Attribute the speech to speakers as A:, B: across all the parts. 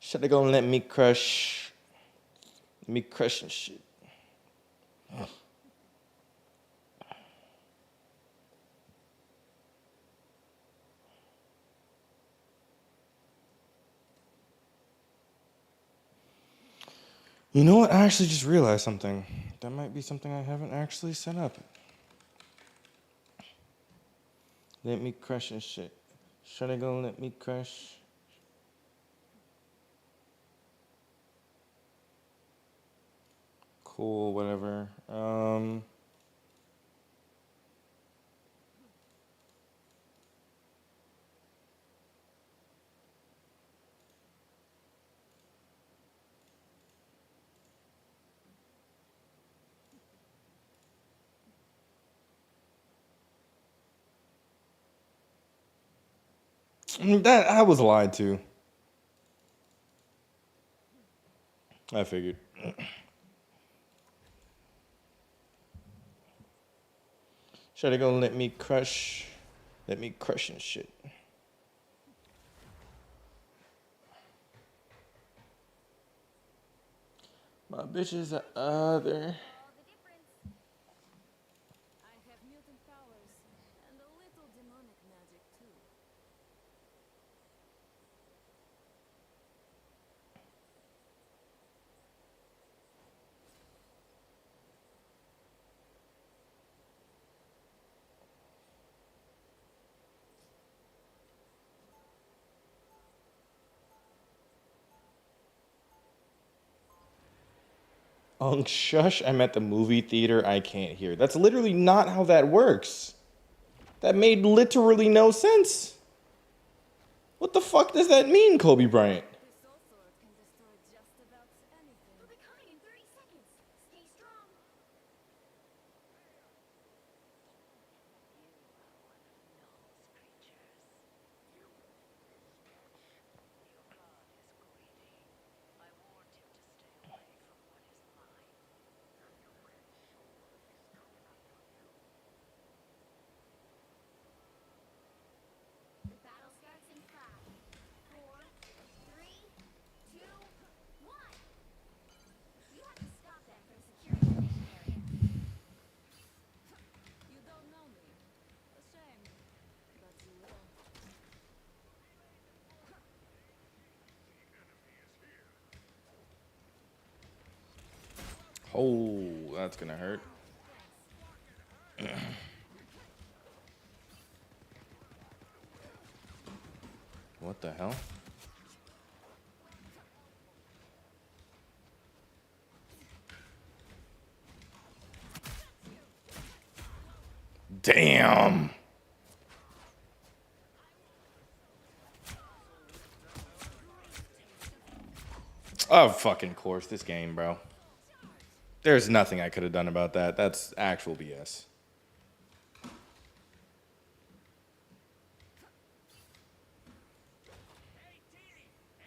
A: Should they gonna let me crush? Me crushing shit. You know what? I actually just realized something. That might be something I haven't actually set up. Let me crush and shit. Should I go let me crush? Cool, whatever. That I was lied to. I figured. Should I go let me crush? Let me crush and shit. My bitches are other.
B: I have mutant powers and a little demonic magic too.
A: Shush, I'm at the movie theater. I can't hear. That's literally not how that works. That made literally no sense. What the fuck does that mean, Kobe Bryant?
B: This soul sword can destroy just about anything.
C: They'll be coming in 30 seconds. Stay strong. The battle starts in 5, 4, 3, 2, 1. You have to stop that from securing the mission area.
B: You don't know me. A shame. But you will.
A: Oh, that's gonna hurt. What the hell? Damn. Oh, fucking course, this game, bro. There's nothing I could have done about that. That's actual BS.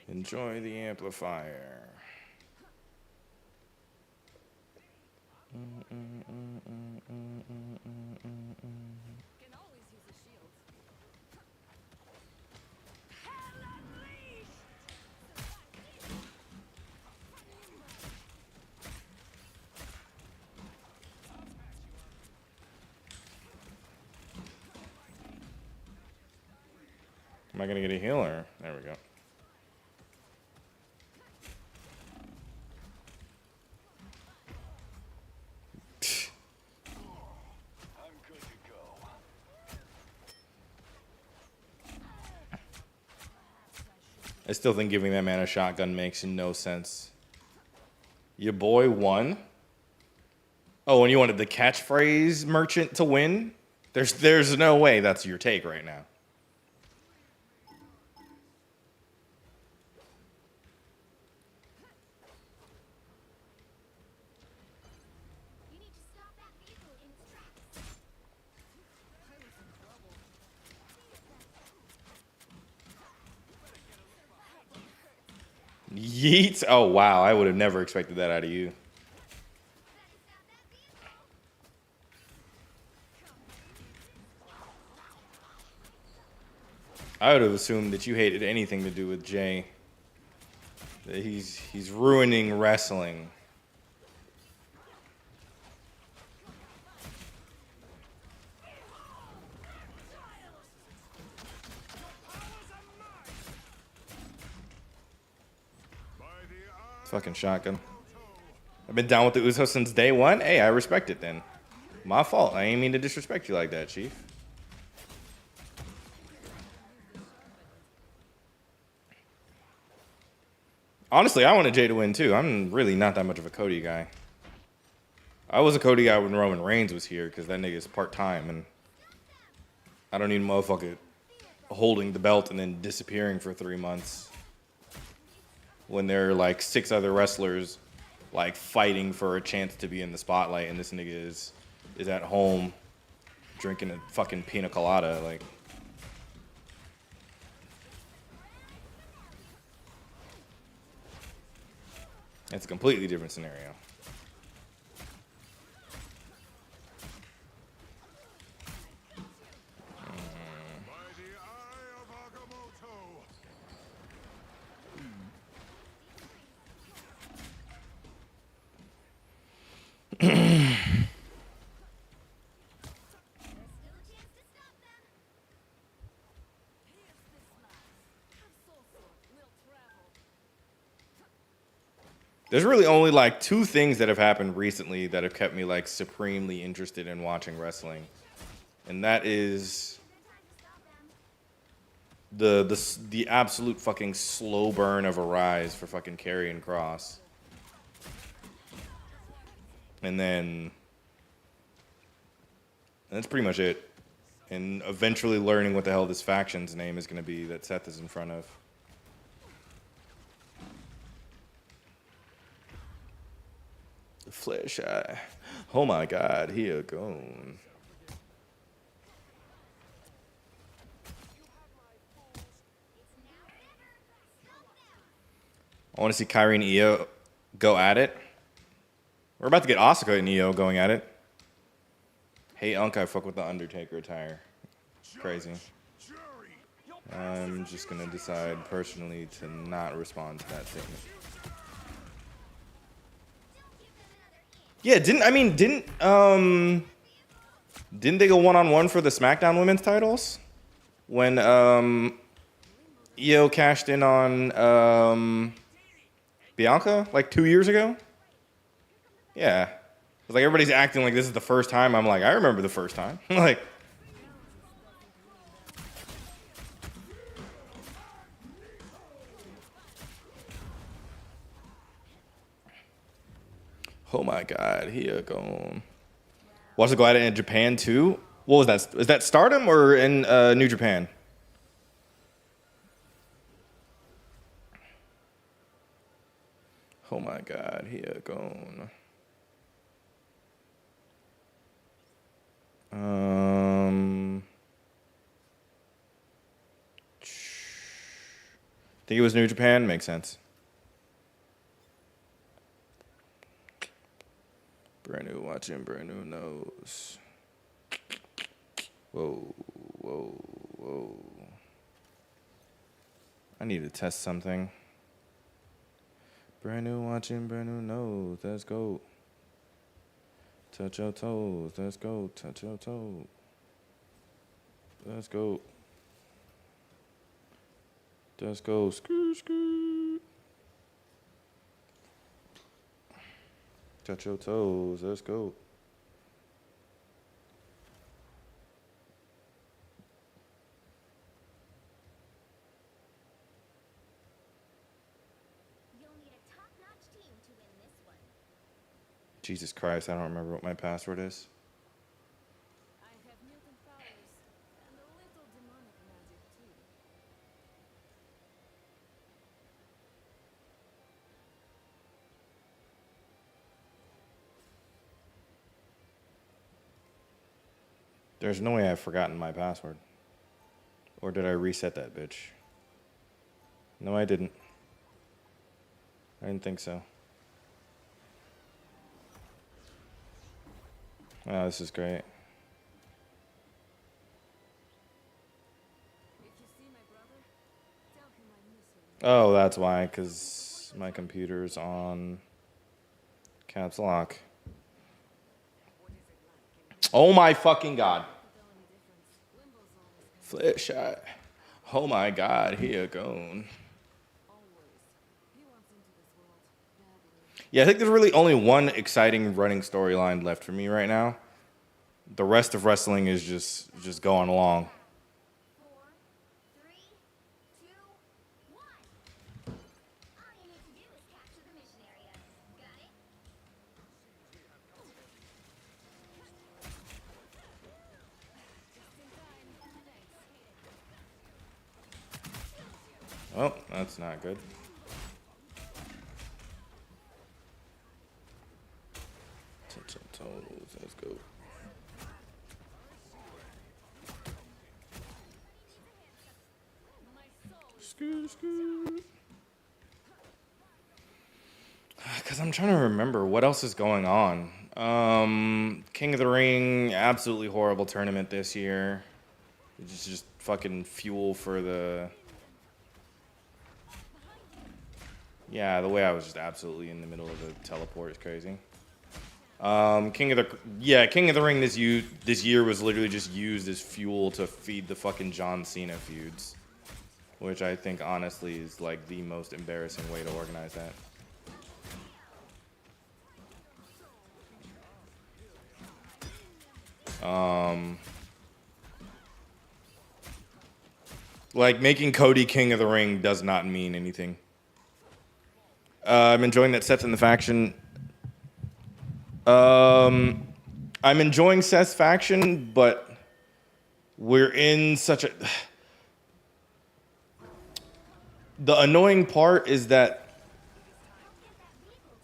A: Enjoy the amplifier.
B: Can always use a shield.
A: Am I gonna get a healer? There we go. I still think giving that man a shotgun makes no sense. Your boy won? Oh, and you wanted the catchphrase merchant to win? There's no way that's your take right now.
C: You need to stop that vehicle in its tracks.
A: Yeet. Oh, wow. I would have never expected that out of you. I would have assumed that you hated anything to do with Jay. He's ruining wrestling. Fucking shotgun. I've been down with the Usos since day one. Hey, I respect it then. My fault. I ain't mean to disrespect you like that, Chief. Honestly, I wanted Jay to win too. I'm really not that much of a Cody guy. I was a Cody guy when Roman Reigns was here because that nigga is part-time and I don't need a motherfucker holding the belt and then disappearing for 3 months when there are like 6 other wrestlers like fighting for a chance to be in the spotlight and this nigga is at home drinking a fucking pina colada. Like, it's a completely different scenario. There's really only like 2 things that have happened recently that have kept me like supremely interested in watching wrestling. And that is the absolute fucking slow burn of a rise for fucking Karrion Kross. And then that's pretty much it. And eventually learning what the hell this faction's name is going to be that Seth is in front of. Flesh eye. Oh my god, here gone. I want to see Kyrie and Io go at it. We're about to get Asuka and Io going at it. Hey, Unk, I fuck with the Undertaker attire. Crazy. I'm just gonna decide personally to not respond to that statement. Yeah, didn't they go 1-on-1 for the SmackDown Women's titles when Io cashed in on Bianca like 2 years ago? Yeah, it's like everybody's acting like this is the first time. I'm like, I remember the first time. Like, oh my god, here gone. Watch it go at it in Japan too. What was that? Is that Stardom or in New Japan? Oh my god, here gone. Think it was New Japan? Makes sense. Brand new watching, brand new knows. Whoa, whoa, whoa. I need to test something. Brand new watching, brand new knows. Let's go. Touch your toes. Let's go. Touch your toes. Let's go. Let's go. Screw, screw. Touch your toes. Let's go.
C: You'll need a top-notch team to win this one.
A: Jesus Christ, I don't remember what my password is.
B: I have mutant powers and a little demonic magic too.
A: There's no way I've forgotten my password. Or did I reset that bitch? No, I didn't. I didn't think so. Oh, this is great.
B: If you see my brother, tell him I miss him.
A: Oh, that's why, because My computer's on caps lock. Oh my fucking god. Flare shot. Oh my god, here gone. Yeah, I think there's really only one exciting running storyline left for me right now. The rest of wrestling is just going along.
C: 4, 3, 2, 1. All you need to do is capture the mission area. Got it?
A: Oh, that's not good. Totals, let's go. Because I'm trying to remember what else is going on. King of the Ring, absolutely horrible tournament this year. It's just fucking fuel for the... Yeah, the way I was just absolutely in the middle of the teleport is crazy. King of the Ring this year was literally just used as fuel to feed the fucking John Cena feuds, which I think honestly is like the most embarrassing way to organize that. Like making Cody King of the Ring does not mean anything. I'm enjoying that Seth's in the faction. I'm enjoying Seth's faction, but we're in such a... The annoying part is that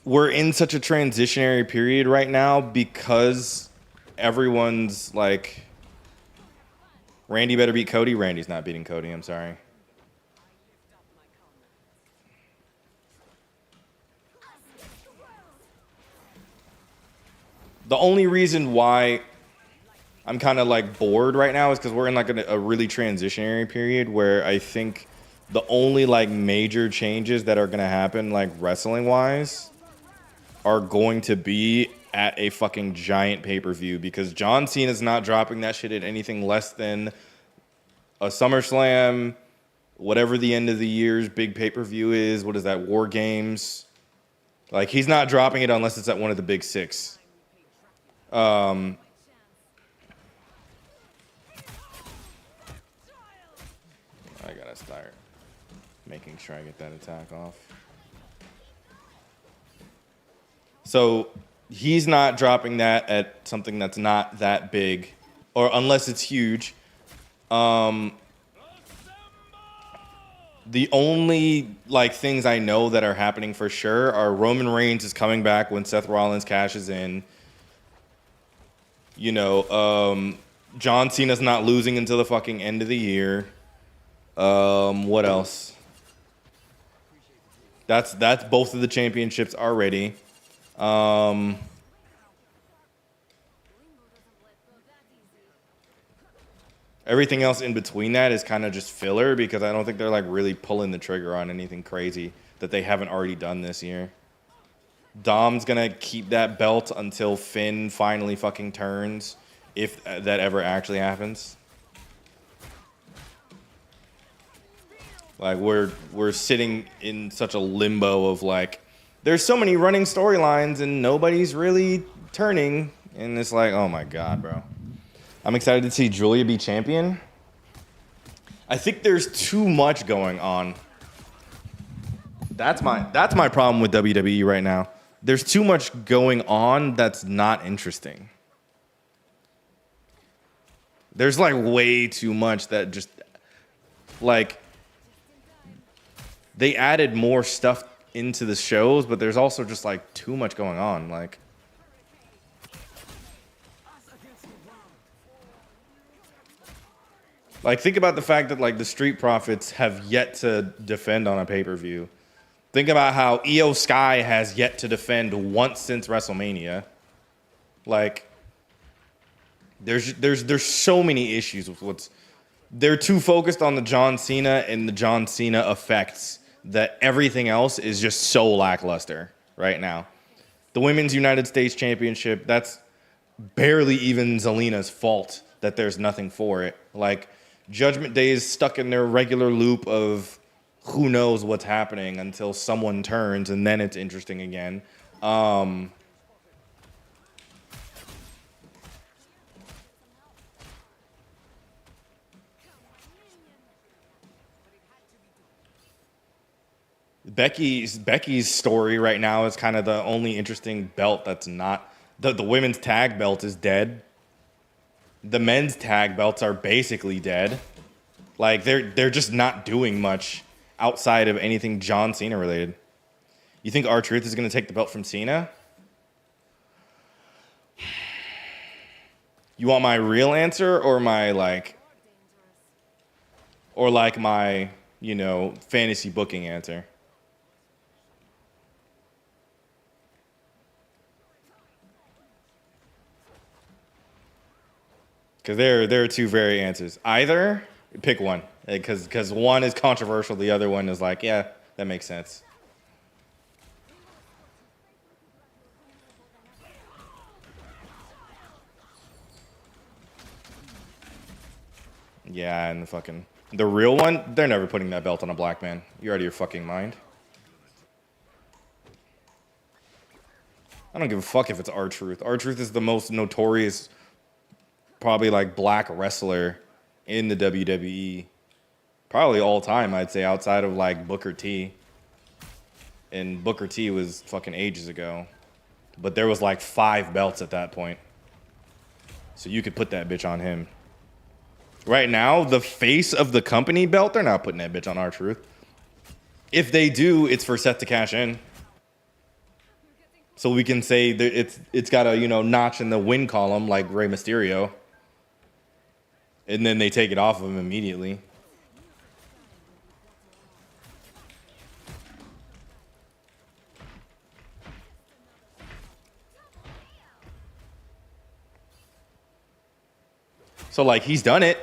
A: we're in such a transitionary period right now because everyone's like, Randy better beat Cody. Randy's not beating Cody, I'm sorry. The only reason why I'm kind of like bored right now is because we're in like a really transitionary period where I think the only like major changes that are going to happen like wrestling wise are going to be at a fucking giant pay-per-view, because John Cena's not dropping that shit at anything less than a SummerSlam, whatever the end of the year's big pay-per-view is. What is that? War Games. Like, he's not dropping it unless it's at one of the big six. I gotta start making sure I get that attack off. So he's not dropping that at something that's not that big, or unless it's huge. The only like things I know that are happening for sure are Roman Reigns is coming back when Seth Rollins cashes in. You know, John Cena's not losing until the fucking end of the year. What else? That's both of the championships already. Everything else in between that is kind of just filler, because I don't think they're like really pulling the trigger on anything crazy that they haven't already done this year. Dom's gonna keep that belt until Finn finally fucking turns, if that ever actually happens. Like we're sitting in such a limbo of like, there's so many running storylines and nobody's really turning, and it's like, oh my god, bro. I'm excited to see Julia be champion. I think there's too much going on. That's my problem with WWE right now. There's too much going on that's not interesting. There's like way too much that just like, they added more stuff into the shows, but there's also just like too much going on. Like think about the fact that like the Street Profits have yet to defend on a pay-per-view. Think about how Io Sky has yet to defend once since WrestleMania. Like, there's so many issues with they're too focused on the John Cena and the John Cena effects that everything else is just so lackluster right now. The Women's United States Championship, that's barely even Zelina's fault that there's nothing for it. Like, Judgment Day is stuck in their regular loop of who knows what's happening until someone turns, and then it's interesting again. Becky's story right now is kind of the only interesting belt that's not the women's tag belt is dead. The men's tag belts are basically dead. Like they're just not doing much outside of anything John Cena related. You think R-Truth is going to take the belt from Cena? You want my real answer or my my, fantasy booking answer? Because there are two very answers. Either pick one, because one is controversial, the other one is like, yeah, that makes sense. Yeah, and the real one, they're never putting that belt on a black man. You're out of your fucking mind. I don't give a fuck if it's R-Truth. R-Truth is the most notorious, probably black wrestler in the WWE. Probably all time, I'd say, outside of Booker T. And Booker T was fucking ages ago. But there was 5 belts at that point. So you could put that bitch on him. Right now, the face of the company belt, they're not putting that bitch on R-Truth. If they do, it's for Seth to cash in. So we can say that it's got a notch in the win column like Rey Mysterio. And then they take it off of him immediately. So he's done it,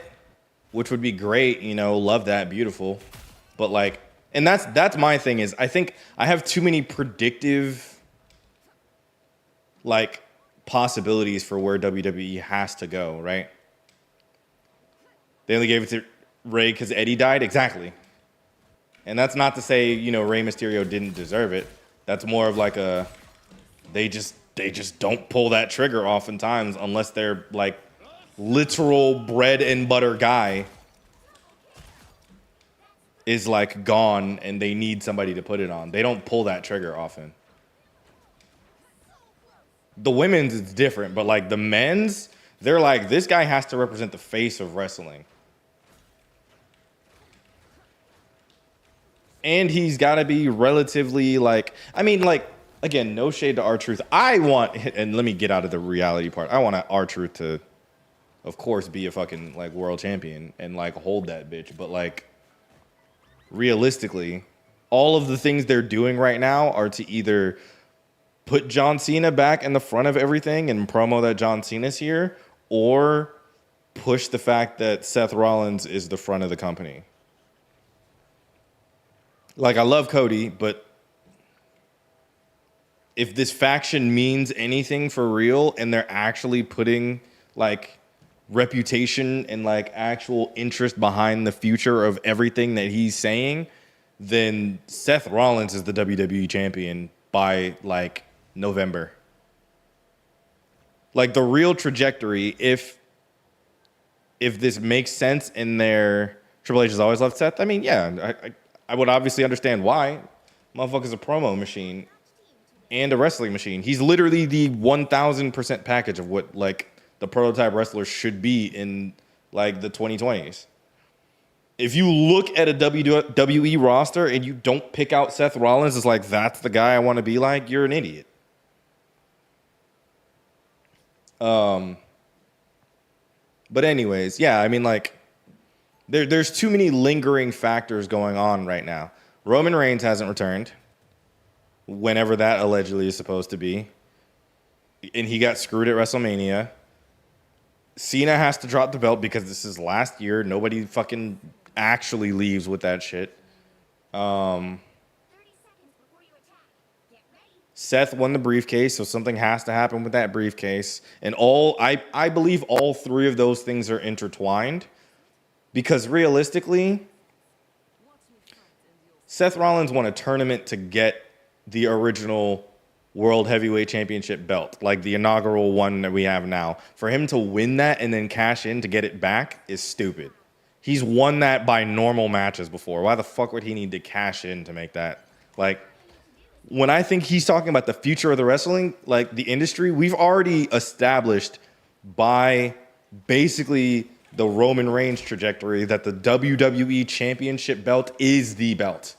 A: which would be great, love that, beautiful. But and that's my thing is I think I have too many predictive possibilities for where WWE has to go, right? They only gave it to Rey because Eddie died? Exactly. And that's not to say, Rey Mysterio didn't deserve it. That's more of they just don't pull that trigger oftentimes unless they're literal bread and butter guy is gone and they need somebody to put it on. They don't pull that trigger often. The women's is different, but the men's, they're this guy has to represent the face of wrestling. And he's got to be relatively again, no shade to R-Truth. I want, and let me get out of the reality part. I want R-Truth to, of course, be a fucking world champion and hold that bitch. But realistically, all of the things they're doing right now are to either put John Cena back in the front of everything and promo that John Cena's here, or push the fact that Seth Rollins is the front of the company. I love Cody, but if this faction means anything for real and they're actually putting reputation and actual interest behind the future of everything that he's saying, then Seth Rollins is the WWE champion by November. The real trajectory, if this makes sense in their Triple H has always loved Seth. I mean, yeah, I would obviously understand why. Motherfucker's a promo machine and a wrestling machine. He's literally the 1000% package of what the prototype wrestler should be in the 2020s. If you look at a WWE roster and you don't pick out Seth Rollins as that's the guy I want to be you're an idiot. But anyways, yeah, I mean there's too many lingering factors going on right now. Roman Reigns hasn't returned, whenever that allegedly is supposed to be, and he got screwed at WrestleMania. Cena has to drop the belt because this is last year. Nobody fucking actually leaves with that shit. Seth won the briefcase, so something has to happen with that briefcase. And I believe all three of those things are intertwined because realistically, Seth Rollins won a tournament to get the original World Heavyweight Championship belt, like the inaugural one that we have now. For him to win that and then cash in to get it back is stupid. He's won that by normal matches before. Why the fuck would he need to cash in to make that? Like, when I think he's talking about the future of the wrestling, like the industry, we've already established by basically the Roman Reigns trajectory that the WWE Championship belt is the belt.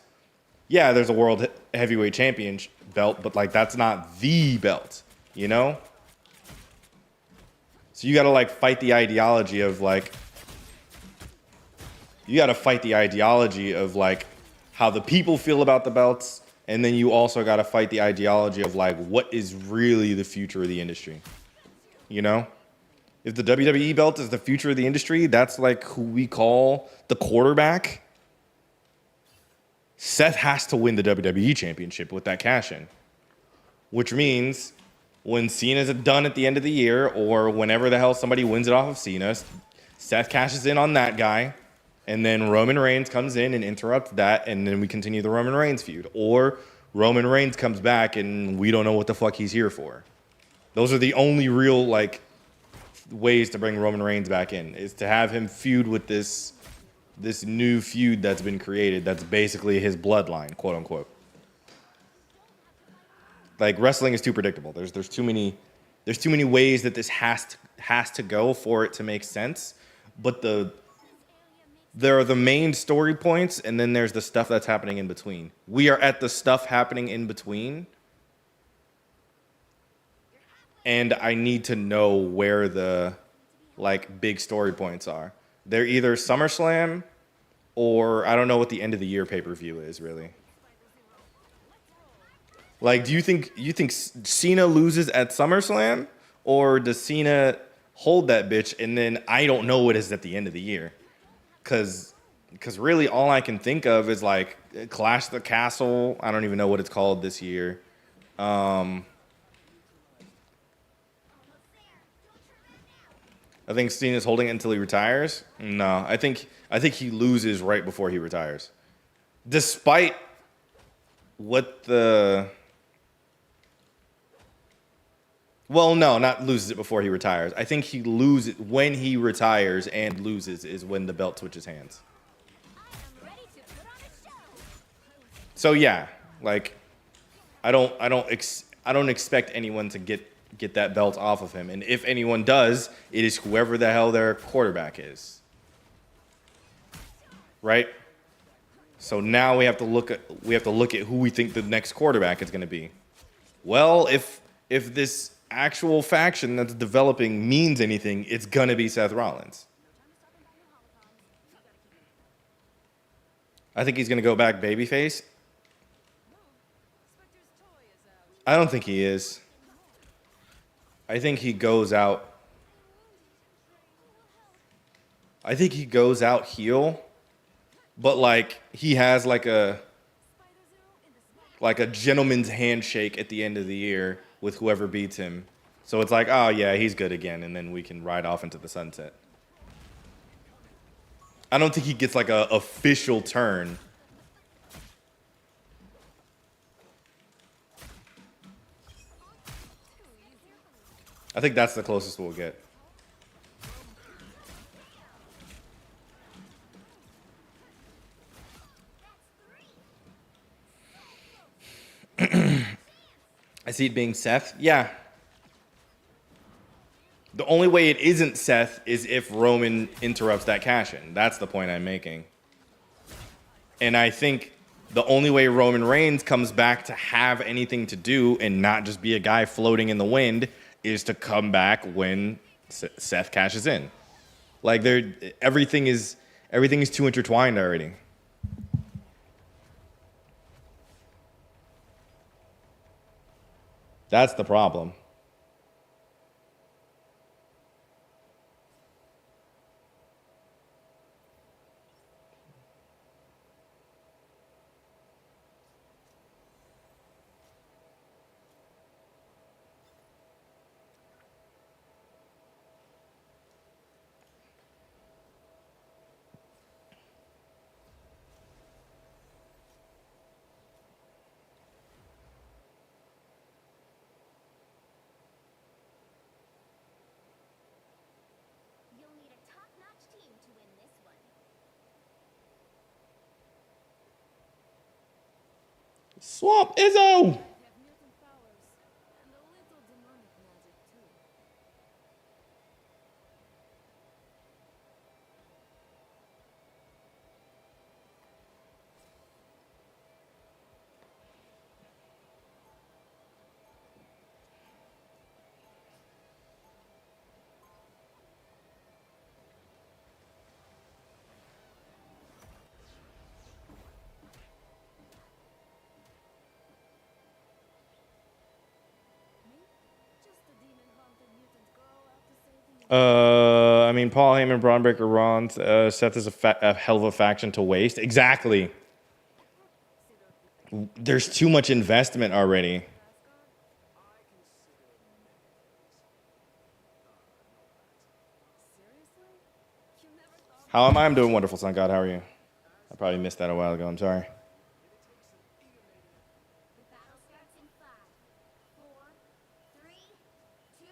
A: Yeah, there's a World Heavyweight Champion belt, but like that's not the belt, you know? So you got to like fight the ideology of like how the people feel about the belts, and then you also got to fight the ideology of like what is really the future of the industry. You know? If the WWE belt is the future of the industry, that's like who we call the quarterback. Seth has to win the WWE Championship with that cash in, which means when Cena's done at the end of the year or whenever the hell somebody wins it off of Cena, Seth cashes in on that guy, and then Roman Reigns comes in and interrupts that, and then we continue the Roman Reigns feud. Or Roman Reigns comes back and we don't know what the fuck he's here for. Those are the only real like ways to bring Roman Reigns back in, is to have him feud with this new feud that's been created that's basically his bloodline, quote unquote. Like wrestling is too predictable. There's too many ways that this has to go for it to make sense. But there are the main story points, and then there's the stuff that's happening in between. We are at the stuff happening in between, and I need to know where the like big story points are. They're either SummerSlam or I don't know what the end of the year pay-per-view is really. Like, do you think Cena loses at SummerSlam, or does Cena hold that bitch and then I don't know what is at the end of the year? Cause really all I can think of is like Clash of the Castle. I don't even know what it's called this year. I think Cena's holding it until he retires. No, I think he loses right before he retires. Despite what well, no, not loses it before he retires. I think he loses when he retires and loses is when the belt switches hands.
C: I am ready to put on a show.
A: So yeah, like I don't expect anyone to get that belt off of him, and if anyone does, it is whoever the hell their quarterback is. Right? So now we have to look at who we think the next quarterback is going to be. Well, if this actual faction that's developing means anything, it's going to be Seth Rollins. I think he's going to go back babyface. I don't think he is. I think he goes out heel, but like he has like a gentleman's handshake at the end of the year with whoever beats him. So it's like, oh yeah, he's good again, and then we can ride off into the sunset. I don't think he gets like a official turn. I think that's the closest we'll get. I see it being Seth. Yeah. The only way it isn't Seth is if Roman interrupts that cash-in. That's the point I'm making. And I think the only way Roman Reigns comes back to have anything to do and not just be a guy floating in the wind is to come back when Seth cashes in. Like everything is too intertwined already. That's the problem. Swamp Izzo!
B: I have mutant powers and a little demonic magic too. Me? Just a demon-haunted mutant girl out to save the
A: I mean, Paul Heyman, Braun Breaker, Ron, Seth is a hell of a faction to waste. Exactly. There's too much investment already.
B: Asgard. Seriously? You never thought
A: How am I? I'm doing wonderful, son God. How are you? I probably missed that a while ago. I'm sorry.
C: The battle starts in 5, 4, 3, 2,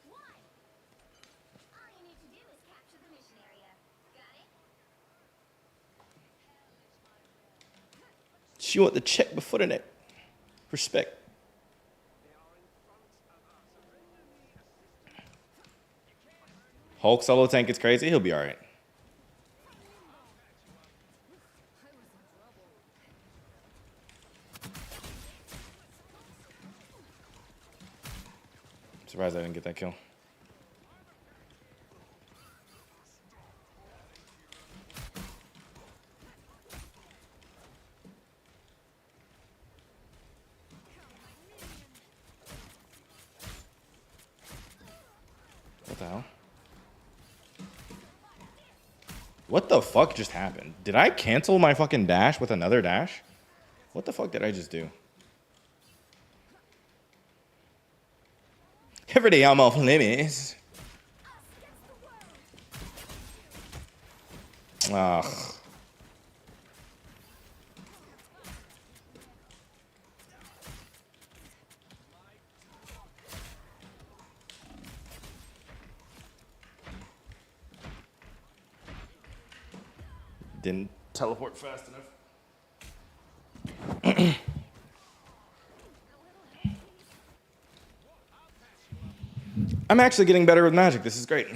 C: 1. All you need to do is capture the mission area. Got it?
A: She want the check before the neck. Respect. Hulk solo tank gets crazy. He'll be all right. Surprised I didn't get that kill. What the hell? What the fuck just happened? Did I cancel my fucking dash with another dash? What the fuck did I just do? Every day I'm off limits. Ugh. Didn't teleport fast enough. I'm actually getting better with magic. This is great.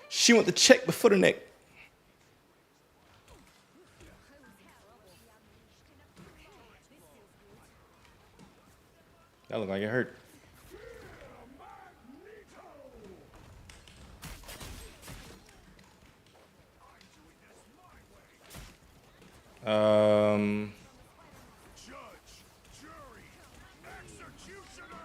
A: She want the check before the neck. That looked like it hurt.
D: Judge, jury, executioner!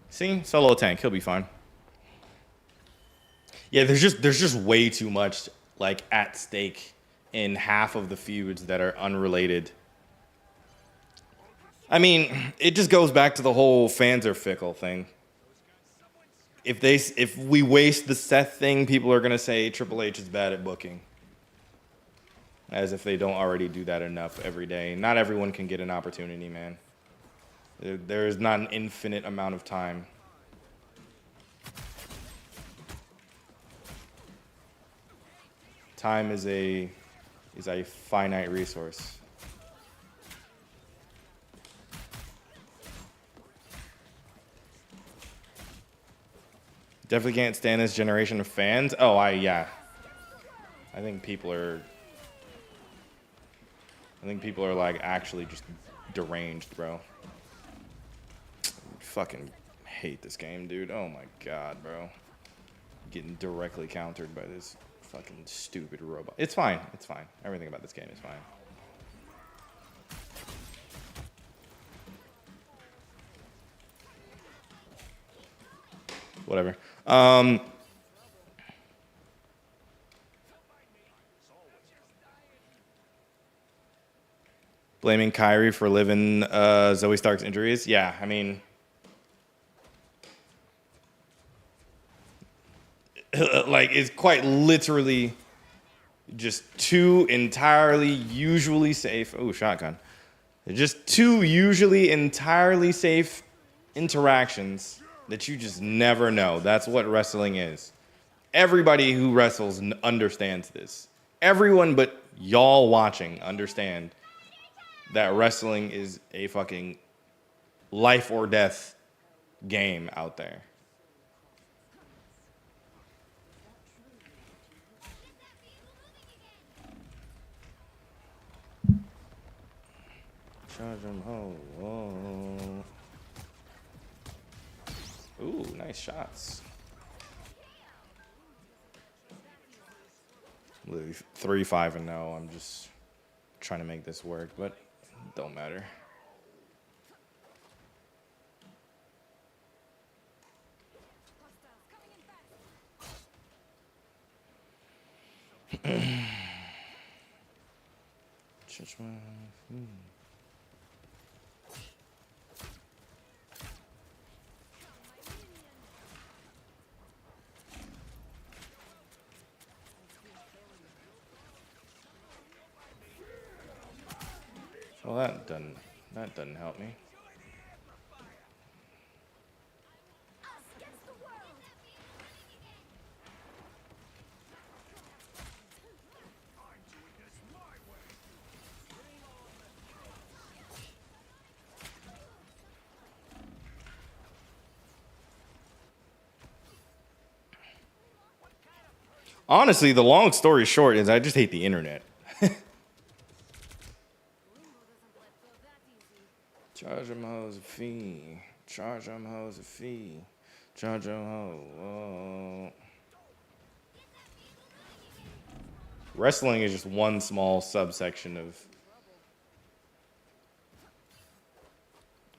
A: See, solo tank, he'll be fine. Yeah, there's just way too much like at stake in half of the feuds that are unrelated. I mean, it just goes back to the whole fans are fickle thing. If we waste the Seth thing, people are gonna say Triple H is bad at booking. As if they don't already do that enough every day. Not everyone can get an opportunity, man. There is not an infinite amount of time. Time is a finite resource. Definitely can't stand this generation of fans. Oh, yeah. I think people are like actually just deranged, bro. Fucking hate this game, dude. Oh my god, bro. Getting directly countered by this fucking stupid robot. It's fine. It's fine. Everything about this game is fine. Whatever. Blaming Kyrie for living Zoe Stark's injuries. Yeah, I mean, like, it's quite literally just two entirely usually safe. Oh, shotgun. Just two usually entirely safe interactions that you just never know. That's what wrestling is. Everybody who wrestles understands this. Everyone but y'all watching understand that wrestling is a fucking life or death game out there. Charge 'em ho. Whoa. Ooh, nice shots. Literally 3-5-0. I'm just trying to make this work, but it don't matter. Well, that doesn't help me.
C: Us against the world.
D: I'm doing this my way.
A: Honestly, the long story short is I just hate the internet. Charge them hoes a fee. Charge them hoes a fee. Charge them hoes. Whoa. Wrestling is just one small subsection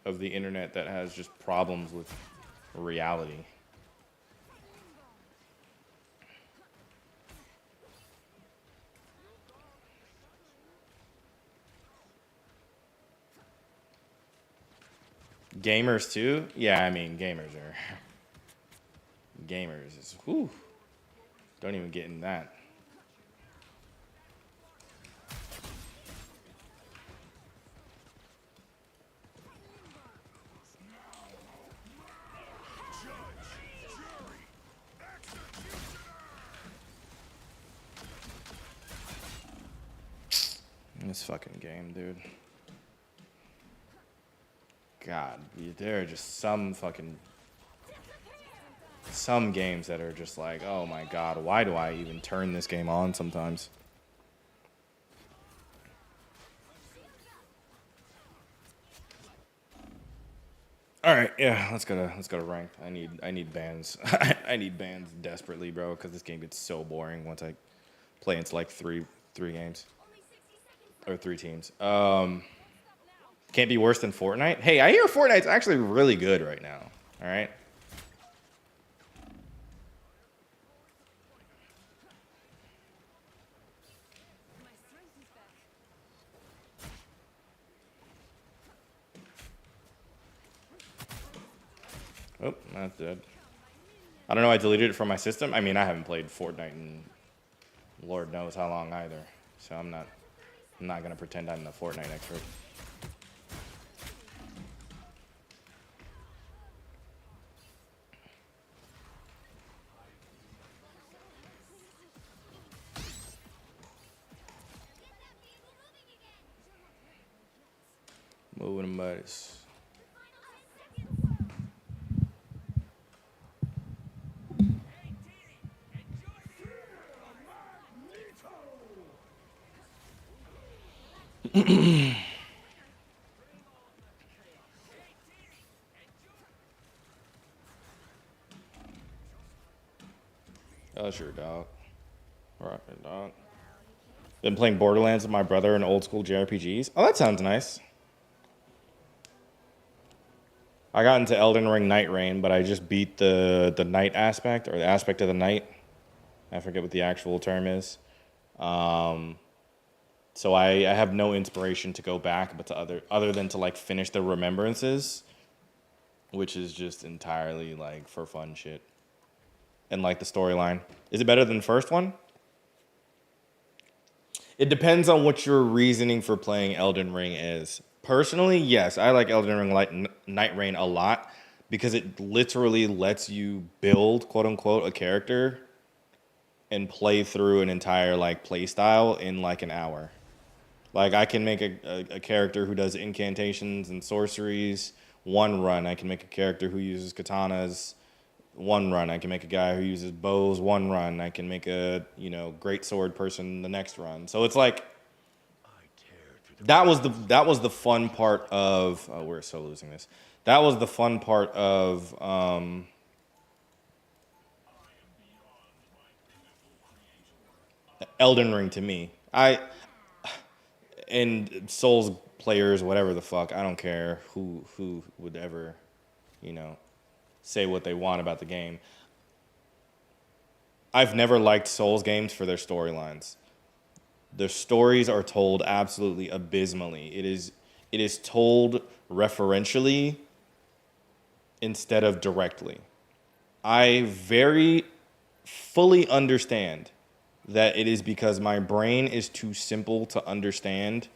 A: of the internet that has just problems with reality. Gamers too? Yeah, I mean, gamers is, whew. Don't even get in that. This fucking game, dude. God, there are just some games that are just like, oh my God, why do I even turn this game on sometimes? All right, yeah, let's go to ranked. I need bans. I need bans desperately, bro, because this game gets so boring once I play into like three games or 3 teams. Can't be worse than Fortnite. Hey, I hear Fortnite's actually really good right now. All right. Oh, that's dead. I don't know. I deleted it from my system. I mean, I haven't played Fortnite in Lord knows how long either. So I'm not gonna pretend I'm the Fortnite expert. Moving them buddies. Oh, sure, dog. Rocket dog. Been playing Borderlands with my brother and old school JRPGs. Oh, that sounds nice. I got into Elden Ring Night Rain, but I just beat the night aspect, or the aspect of the night. I forget what the actual term is. So I have no inspiration to go back, but to other than to like finish the Remembrances, which is just entirely like for fun shit. And like the storyline. Is it better than the first one? It depends on what your reasoning for playing Elden Ring is. Personally, yes, I like Elden Ring Night Rain a lot, because it literally lets you build, quote unquote, a character and play through an entire like play style in like an hour. Like I can make a character who does incantations and sorceries one run. I can make a character who uses katanas one run. I can make a guy who uses bows one run. I can make a, you know, great sword person the next run. So it's like that was the fun part of we're so losing this. That was the fun part of Elden Ring to me. And Souls players, whatever the fuck, I don't care who would ever, you know, say what they want about the game. I've never liked Souls games for their storylines. Their stories are told absolutely abysmally. It is told referentially instead of directly. I very fully understand that it is because my brain is too simple to understand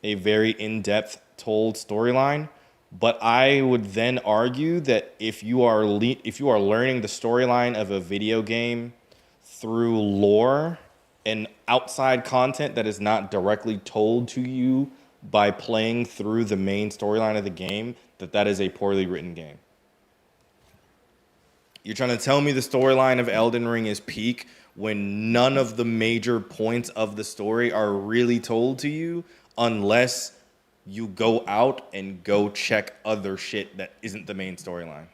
A: a very in-depth told storyline. But I would then argue that if you are learning the storyline of a video game through lore and outside content that is not directly told to you by playing through the main storyline of the game, that is a poorly written game. You're trying to tell me the storyline of Elden Ring is peak when none of the major points of the story are really told to you unless you go out and go check other shit that isn't the main storyline.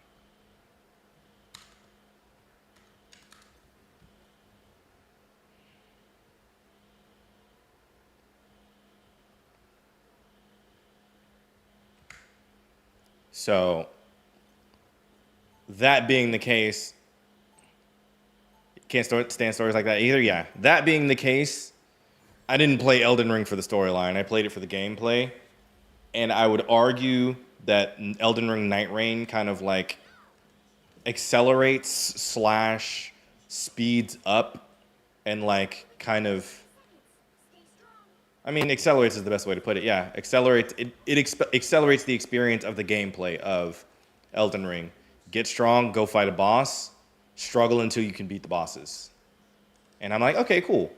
A: So, that being the case, can't stand stories like that either. Yeah. That being the case, I didn't play Elden Ring for the storyline. I played it for the gameplay. And I would argue that Elden Ring Night Rain kind of like accelerates slash speeds up and like kind of, I mean, accelerates is the best way to put it. Yeah, accelerates. Accelerates the experience of the gameplay of Elden Ring. Get strong, go fight a boss, struggle until you can beat the bosses. And I'm like, okay, cool.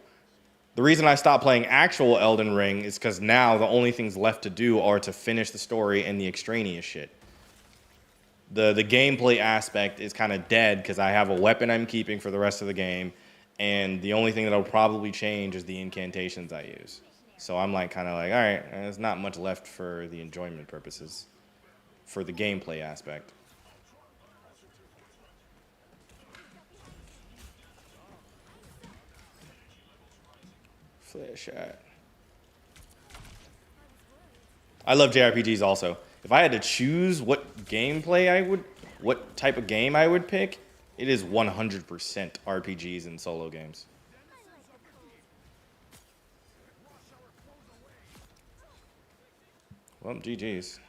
A: The reason I stopped playing actual Elden Ring is because now the only things left to do are to finish the story and the extraneous shit. The gameplay aspect is kind of dead because I have a weapon I'm keeping for the rest of the game, and the only thing that'll probably change is the incantations I use. So I'm like kind of like, all right, there's not much left for the enjoyment purposes, for the gameplay aspect. Flare shot. I love JRPGs also. If I had to choose what type of game I would pick, it is 100% RPGs and solo games. Well, GG's.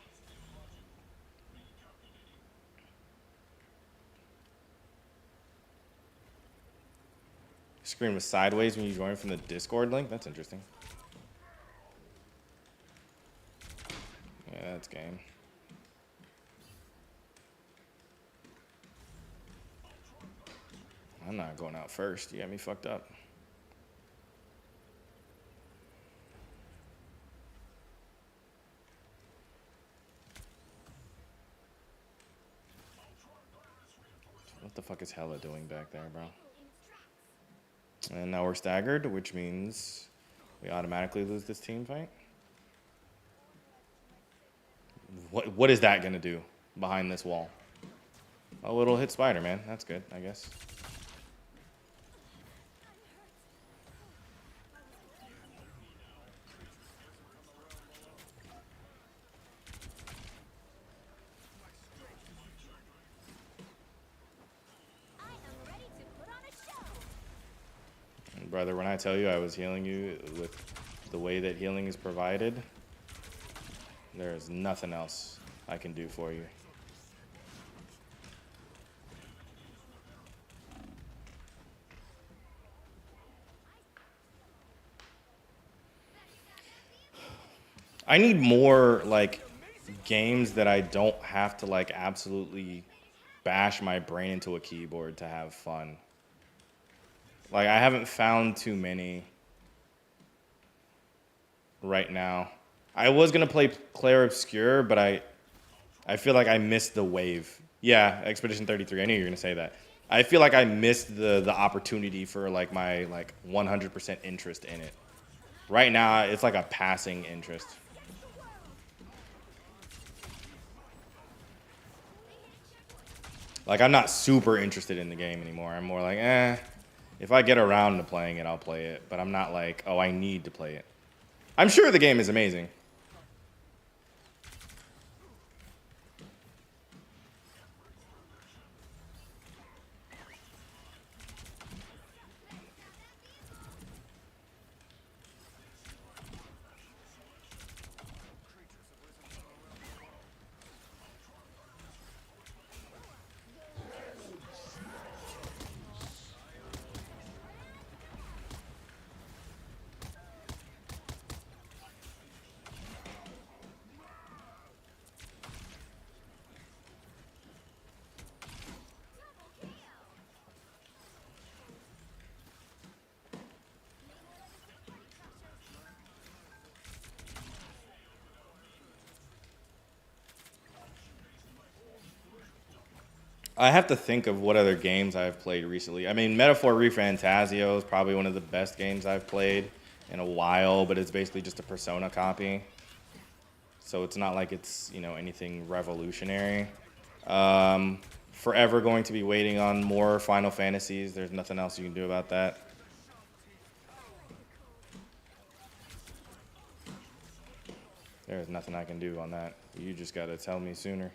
A: Screen was sideways when you joined from the Discord link? That's interesting. Yeah, that's game. I'm not going out first. You got me fucked up. What the fuck is Hella doing back there, bro? And now we're staggered, which means we automatically lose this team fight. What is that gonna do behind this wall? Oh, it'll hit Spider-Man. That's good, I guess. Brother, when I tell you I was healing you with the way that healing is provided, there is nothing else I can do for you. I need more, like, games that I don't have to like absolutely bash my brain into a keyboard to have fun. Like I haven't found too many right now. I was gonna play Clair Obscur, but I feel like I missed the wave. Yeah, Expedition 33. I knew you were gonna say that. I feel like I missed the opportunity for like my like 100% interest in it. Right now, it's like a passing interest. Like I'm not super interested in the game anymore. I'm more like, if I get around to playing it, I'll play it. But I'm not like, oh, I need to play it. I'm sure the game is amazing. I have to think of what other games I've played recently. I mean, Metaphor ReFantazio is probably one of the best games I've played in a while, but it's basically just a Persona copy. So it's not like it's, you know, anything revolutionary. Forever going to be waiting on more Final Fantasies. There's nothing else you can do about that. There's nothing I can do on that. You just gotta tell me sooner.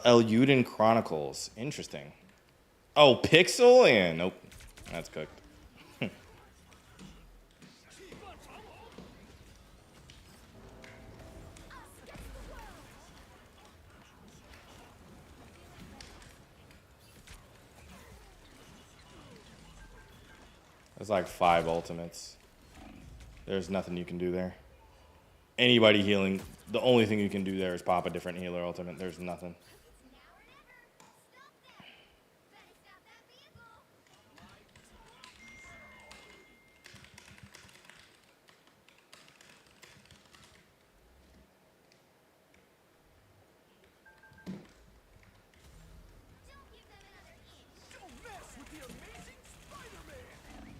A: Elyuden Chronicles. Interesting. Oh, Pixel? Yeah, nope. That's cooked. There's like 5 ultimates. There's nothing you can do there. Anybody healing, the only thing you can do there is pop a different healer ultimate. There's nothing.
D: Don't mess with the amazing Spider-Man!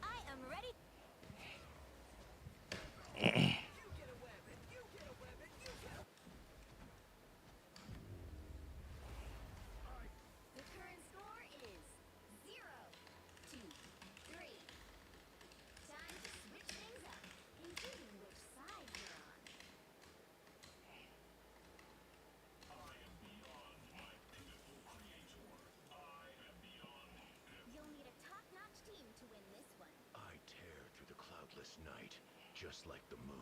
C: I am ready.
D: You get a web, and you get a web, and you get a...
C: The current score is 0-3. Time to switch things up, including which side you're on. You'll need a top-notch team to win this one.
E: I tear through the cloudless night, just like the moon.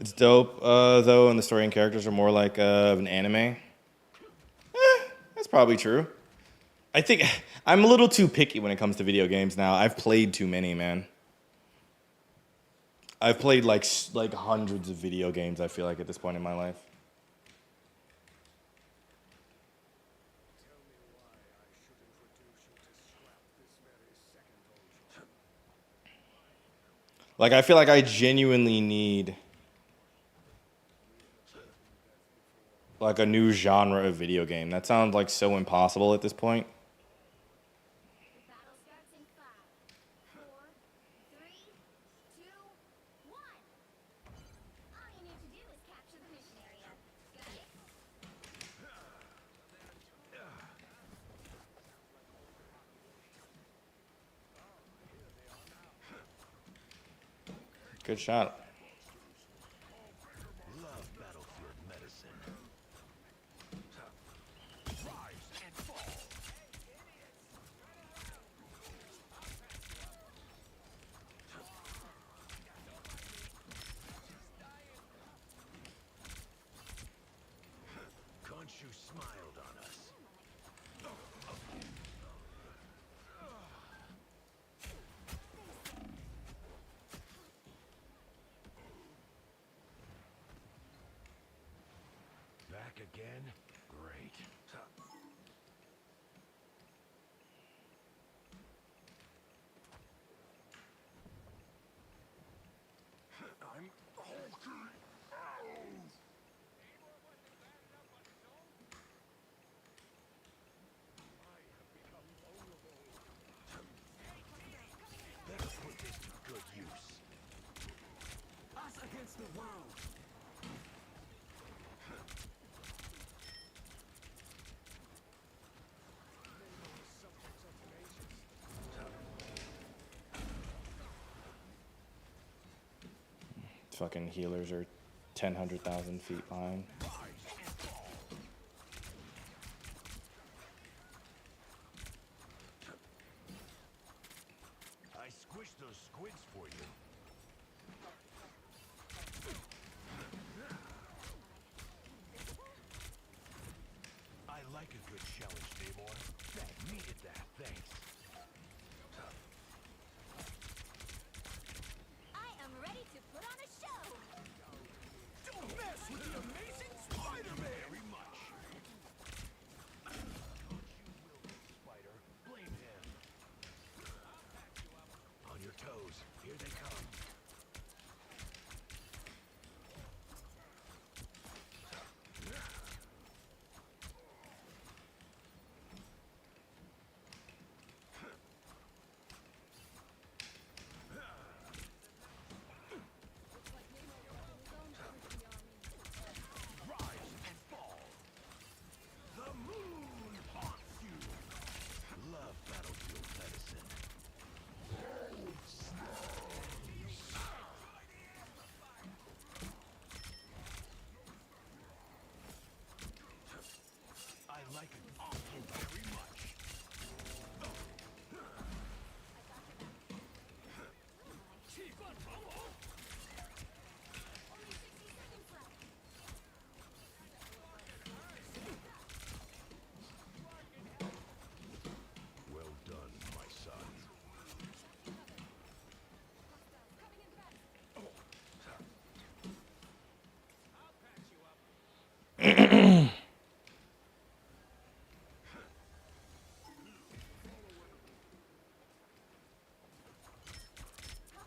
A: It's dope, though, and the story and characters are more like an anime. That's probably true. I think I'm a little too picky when it comes to video games now. I've played too many, man. I've played like hundreds of video games, I feel like, at this point in my life.
D: Tell me why I should introduce you to scrap this very second, old
A: Like, I feel like I genuinely need like a new genre of video game. That sounds like so impossible at this point.
C: The battle starts in 5, 4, 3, 2, 1. All you need to do is capture the mission area. Got it?
A: Good shot.
E: Love battlefield medicine. Rise and fall. Khonshu smiled on us. Back again? Great.
D: I'm Hulky. I have become vulnerable.
E: Better put this to good use.
D: Us against the world. Subjects are tenacious.
A: Fucking healers are 100,000 feet behind.
E: I squished those squids for you. I like a good challenge, Namor. That needed that, thanks.
C: I am ready to put on a show.
E: Don't mess with the amazing Spider-Man! Very much. You will, Spider. Blame him. On your toes. Here they come. Rise and fall. The moon haunts you. Love battlefield medicine. I like it often very much.
C: Only 60 seconds left.
E: Well done, my son.
B: Coming in fast.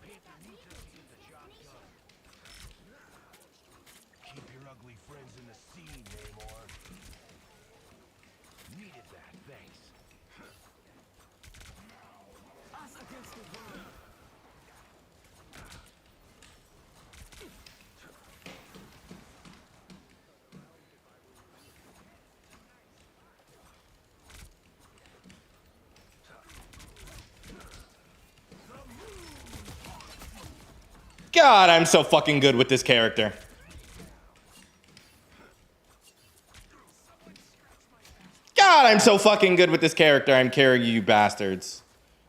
E: Panther needs us to get the job done. Keep your ugly friends in the scene, Namor. Needed that, thanks.
D: Us against the world.
A: God, I'm so fucking good with this character. God, I'm so fucking good with this character. I'm carrying you bastards.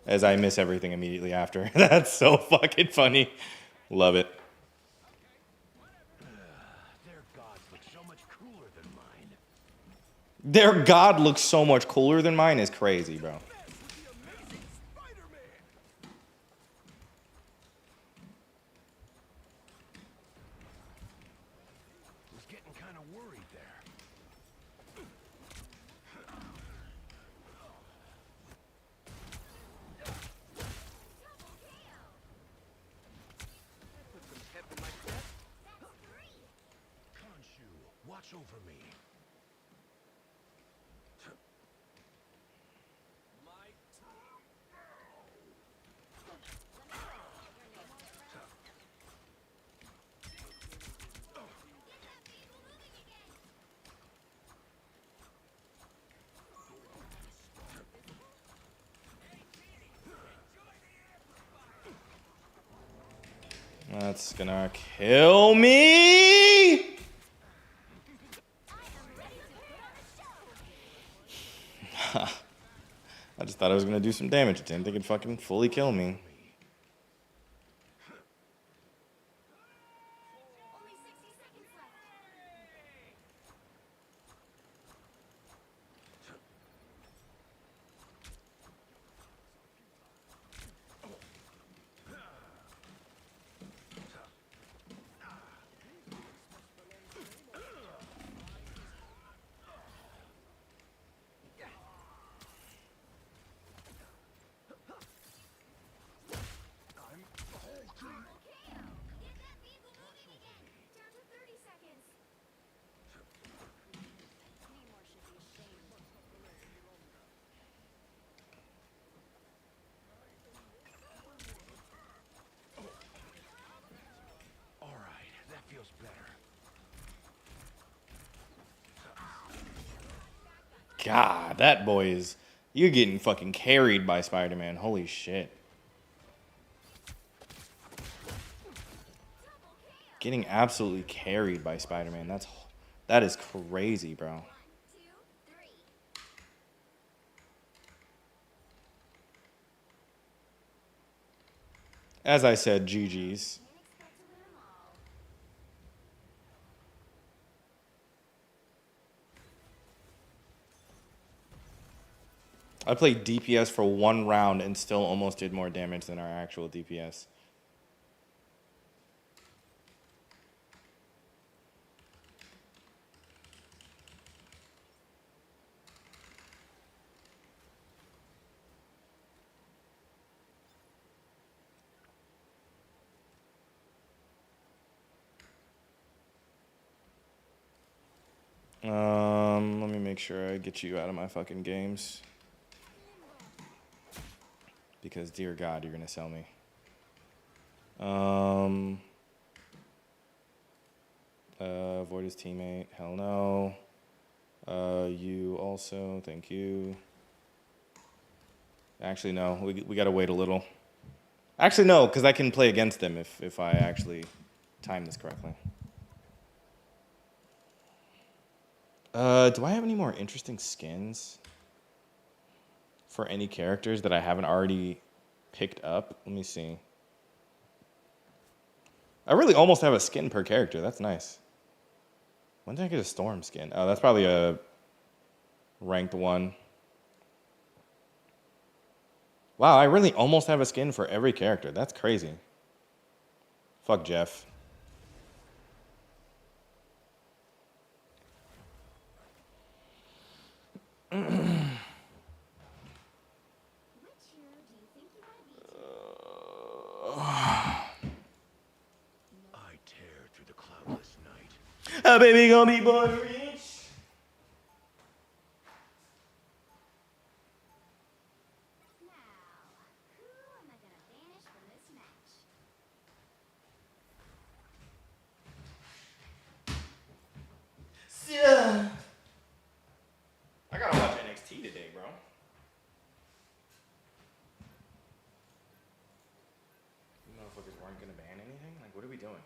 A: As I miss everything immediately after. That's so fucking funny. Love it.
E: Their gods look so much cooler than mine.
A: Their god looks so much cooler than mine is crazy, bro.
D: Mess with the amazing Spider-Man.
E: Was getting kind of worried there. Khonshu, watch over me.
A: That's gonna kill me! I just thought I was gonna do some damage. I didn't think it'd fucking fully kill me.
C: Only 60 seconds left. Double KO. Get that vehicle moving again. Down to 30 seconds. Namor should be ashamed.
E: All right, that feels better.
A: God, that boy is. You're getting fucking carried by Spider-Man. Holy shit. Getting absolutely carried by Spider-Man. That is crazy, bro.
C: 1, 2, 3.
A: As I said, GG's.
C: Can't expect to win them all.
A: I played DPS for 1 round and still almost did more damage than our actual DPS. Let me make sure I get you out of my fucking games. Because, dear God, you're gonna sell me. Avoid his teammate. Hell no. You also. Thank you. Actually, no. We gotta wait a little. Actually, no, because I can play against them if I actually time this correctly. Do I have any more interesting skins for any characters that I haven't already picked up? Let me see. I really almost have a skin per character. That's nice. When did I get a Storm skin? Oh, that's probably a ranked one. Wow, I really almost have a skin for every character. That's crazy. Fuck Jeff.
C: Which hero do you think you want to be?
E: I tear through the cloudless night.
A: Oh, baby, gonna be born rich.
C: Now, who am I gonna banish from this match?
A: Yeah. I gotta watch NXT today, bro. You motherfuckers weren't gonna ban anything? Like, what are we doing?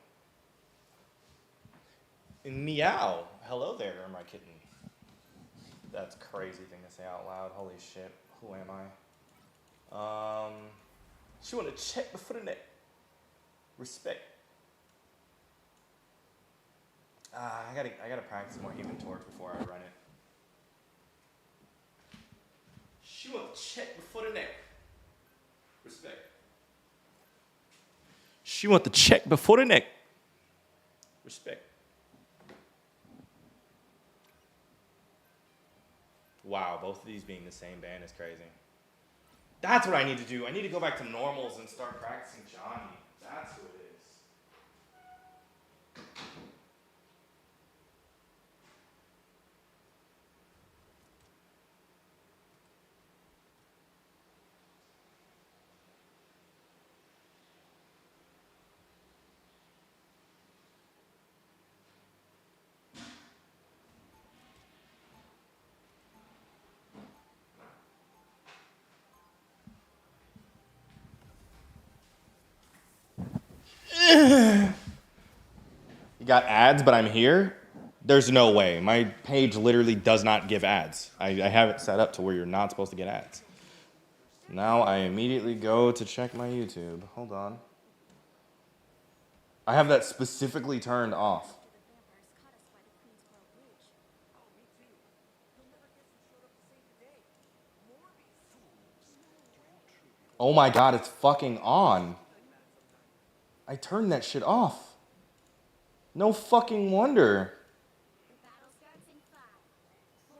A: Meow. Hello there, my kitten. That's a crazy thing to say out loud. Holy shit. Who am I? She wanna check the foot in it. Respect. I gotta practice more human torque before I run it. She want to check before the neck. Respect. She want to check before the neck. Respect. Wow, both of these being the same band is crazy. That's what I need to do. I need to go back to normals and start practicing Johnny. That's who it is. You got ads, but I'm here? There's no way. My page literally does not give ads. I have it set up to where you're not supposed to get ads. Now I immediately go to check my YouTube. Hold on. I have that specifically turned off. Oh my god, it's fucking on. I turned that shit off. No fucking wonder.
C: The battle starts in 5, 4,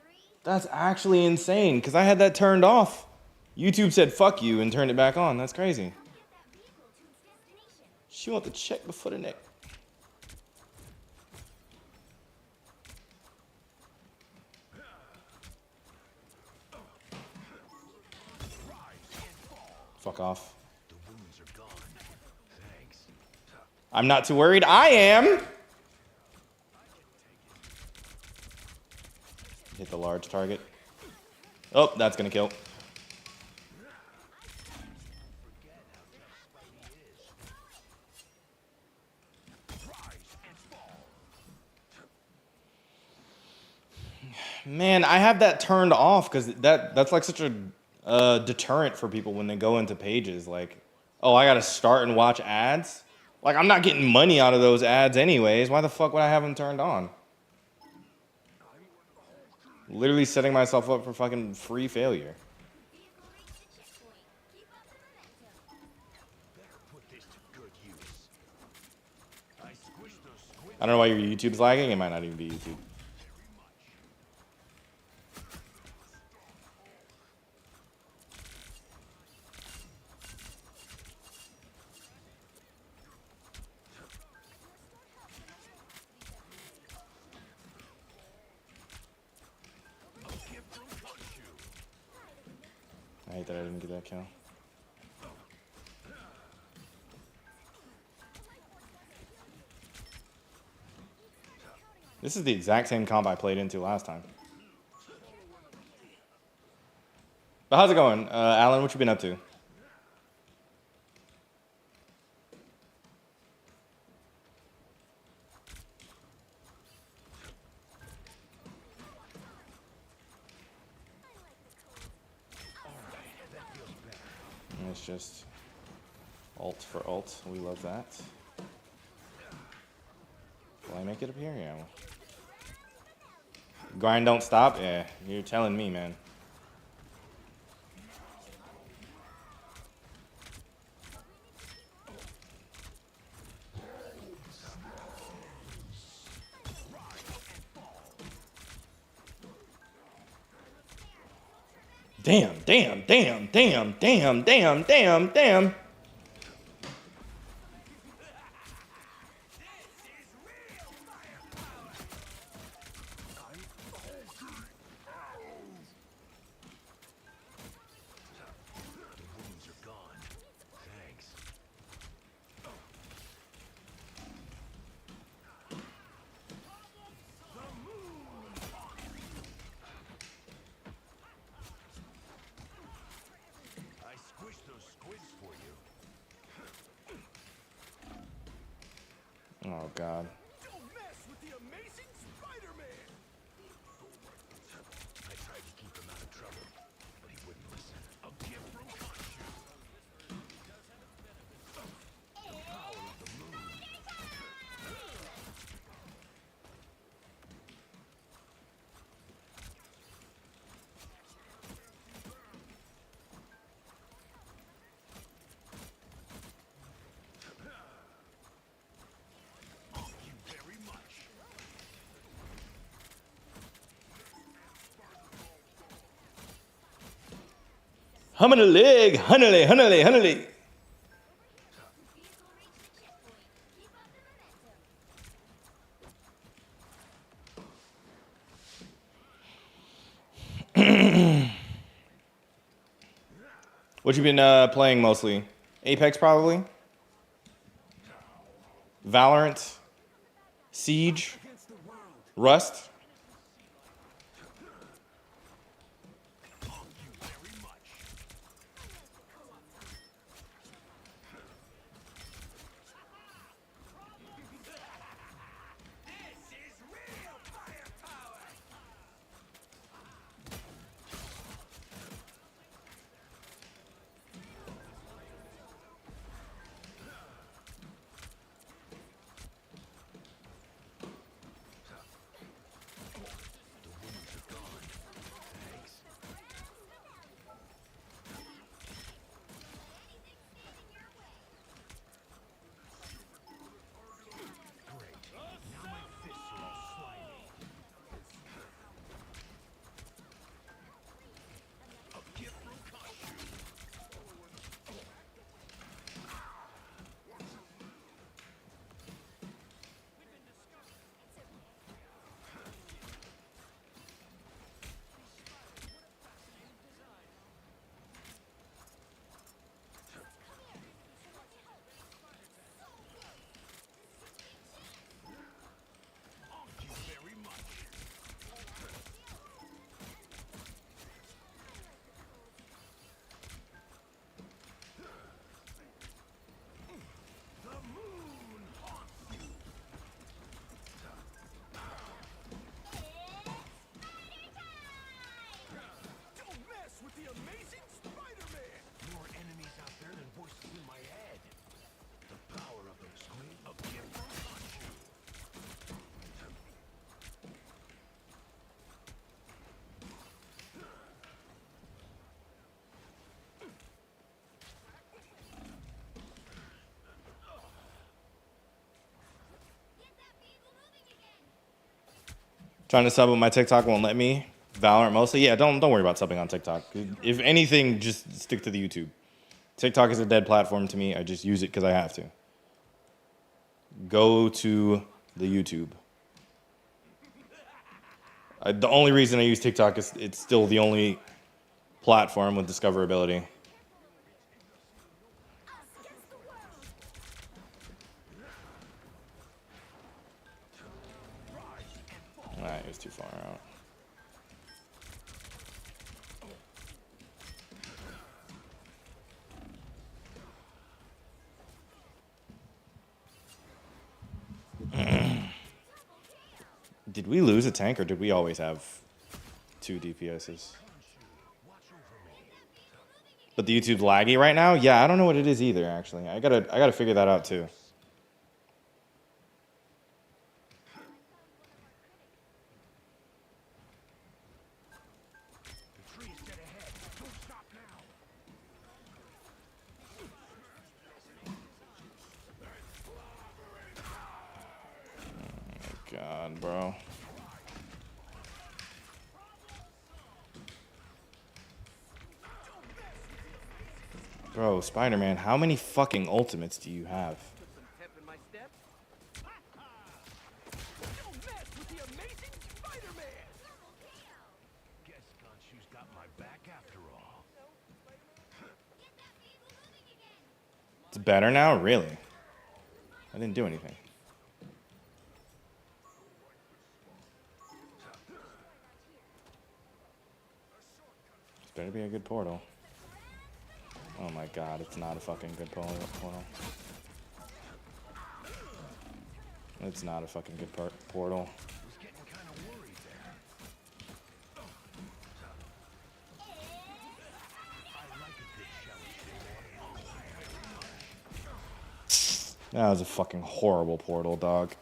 C: 3.
A: That's actually insane, because I had that turned off. YouTube said fuck you and turned it back on. That's crazy.
C: Get that vehicle to its destination.
A: She want to check before the neck. Fuck off.
E: The wounds are gone. Thanks.
A: I'm not too worried. I am. Hit the large target. Oh, that's gonna kill. Man, I have that turned off because that's like such a deterrent for people when they go into pages. Like, oh, I gotta start and watch ads. Like, I'm not getting money out of those ads anyways. Why the fuck would I have them turned on? Literally setting myself up for fucking free failure.
C: Vehicle reached the checkpoint. Keep up the momentum.
E: Better put this to good use. I squished those squids.
A: I don't know why your YouTube's lagging. It might not even be YouTube. I hate that I didn't get that kill. This is the exact same comp I played into last time. But how's it going? Alan, what you been up to? It's just alt for alt. We love that. Will I make it up here? Yeah. Grind don't stop? Yeah, you're telling me, man. Damn, damn, damn, damn, damn, damn, damn, damn.
E: The wounds are gone. Thanks. I squished those squids for you.
A: Oh, God.
E: Don't mess with the amazing Spider-Man! I tried to keep him out of trouble, but he wouldn't listen. A gift from Khonshu. The power of the moon. Thank you very much.
A: Humming a leg, hunnily, hunnily, hunnily.
C: Vehicle reached the checkpoint. Keep up the momentum.
A: What you been playing mostly? Apex, probably? Valorant? Siege? Rust?
E: Thank you very much.
A: Trying to sub, but my TikTok won't let me. Valorant mostly. Yeah, don't worry about subbing on TikTok. If anything, just stick to the YouTube. TikTok is a dead platform to me. I just use it because I have to. Go to the YouTube. The only reason I use TikTok is it's still the only platform with discoverability.
C: Us against the world.
A: Alright, it was too far out. Did we lose a tank or did we always have 2 DPSs? But the YouTube's laggy right now? Yeah, I don't know what it is either, actually. I gotta figure that out too.
E: The tree is dead ahead. Don't stop now.
A: God, bro. Bro, Spider-Man, how many fucking ultimates do you have?
F: Pep in my step. Don't mess with the amazing Spider-Man!
E: Guess Gonshu's got my back after all.
C: Get that vehicle moving again.
A: It's better now? Really? I didn't do anything. This better be a good portal. Oh my god, it's not a fucking good portal. It's not a fucking good portal.
E: Was getting kind of worried there. I like a good challenge.
A: That was a fucking horrible portal, dog.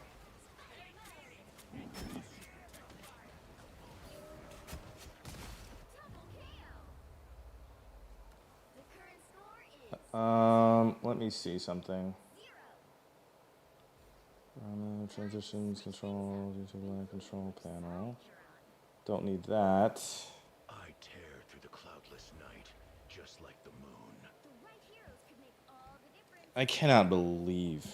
C: The current score is
A: Let me see something. Transitions, control, YouTube line control panel. Don't need that.
E: I tear through the cloudless night, just like the moon.
C: the right heroes could make all the difference.
A: I cannot believe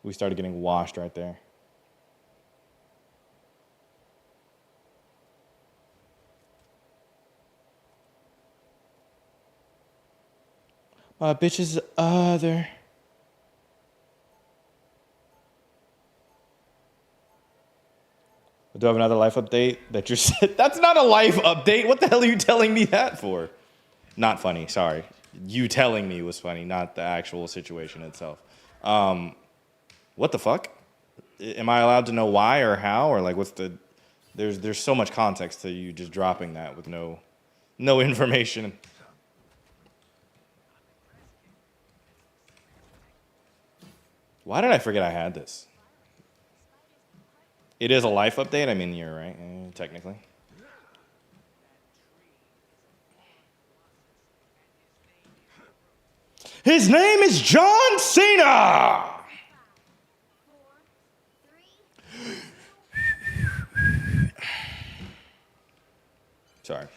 A: we started getting washed right there. My bitch's other. Do I have another life update that you're That's not a life update. What the hell are you telling me that for? Not funny, sorry. You telling me was funny, not the actual situation itself. What the fuck? Am I allowed to know why or how or like what's the there's so much context to you just dropping that with no information. Why did I forget I had this? It is a life update. I mean, you're right, technically. His name is John Cena!
C: 4, 3,
A: Sorry.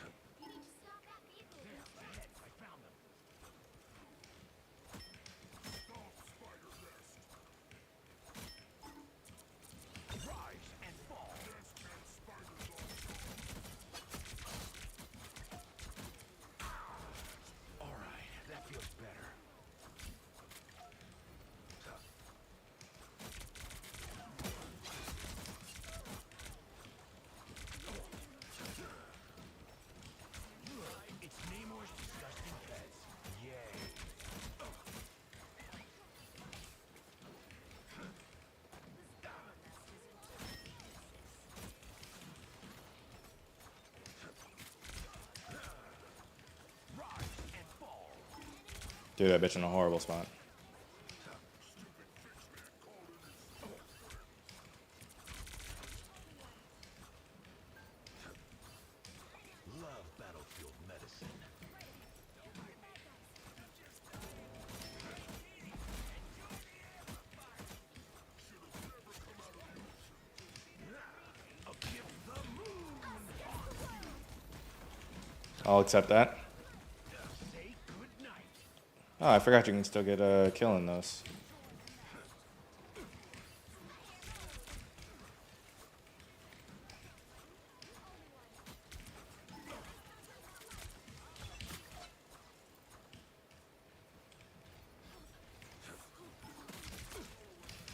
C: you need to stop that vehicle.
E: I found them. Rise and fall. All right, that feels better. It's Namor's disgusting pets. Yay. Rise and fall.
A: Dude, that bitch in a horrible spot.
E: Love battlefield medicine.
A: I'll accept that.
E: Say goodnight.
A: Oh, I forgot you can still get a kill in those.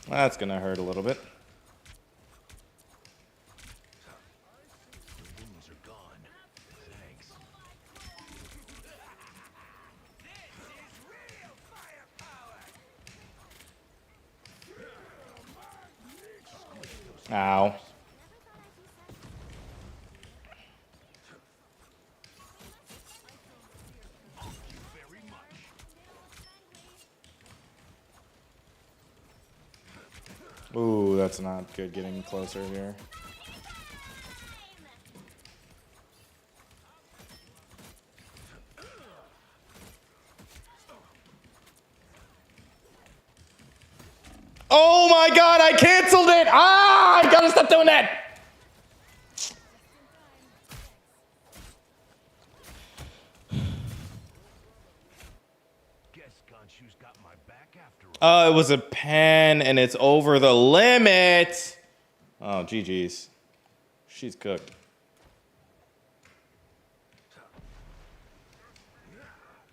A: That's gonna hurt a little bit.
E: Your wounds are gone. Thanks.
A: Ow.
E: Very much.
A: Ooh, that's not good getting closer here. Oh my god, I canceled it! Ah, I gotta stop doing that!
E: Guess Khonshu's got my back after all.
A: It was a pen and it's over the limit. Oh, GG's. She's cooked.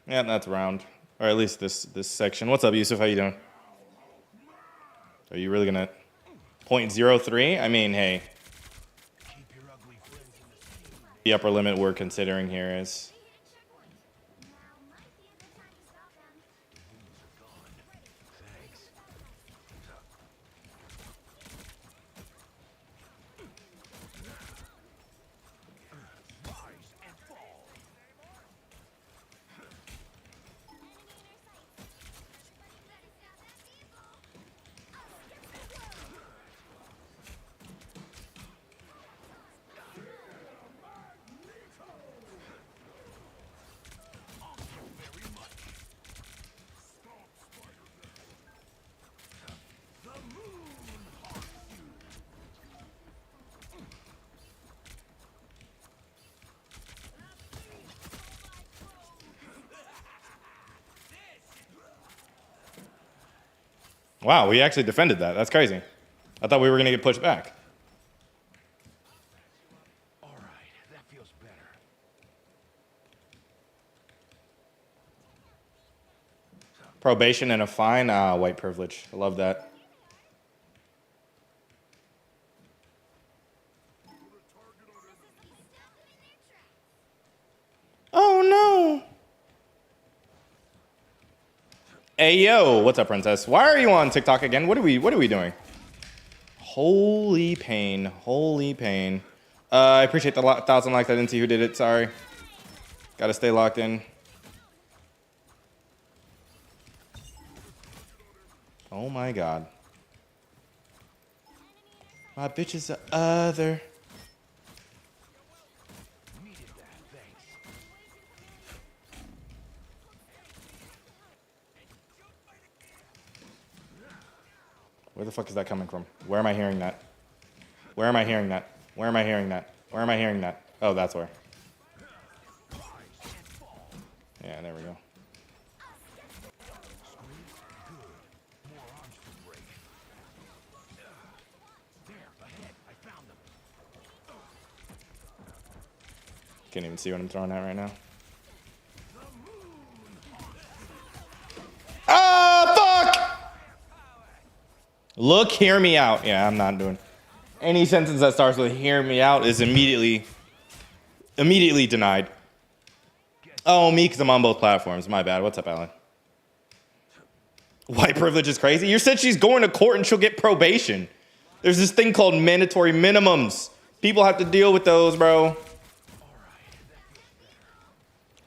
A: Yeah, that's round. Or at least this section. What's up, Yusuf? How you doing? Are you really gonna .03? I mean, hey,
E: Keep your ugly friends in the sea.
A: the upper limit we're considering here is.
C: Now might be a good time to stop them.
E: Wounds are gone. Thanks. Rise and fall. Very much. The moon haunts you.
A: Wow, we actually defended that. That's crazy. I thought we were gonna get pushed back.
E: All right, that feels better.
A: Probation and a fine. Ah, white privilege. I love that. Oh no. Hey yo, what's up, princess? Why are you on TikTok again? What are we doing? Holy pain. Holy pain. I appreciate the 1,000 likes. I didn't see who did it. Sorry. Gotta stay locked in. Oh my god. My bitch is the other.
E: Needed that. Thanks.
A: Where the fuck is that coming from? Where am I hearing that? Where am I hearing that? Where am I hearing that? Where am I hearing that? Oh, that's where. Yeah, there we go.
E: More arms to break. There, ahead. I found them.
A: Can't even see what I'm throwing at right now. Ah, fuck! Look, hear me out. Yeah, I'm not doing. Any sentence that starts with "hear me out" is immediately denied. Oh, me, because I'm on both platforms. My bad. What's up, Alan? White privilege is crazy. You said she's going to court and she'll get probation. There's this thing called mandatory minimums. People have to deal with those, bro.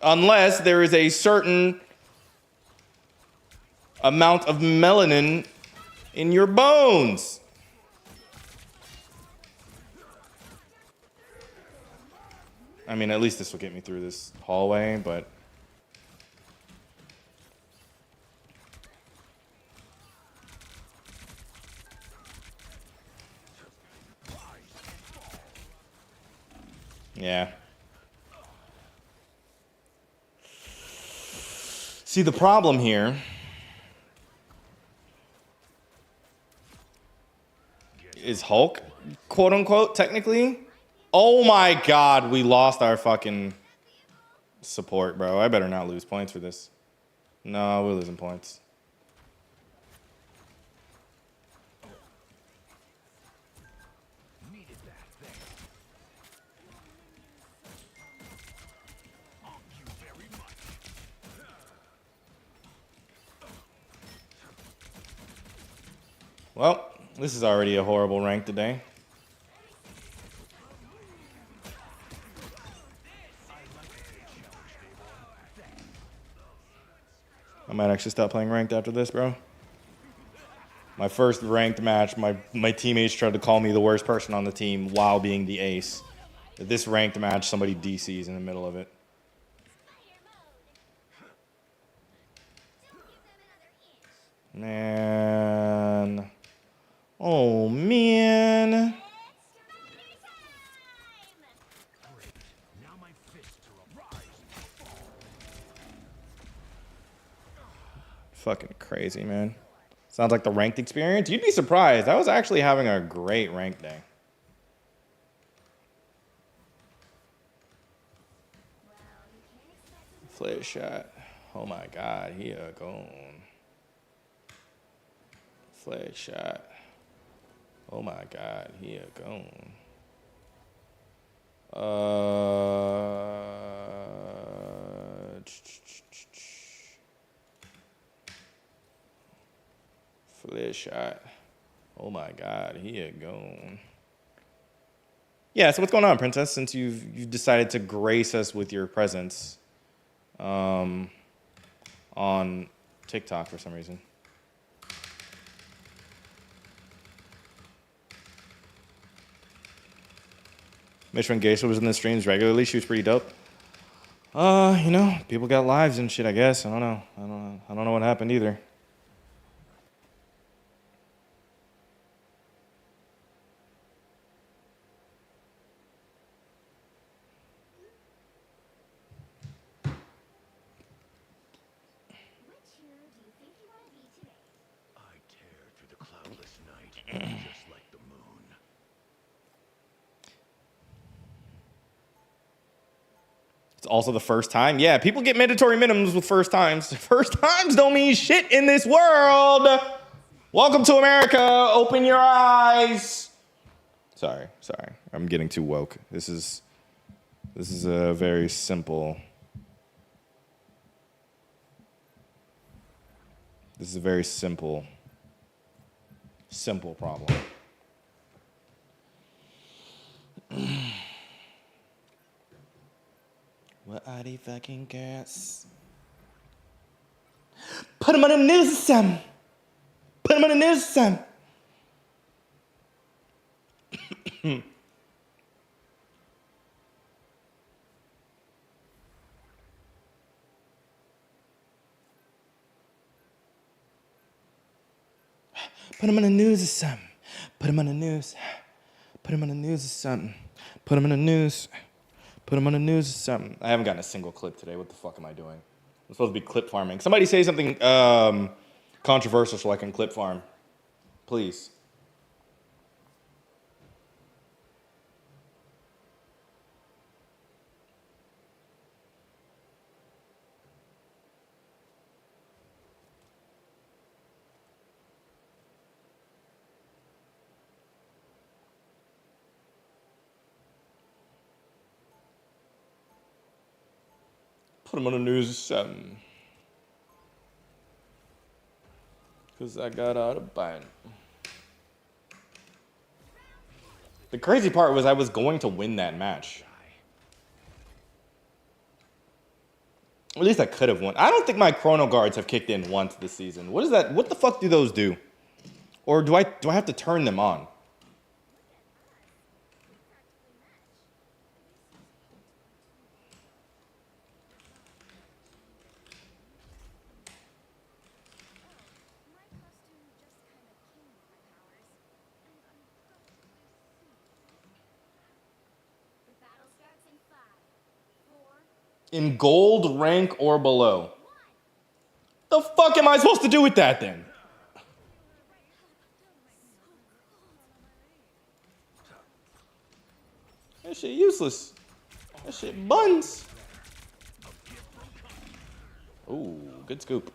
A: Unless there is a certain amount of melanin in your bones. I mean, at least this will get me through this hallway, but... Yeah. See, the problem here is Hulk, quote unquote, technically. Oh my god, we lost our fucking support, bro. I better not lose points for this. No, we're losing points.
E: Needed that. Thanks. Thank you very much.
A: Well, this is already a horrible rank today. I might actually stop playing ranked after this, bro. My first ranked match, my teammates tried to call me the worst person on the team while being the ace. This ranked match, somebody DCs in the middle of it. Man. Oh, man.
E: Now my fists are a rise and fall.
A: Fucking crazy, man. Sounds like the ranked experience. You'd be surprised. I was actually having a great rank day. Flare shot. Oh my god, he a gone. Flare shot. Oh my god, he a gone. Flare shot. Oh my god, he a gone. Yeah, so what's going on, Princess? Since you've decided to grace us with your presence on TikTok for some reason. Mishran Geisha was in the streams regularly. She was pretty dope. You know, people got lives and shit, I guess. I don't know. I don't know what happened either.
C: Which hero do you think you want to be today?
E: I tear through the cloudless night, just like the moon.
A: It's also the first time. Yeah, people get mandatory minimums with first times. First times don't mean shit in this world. Welcome to America. Open your eyes. Sorry. I'm getting too woke. This is a very simple. This is a very simple problem. What are they fucking girls? Put them on the news or something. Put them on the news or something. Put them on the news or something. Put them on the news. Put them on the news or something. Put them on the news. Put them on the news or something. I haven't gotten a single clip today. What the fuck am I doing? I'm supposed to be clip farming. Somebody say something controversial so I can clip farm. Please. Put them on the news or something. Because I got out of bite. The crazy part was I was going to win that match. At least I could have won. I don't think my chrono guards have kicked in once this season. What is that? What the fuck do those do? Or do I have to turn them on?
B: My costume just kind of came with my powers, and I'm probably
C: The battle starts in 5, 4,
A: In gold rank or below. The fuck am I supposed to do with that then? That shit useless. That shit buns. Ooh, good scoop.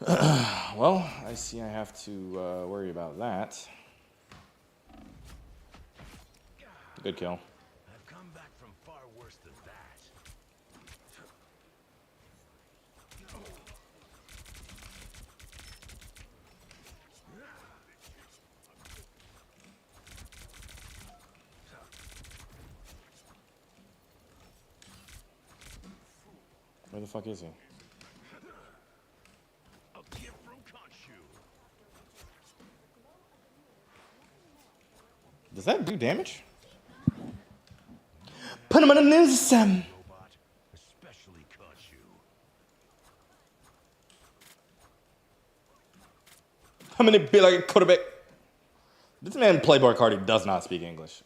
A: Well, I see I have to worry about that. Good kill.
E: I've come back from far worse than that.
A: Where the fuck is he?
E: A gift from Khonshu.
A: Does that do damage? Put him on a news Sam.
E: Robot, especially Khonshu.
A: I'm gonna be like a quarterback. This man, Playboy Cardi, does not speak English.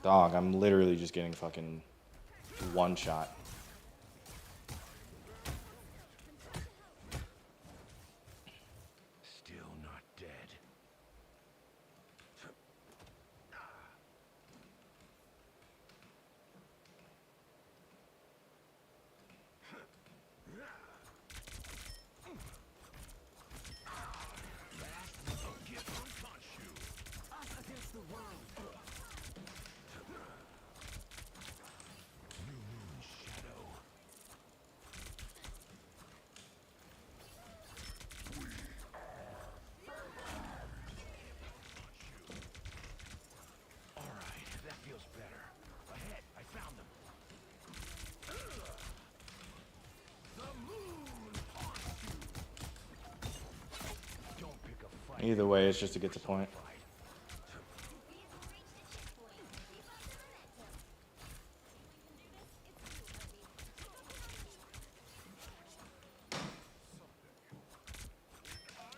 A: Dog, I'm literally just getting fucking one shot.
E: Still not dead. A gift from Khonshu.
F: Us against the world.
E: New Moon Shadow. All right, that feels better. Ahead, I found them. The moon haunts you. Don't pick a fight.
A: Either way, it's just to get to point.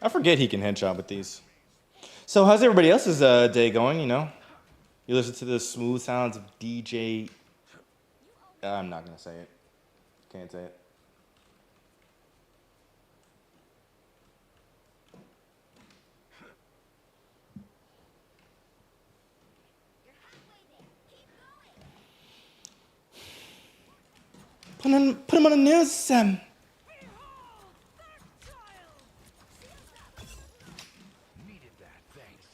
A: I forget he can headshot with these. So how's everybody else's day going, you know? You listen to the smooth sounds of DJ... I'm not going to say it. Can't say it. Put him on the news, Sam.
E: Needed that, thanks.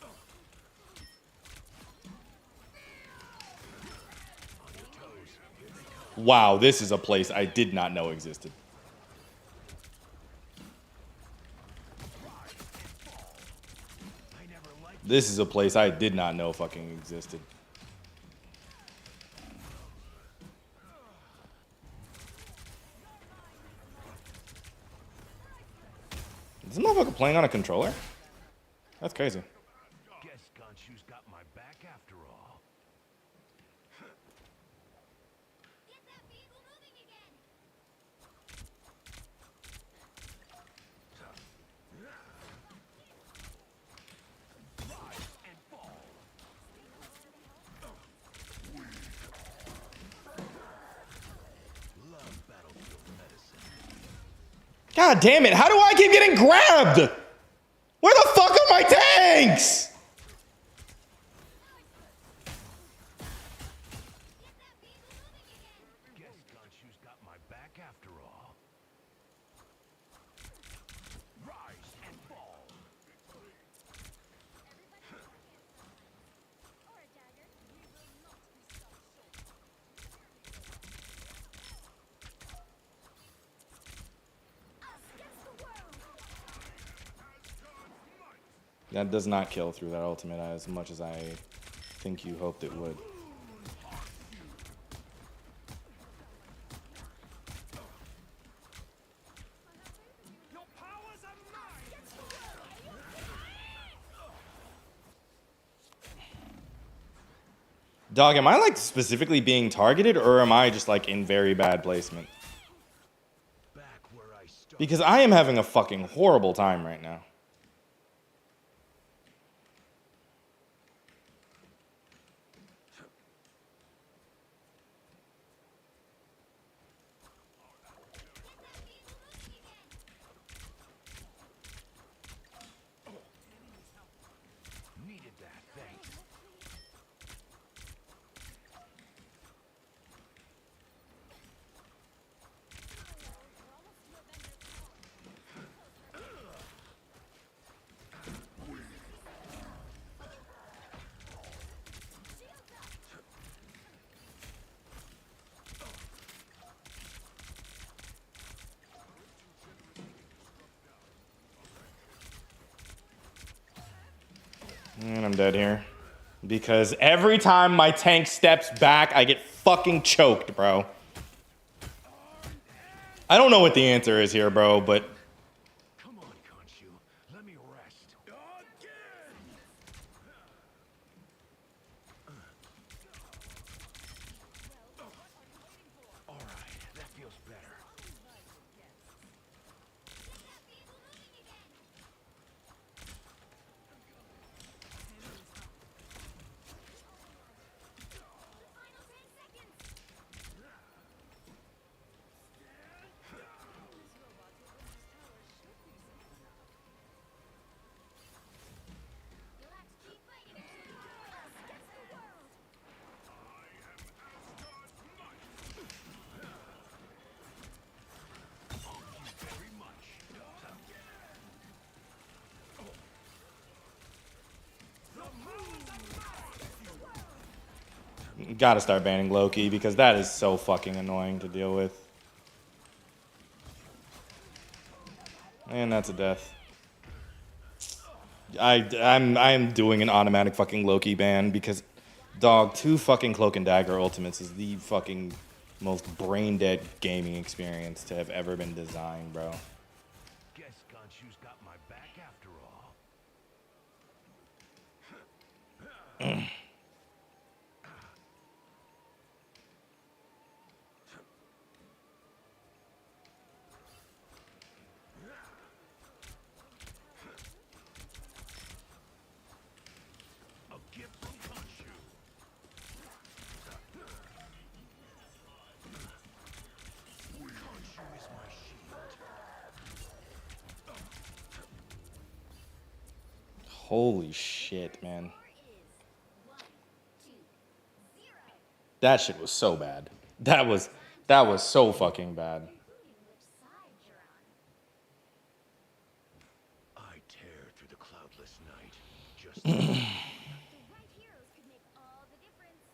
E: On your toes. Here they come.
A: Wow, this is a place I did not know existed.
E: I never liked
A: This is a place I did not know fucking existed. Is this motherfucker playing on a controller? That's crazy.
E: Guess Khonshu's got my back after all.
C: Get that vehicle moving again!
E: Rise and fall. Love battlefield medicine.
A: God damn it, how do I keep getting grabbed? Where the fuck are my tanks?
E: Guess Khonshu's got my back after all. Rise and fall.
C: Or a dagger. We will not be stopped short. Us against the world!
A: That does not kill through that ultimate as much as I think you hoped it would.
F: Your powers are mine.
A: Dog, am I like specifically being targeted or am I just like in very bad placement?
E: Back where I started.
A: Because I am having a fucking horrible time right now. And I'm dead here. Because every time my tank steps back, I get fucking choked, bro. I don't know what the answer is here, bro, but
E: Come on, Khonshu. Let me rest. All right, that feels better.
C: Final 10 seconds. You'll have to keep fighting until us gets the world.
E: Very much.
A: gotta start banning Loki because that is so fucking annoying to deal with. And that's a death. I'm doing an automatic fucking Loki ban because, dog, 2 fucking Cloak and Dagger ultimates is the fucking most brain dead gaming experience to have ever been designed, bro.
E: Guess Khonshu's got my back after all. A gift from Khonshu. Khonshu is my shield.
A: Holy shit, man.
C: Score is 1-2-0.
A: That shit was so bad. That was so fucking bad.
C: Including which side you're on.
E: I tear through the cloudless night. Just
C: The right heroes could make all the difference.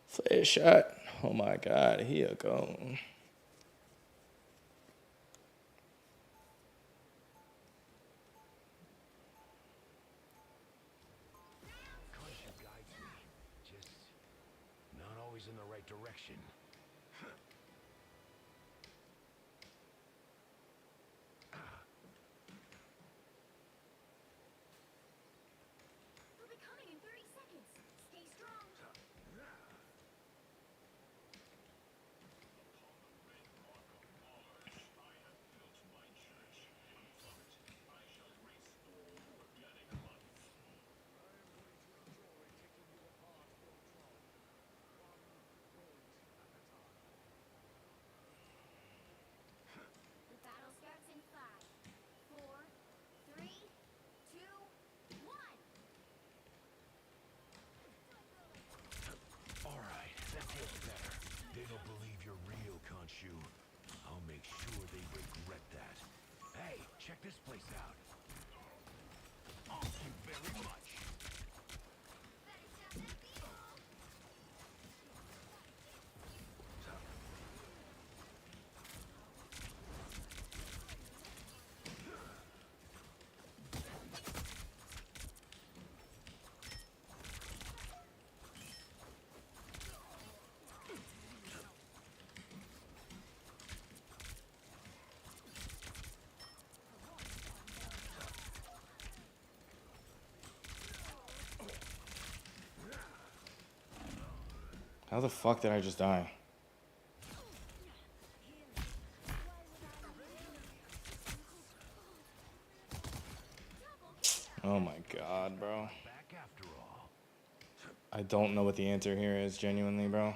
A: Flare shot. Oh my god, here you go.
E: Khonshu guides me. Just not always in the right direction.
C: They'll be coming in 30 seconds. Stay strong. The battle starts in 5, 4, 3, 2, 1.
E: All right, that feels better. They don't believe you're real, Khonshu. I'll make sure they regret that. Hey, check this place out. Thank you very much.
A: How the fuck did I just die? Oh my god, bro.
E: Back after all.
A: I don't know what the answer here is, genuinely, bro.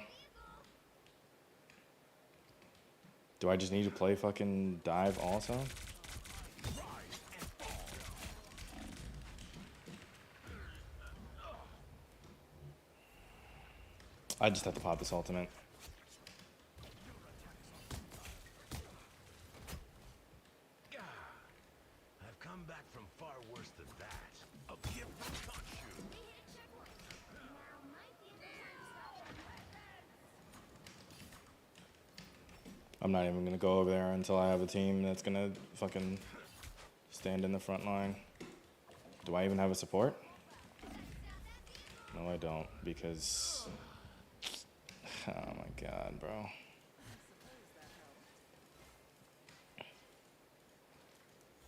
A: Do I just need to play fucking dive also? I just have to pop this ultimate.
E: I've come back from far worse than that. A gift from Khonshu.
C: Now might be a good time to stop.
A: I'm not even gonna go over there until I have a team that's gonna fucking stand in the front line. Do I even have a support? No, I don't, because... Oh my god, bro.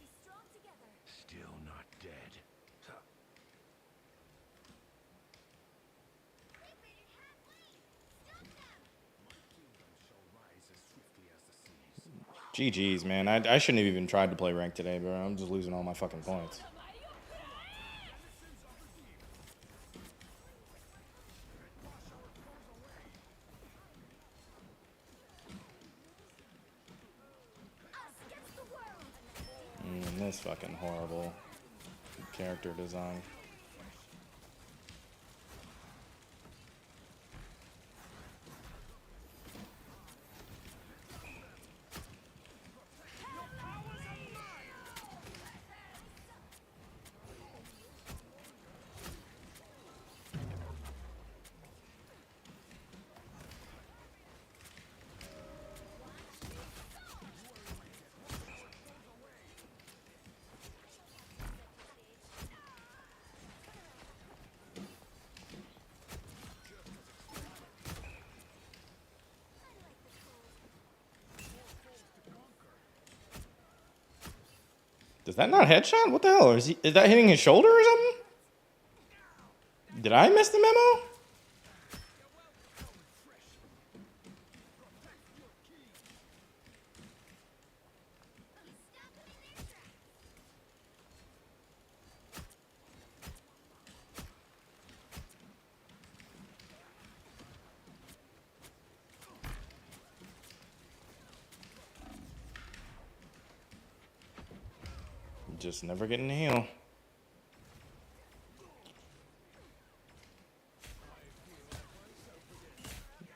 B: Be strong together.
E: Still not dead.
C: They made it halfway! Stop them!
D: Kingdom shall rise as swiftly as the seas.
A: GG's, man. I shouldn't have even tried to play ranked today, bro. I'm just losing all my fucking points.
C: Us against the world!
A: This fucking horrible character design. Does that not headshot? What the hell? Is that hitting his shoulder or something? Did I miss the memo?
C: Stop them in their tracks!
A: Just never getting to heal.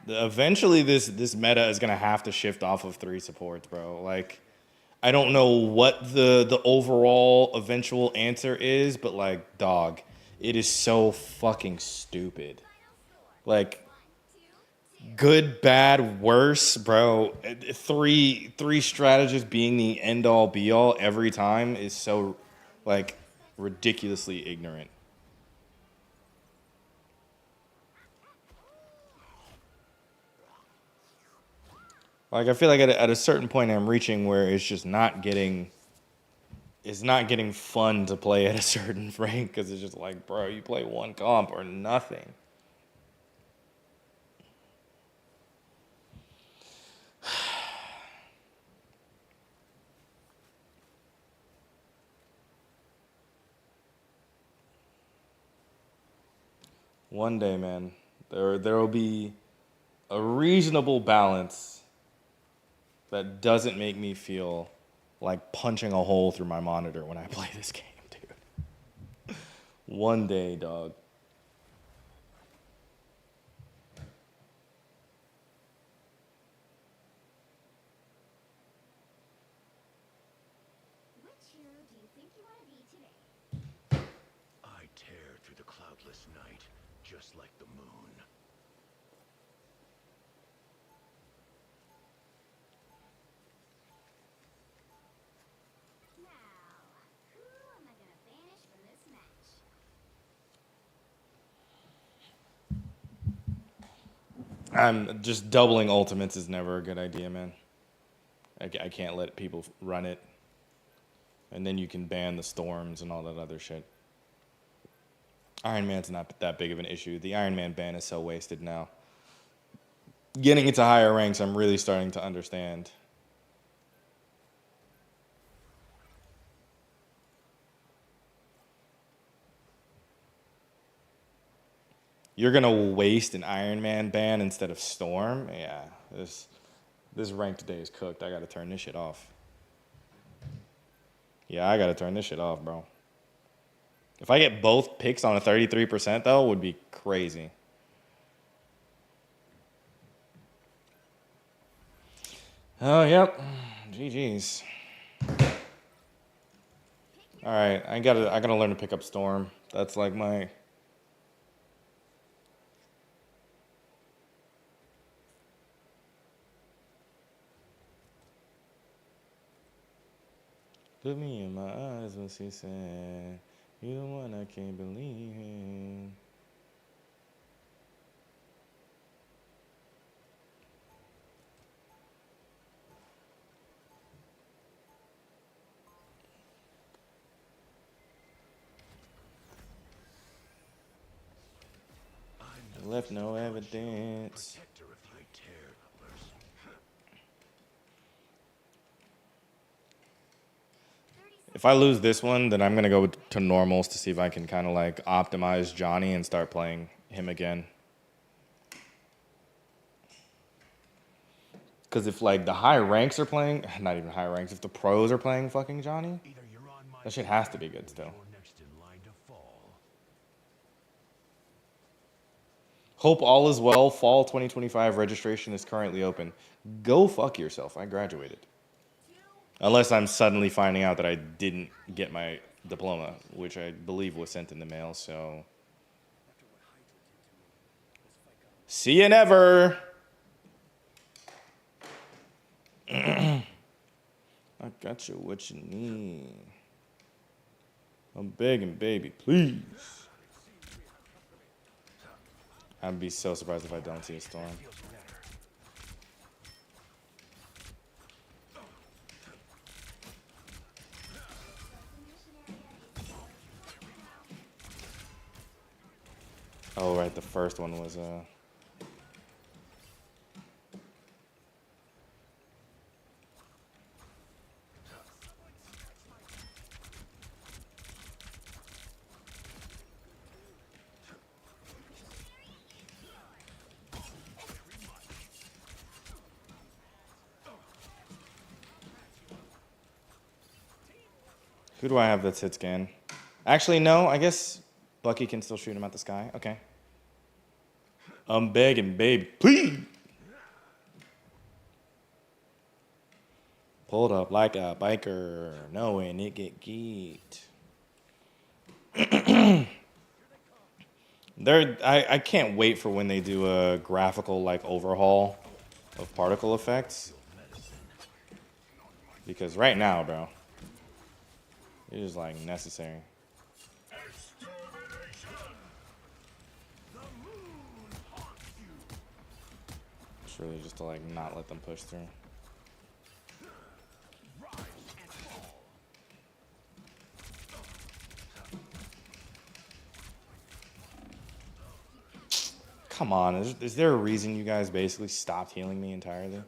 A: Eventually, this meta is gonna have to shift off of 3 supports, bro. Like, I don't know what the overall eventual answer is, but like, dog, it is so fucking stupid. Like, good, bad, worse, bro. Three strategists being the end all be all every time is so, like, ridiculously ignorant. Like, I feel like at a certain point I'm reaching where it's just not getting fun to play at a certain rank, because it's just like, bro, you play one comp or nothing. One day, man, there will be a reasonable balance that doesn't make me feel like punching a hole through my monitor when I play this game, dude. One day, dog.
C: Which hero do you think you want to be today?
E: I tear through the cloudless night, just like the moon.
C: Now, who am I gonna banish from this match?
A: I'm just doubling ultimates is never a good idea, man. I can't let people run it. And then you can ban the storms and all that other shit. Iron Man's not that big of an issue. The Iron Man ban is so wasted now. Getting into higher ranks, I'm really starting to understand. You're gonna waste an Iron Man ban instead of Storm? Yeah, this rank today is cooked. I gotta turn this shit off. Yeah, I gotta turn this shit off, bro. If I get both picks on a 33% though, would be crazy. Oh, yep. GG's. All right, I gotta learn to pick up Storm. That's like my... Look me in my eyes when she said, "You the one I can't believe in."
E: I'm
A: Left no evidence.
E: protector of the tear numbers.
A: If I lose this one, then I'm gonna go to normals to see if I can kind of like optimize Johnny and start playing him again. Because if like the high ranks are playing, not even high ranks, if the pros are playing fucking Johnny,
E: Either you're on my
A: that shit has to be good
E: or
A: still.
E: you're next in line to fall.
A: Hope all is well. Fall 2025 registration is currently open. Go fuck yourself. I graduated. Unless I'm suddenly finding out that I didn't get my diploma, which I believe was sent in the mail, so. See you never. I got you what you need. I'm begging, baby, please. I'd be so surprised if I don't see a storm.
E: Feels better.
A: Oh, right, the first one was Who do I have that's hit scan? Actually, no, I guess Bucky can still shoot him at the sky. Okay. I'm begging, baby, please. Pulled up like a biker, knowing it get geeked. I can't wait for when they do a graphical like overhaul of particle effects. Because right now, bro, it is like necessary. It's really just to like not let them push through. Come on, is there a reason you guys basically stopped healing me entirely?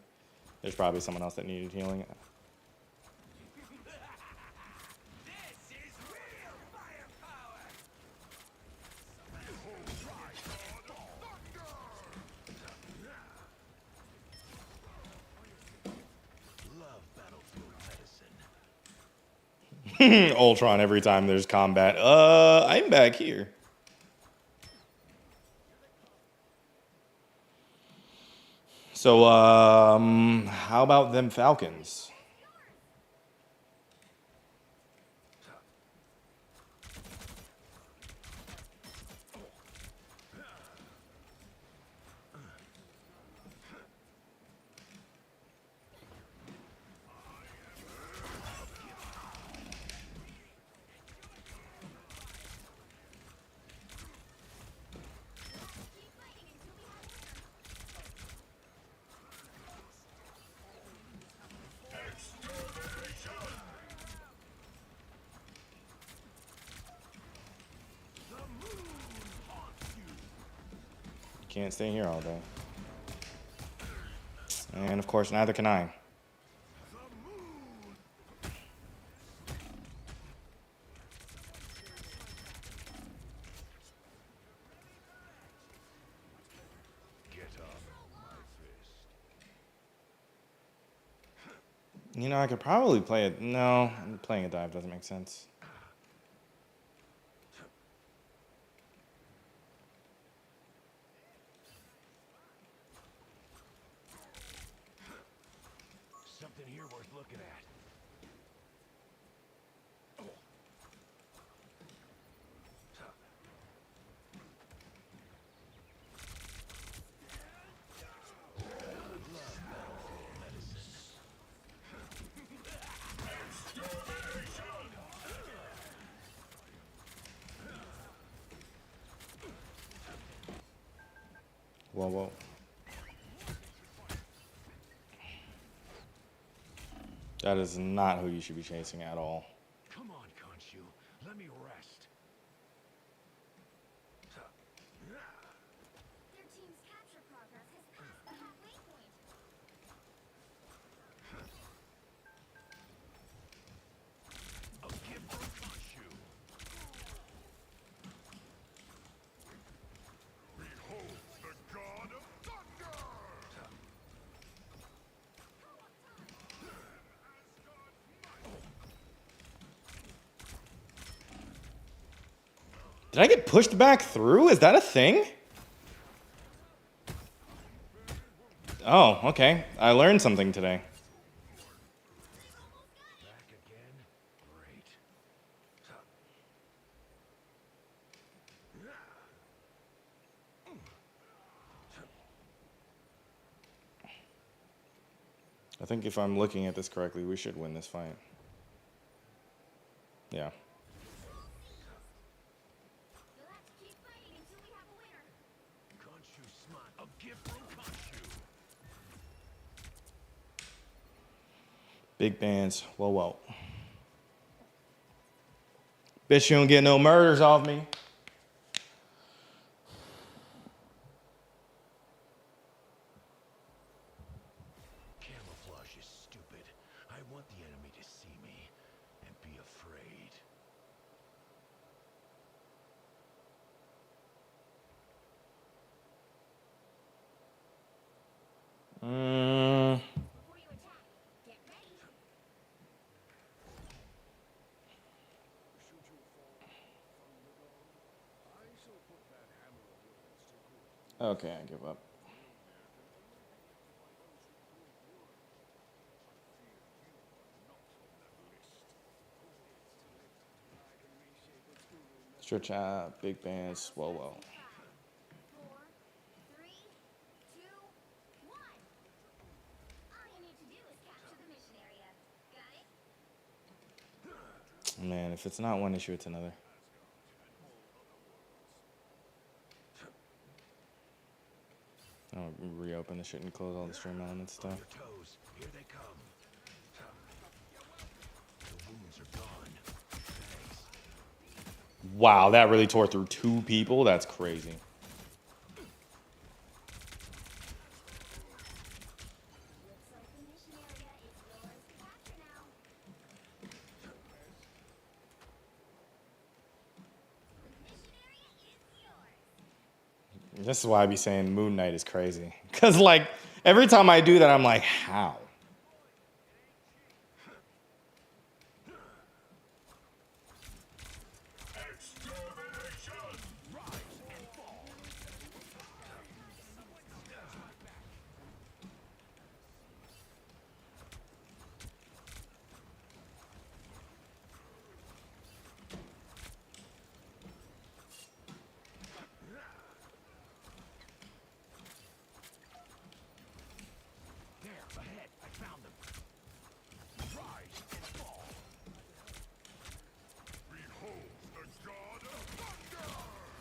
A: There's probably someone else that needed healing.
F: This is real firepower!
E: Love battlefield medicine.
A: Ultron every time there's combat. I'm back here. So, how about them Falcons? Can't stay here all day. And of course, neither can I.
E: Get up, my fist.
A: You know, I could probably play it. No, playing a dive doesn't make sense.
E: Something here worth looking at.
A: Whoa, whoa. That is not who you should be chasing at all.
E: Come on, Khonshu. Let me rest.
C: Their team's capture progress has passed the halfway point.
E: A gift from Khonshu.
D: Behold the god of thunder!
A: Did I get pushed back through? Is that a thing? Oh, okay. I learned something today.
E: Back again? Great.
A: I think if I'm looking at this correctly, we should win this fight. Yeah.
C: You'll have to keep fighting until we have a winner.
E: Khonshu smart. A gift from Khonshu.
A: Big bands. Whoa, whoa. Bitch, you don't get no murders off me.
E: Camouflage is stupid. I want the enemy to see me and be afraid.
C: Before you attack, get ready.
D: Should you fall from the dawn, I shall put that hammer of yours to good.
A: Okay, I give up. Stretch out, big bands. Whoa, whoa.
C: 4, 3, 2, 1. All you need to do is capture the mission area. Got it?
A: Man, if it's not one issue, it's another. I'll reopen the shit and close all the stream elements stuff.
E: Your toes. Here they come. The wounds are gone. Thanks.
A: Wow, that really tore through 2 people? That's crazy.
C: Looks like the mission area is yours to capture now. The mission area is yours.
A: This is why I be saying Moon Knight is crazy. Because, like, every time I do that, I'm like, how?
E: There, ahead. I found them. Rise and fall.
D: Behold the god of thunder!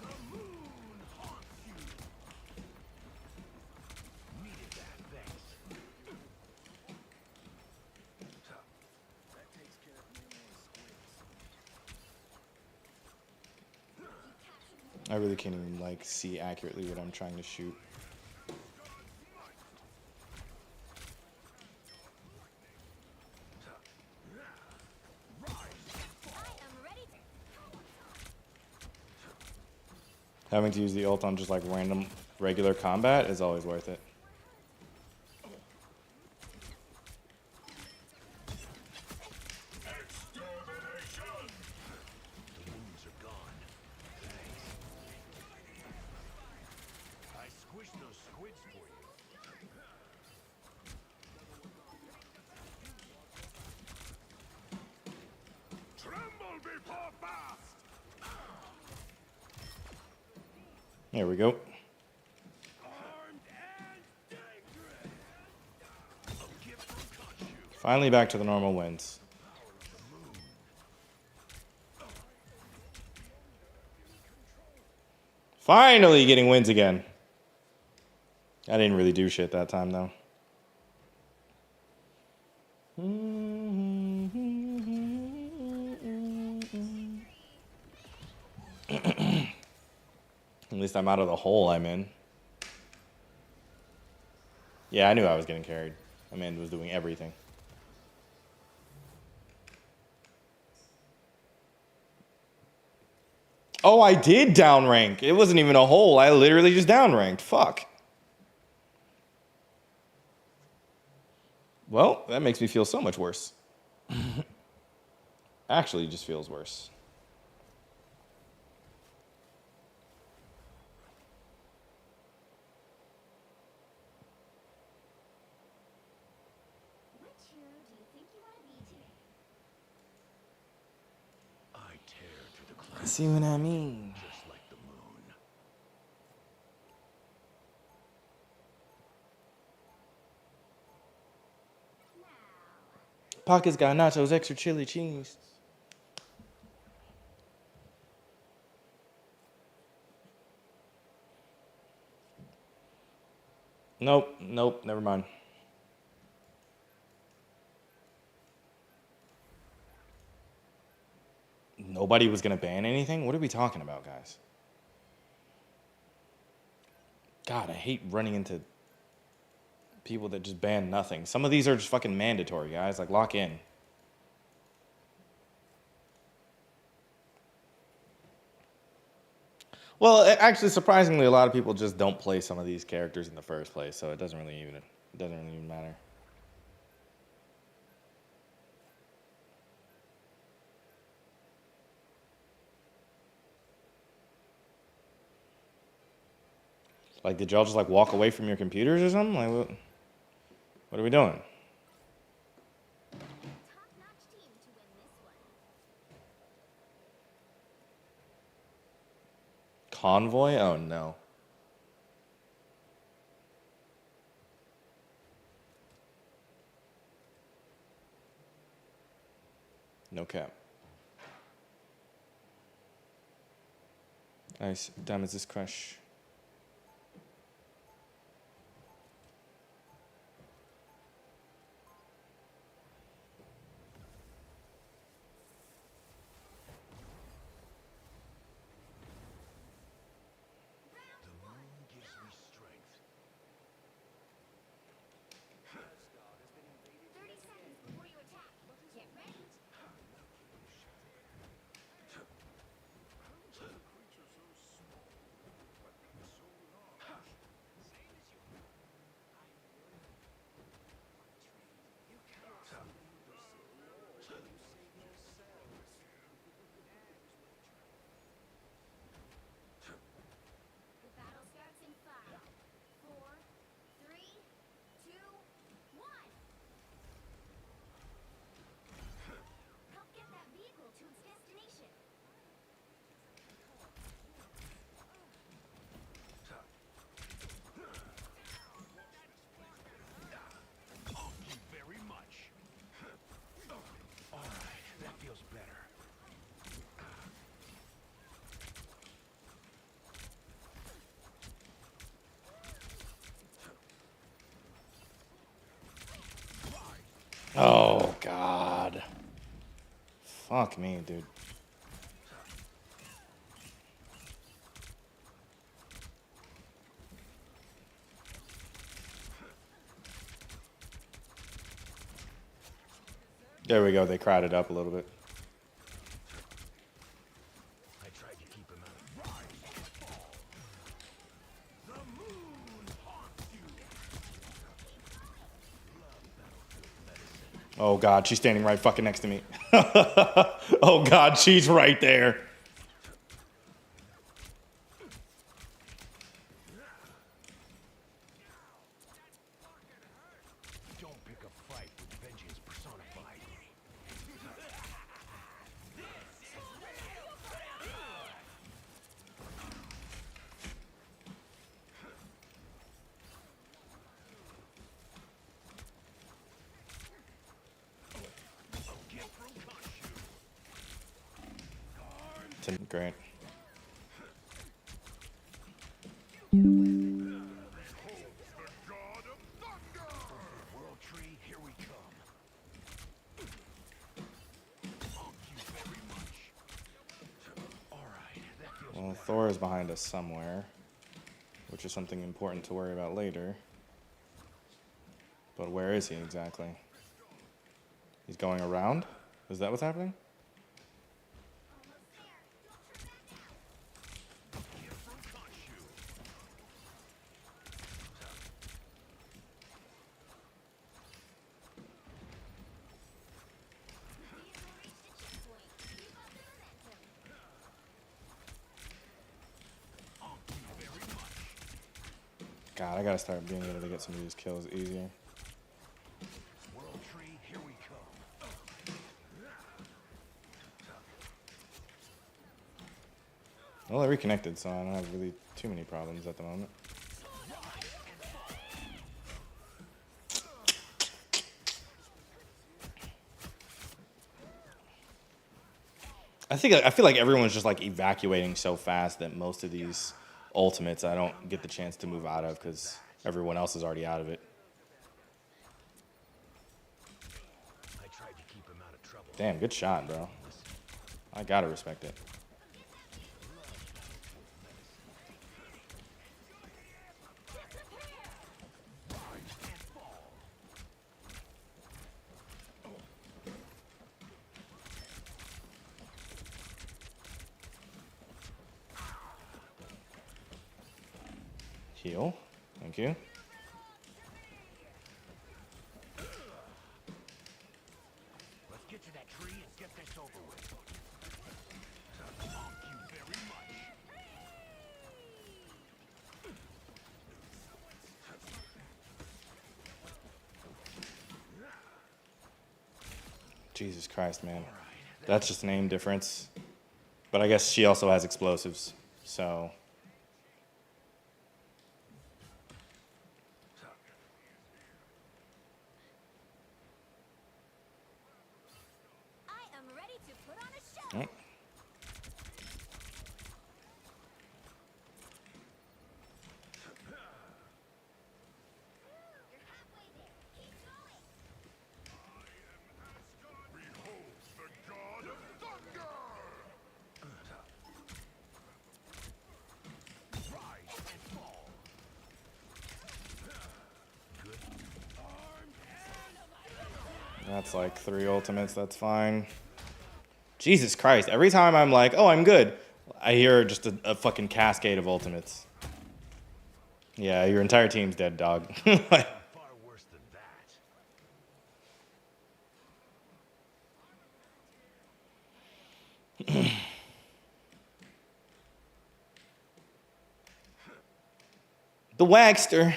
E: The moon haunts you. Needed that, thanks.
D: That takes care of me and squids.
A: I really can't even, like, see accurately what I'm trying to shoot.
C: I am ready to.
A: Having to use the ult on just, like, random, regular combat is always worth it.
E: The wounds are gone. Thanks. I squished those squids for you.
D: Tremble before fast!
A: There we go.
D: Armed and dangerous!
E: A gift from Khonshu.
A: Finally back to the normal wins. Finally getting wins again. I didn't really do shit that time though. At least I'm out of the hole I'm in. Yeah, I knew I was getting carried. Amanda was doing everything. Oh, I did downrank. It wasn't even a hole. I literally just downranked. Fuck. Well, that makes me feel so much worse. Actually, it just feels worse.
C: Which hero do you think you want to be today?
E: I tear through the clouds
A: See what I mean?
E: just like the moon.
C: Now,
A: Pockets got nachos, extra chili cheese. Nope, nope, never mind. Nobody was gonna ban anything? What are we talking about, guys? God, I hate running into people that just ban nothing. Some of these are just fucking mandatory, guys. Like, lock in. Well, actually, surprisingly, a lot of people just don't play some of these characters in the first place, so it doesn't really even matter. Like, did y'all just like walk away from your computers or something? Like, what are we doing?
C: top-notch team to win this one.
A: Convoy? Oh no. No cap. Nice. Diamonds is crush.
E: The moon gives me strength.
C: 30 seconds before you attack. Get ready. The battle starts in 5, 4, 3, 2, 1. Help get that vehicle to its destination.
E: Thank you very much. All right, that feels better.
A: Oh God. Fuck me, dude. There we go. They cried it up a little bit.
E: I tried to keep him out of rise and fall. The moon haunts you. Love battlefield medicine.
A: Oh God, she's standing right fucking next to me. Oh God, she's right there.
E: Don't pick a fight with vengeance personified.
A: Tim Grant. Well, Thor is behind us somewhere, which is something important to worry about later. But where is he exactly? He's going around? Is that what's happening? God, I gotta start being able to get some of these kills easier.
E: World Tree, here we come.
A: Well, I reconnected, so I don't have really too many problems at the moment. I feel like everyone's just like evacuating so fast that most of these ultimates I don't get the chance to move out of because everyone else is already out of it.
E: I tried to keep him out of trouble.
A: Damn, good shot, bro. I gotta respect it. Heal. Thank you.
E: Let's get to that tree and get this over with. Thank you very much.
A: Jesus Christ, man. That's just an aim difference. But I guess she also has explosives, so...
B: I am ready to put on a show.
A: Oh.
C: You're halfway there. Keep going.
D: Behold the god of thunder!
E: Rise and fall.
A: That's like 3 ultimates, that's fine. Jesus Christ, every time I'm like, oh, I'm good, I hear just a fucking cascade of ultimates. Yeah, your entire team's dead, dog.
E: Far worse than that.
A: The Wagster.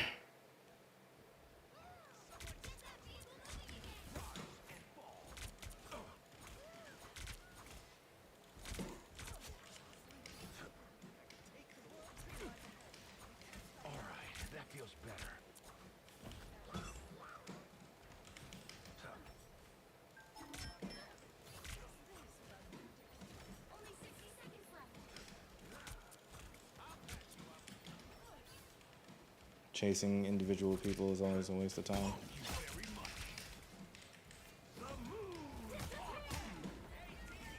E: All right, that feels better.
C: Only 60 seconds left.
A: Chasing individual people is always a waste of time.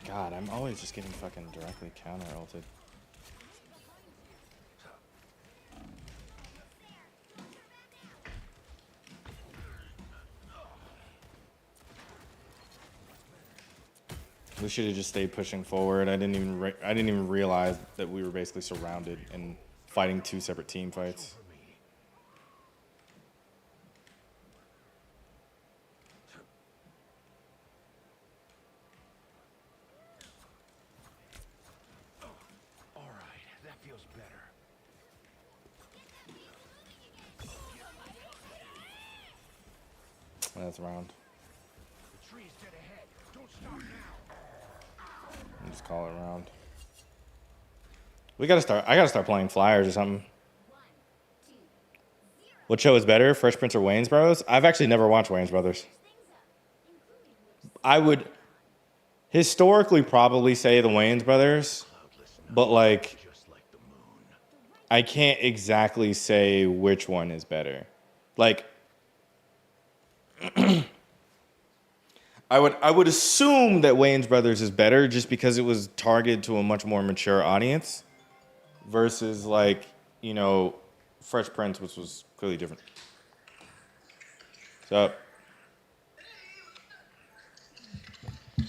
A: God, I'm always just getting fucking directly counter-ulted. We should have just stayed pushing forward. I didn't even realize that we were basically surrounded and fighting 2 separate team fights.
E: For me. All right, that feels better.
A: That's round.
E: The tree is dead ahead. Don't stop now.
A: I'll just call it round. I gotta start playing flyers or something.
C: 1, 2, 0.
A: What show is better, Fresh Prince or Wayne's Brothers? I've actually never watched Wayne's Brothers.
C: Things up, including
A: I would historically probably say the Wayne's Brothers, but like
E: Just like the moon.
A: I can't exactly say which one is better. Like I would assume that Wayne's Brothers is better just because it was targeted to a much more mature audience. versus like, you know, Fresh Prince, which was clearly different. So,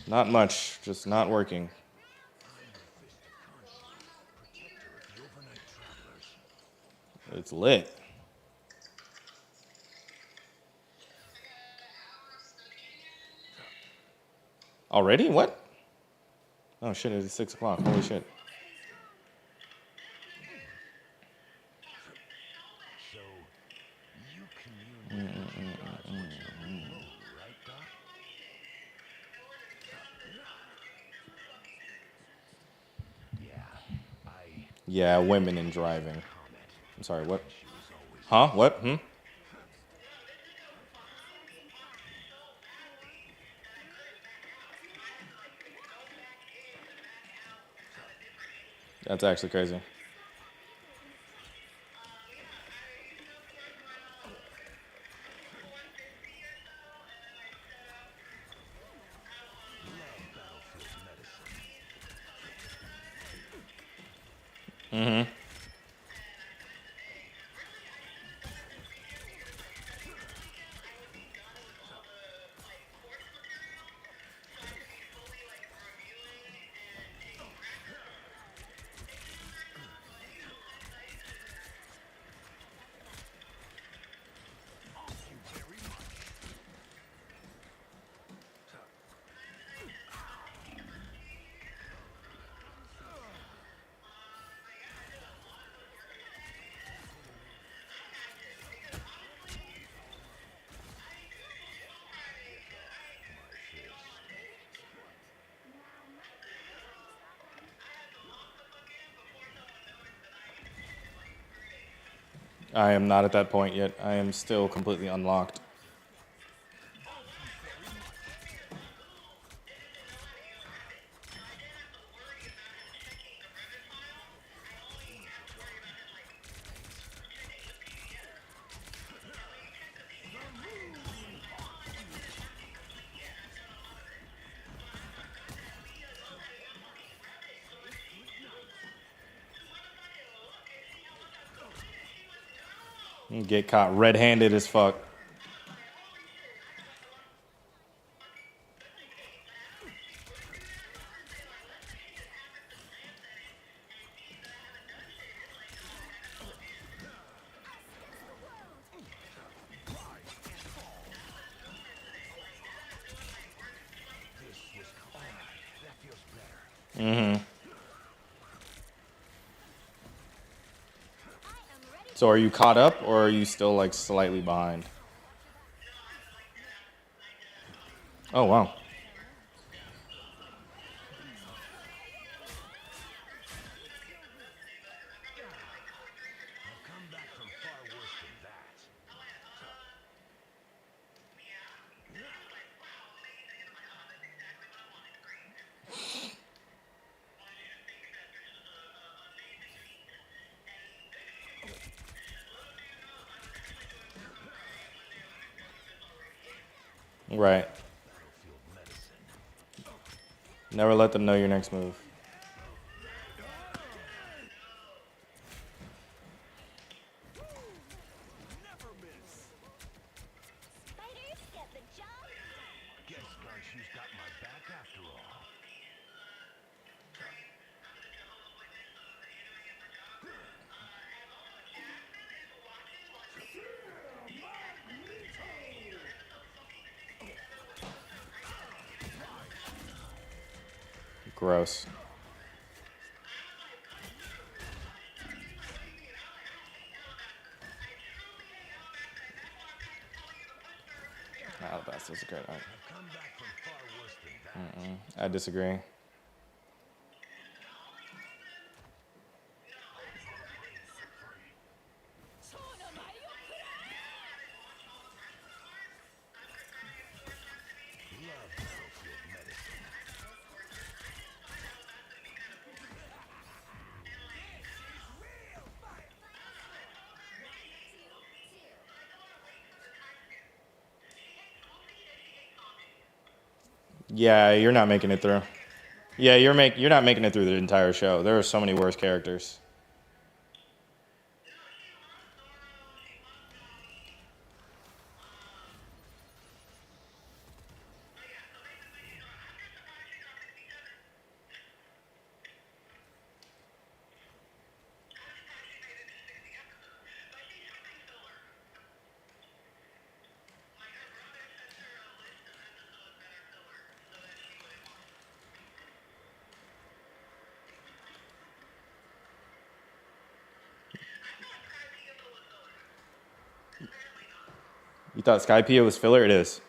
A: not much, just not working. It's lit. Already? What? Oh shit, it's 6 o'clock. Holy shit.
E: So, you commune with the gods once in a blue moon, right, Doc? Yeah,
A: Yeah, women and driving.
E: comment.
A: I'm sorry, what?
E: She was always
A: Huh? What? Hmm? That's actually crazy.
E: battlefield medicine.
A: Mm-hmm. I am not at that point yet. I am still completely unlocked. Get caught red-handed as fuck.
E: That feels better.
A: Mm-hmm. So are you caught up or are you still like slightly behind? Oh wow.
E: I've come back from far worse than that.
A: Right.
E: Battlefield medicine.
A: Never let them know your next move.
D: Never miss.
C: Spiders get the job done.
E: Guess Gunshoe's got my back after all.
A: Gross. Alabasta is great.
E: I've come back from far worse than that.
A: I disagree.
E: Love battlefield medicine.
A: Yeah, you're not making it through. Yeah, you're not making it through the entire show. There are so many worse characters. You thought Skypiea was filler? It is.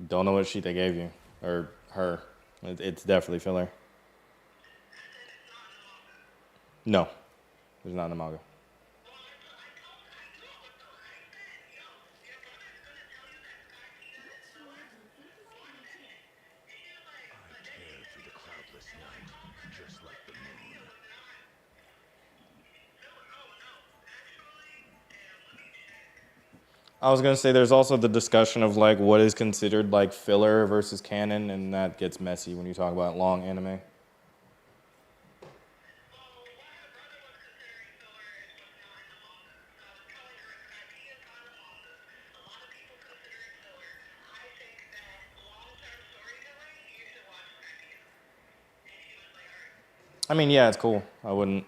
A: Don't know what sheet they gave you. Or her. It's definitely filler. No. It's not in the manga.
E: I tear through the cloudless night, just like the moon.
A: I was gonna say there's also the discussion of like what is considered like filler versus canon, and that gets messy when you talk about long anime. I mean, yeah, it's cool. I wouldn't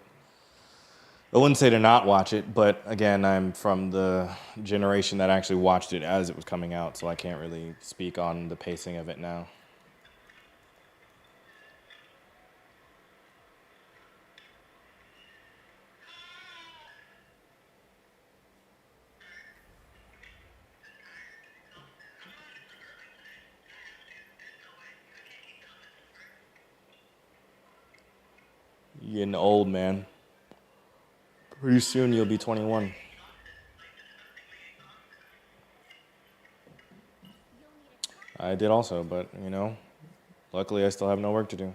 A: say to not watch it, but again, I'm from the generation that actually watched it as it was coming out, so I can't really speak on the pacing of it now. You're getting old, man. Pretty soon you'll be 21. I did also, but you know, luckily I still have no work to do.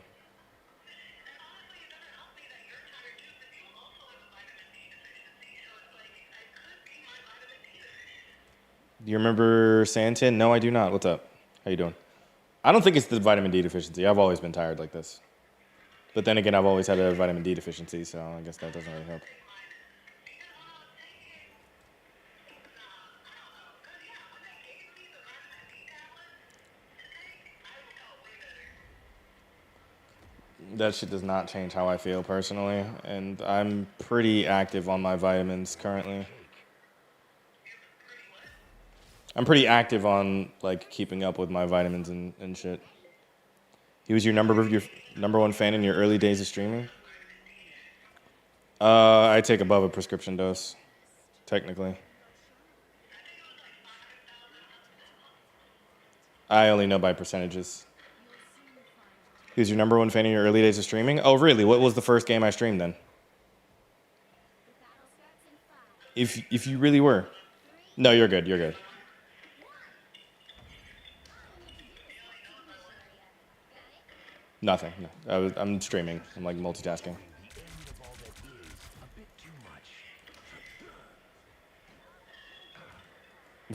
A: Do you remember Santin? No, I do not. What's up? How you doing? I don't think it's the vitamin D deficiency. I've always been tired like this. But then again, I've always had a vitamin D deficiency, so I guess that doesn't really help. That shit does not change how I feel personally, and I'm pretty active on my vitamins currently. I'm pretty active on like keeping up with my vitamins and shit. He was your number one fan in your early days of streaming? I take above a prescription dose, technically. I only know by percentages. He was your number one fan in your early days of streaming? Oh, really? What was the first game I streamed then? If you really were. No, you're good. You're good. Nothing. No. I'm streaming. I'm like multitasking.
E: The end of all that is a bit too much.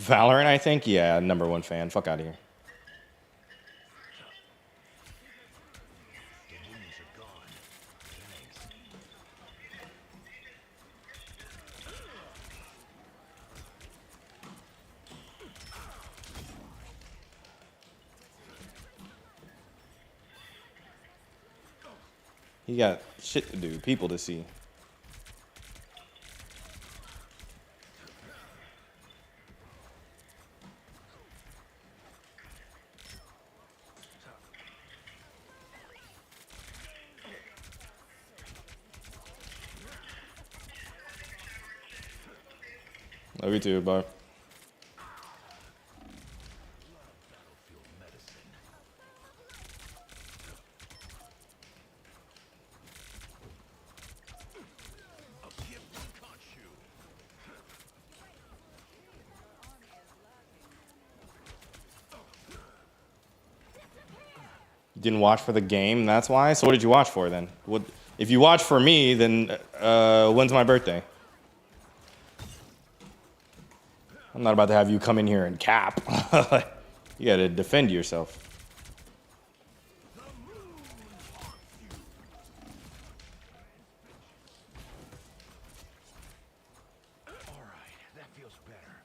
A: Valorant, I think? Yeah, number one fan. Fuck out of here.
E: The wounds are gone. Thanks.
A: He got shit to do, people to see. Love you too, bud.
E: Battlefield medicine. A gift from Khonshu.
A: You didn't watch for the game, that's why? So what did you watch for then? What, if you watch for me, then when's my birthday? I'm not about to have you come in here and cap. You gotta defend yourself.
E: All right, that feels better.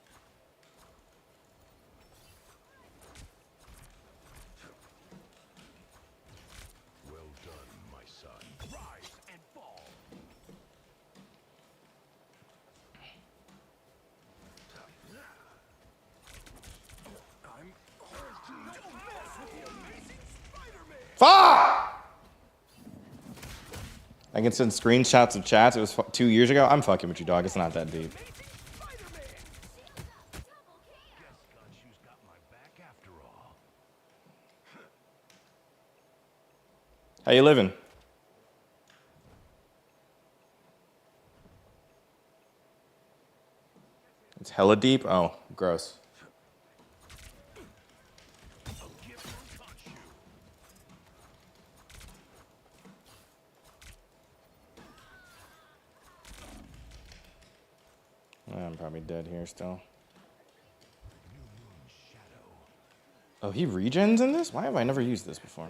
E: Well done, my son. Rise and fall.
D: I'm Don't mess with the amazing Spider-Man!
A: Fuck! I can send screenshots of chats. It was 2 years ago. I'm fucking with you, dog. It's not that deep.
E: Guess Khonshu's got my back after all.
A: How you living? It's hella deep. Oh, gross.
E: A gift from Khonshu.
A: I'm probably dead here still.
E: New Moon Shadow.
A: Oh, he regens in this? Why have I never used this before?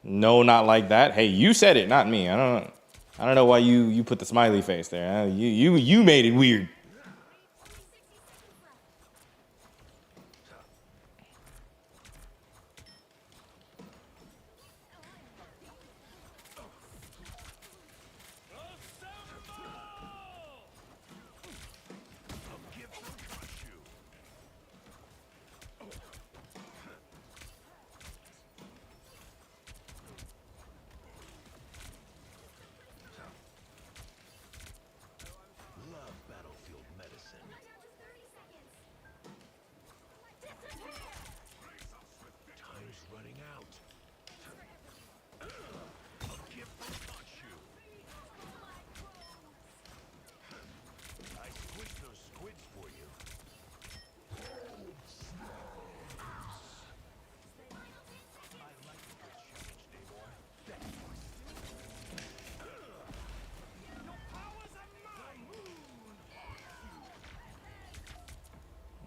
A: No, not like that. Hey, you said it, not me. I don't know why you put the smiley face there. You made it weird.
E: A gift from Khonshu. Love battlefield medicine. Time's running out. A gift from Khonshu. I squished those squids for you. I like a good challenge, Namor. Your powers are mine!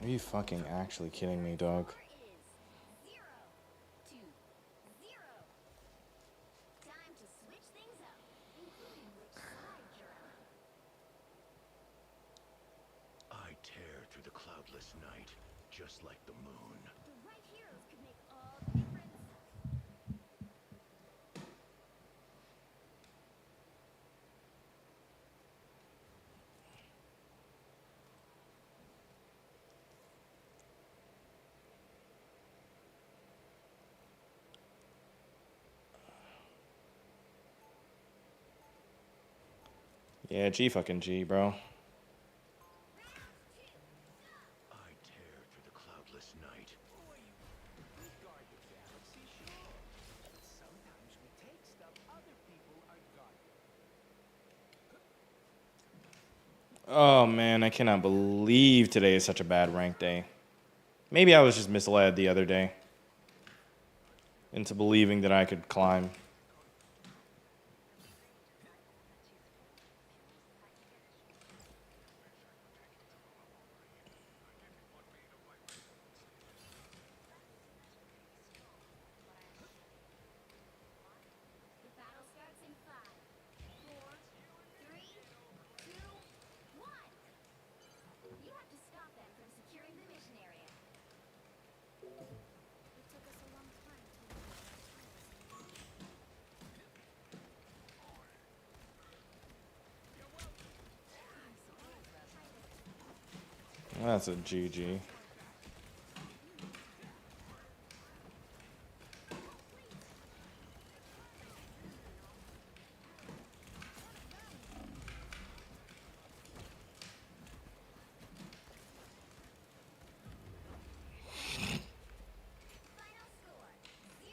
A: Are you fucking actually kidding me, dog?
C: Is 0 to 0. Time to switch things up, including which side you're on.
E: I tear through the cloudless night, just like the moon.
C: The right heroes could make all the difference.
A: Yeah, G fucking G, bro.
E: I tear through the cloudless night.
F: We guard the galaxy, sure. But sometimes we take stuff other people are guarding.
A: Oh man, I cannot believe today is such a bad rank day. Maybe I was just misled the other day into believing that I could climb.
C: The battle starts in 5, 4, 3, 2, 1. You have to stop them from securing the mission area.
B: It took us a long time to
A: That's a GG.
C: Final score 0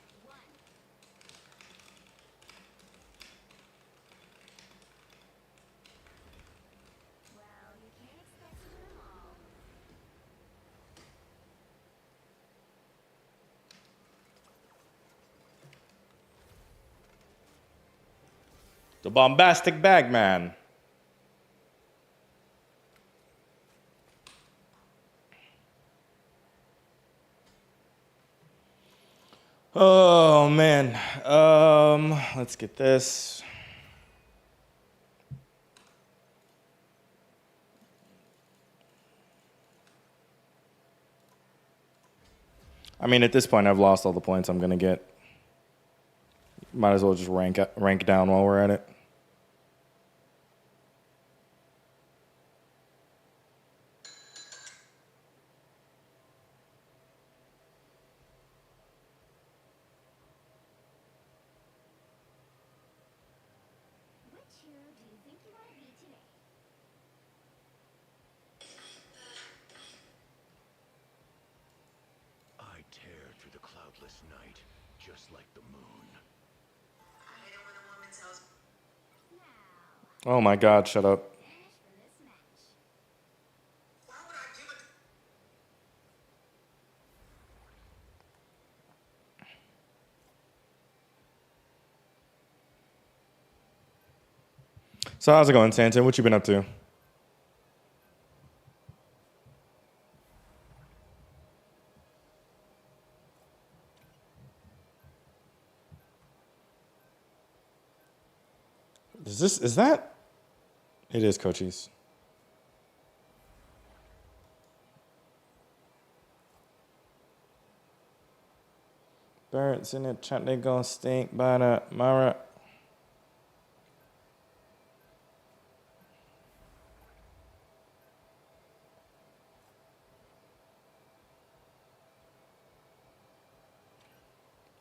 C: to 1. Well, you can't expect to win them all.
A: The bombastic bagman. Oh man. Let's get this. I mean, at this point, I've lost all the points I'm gonna get. Might as well just rank down while we're at it.
E: just like the moon.
C: Now,
A: Oh my God, shut up.
C: finish for this match.
A: So how's it going, Santa? What you been up to? Is that? It is Cochise. Birds in the chat, they gonna stink by the Mara.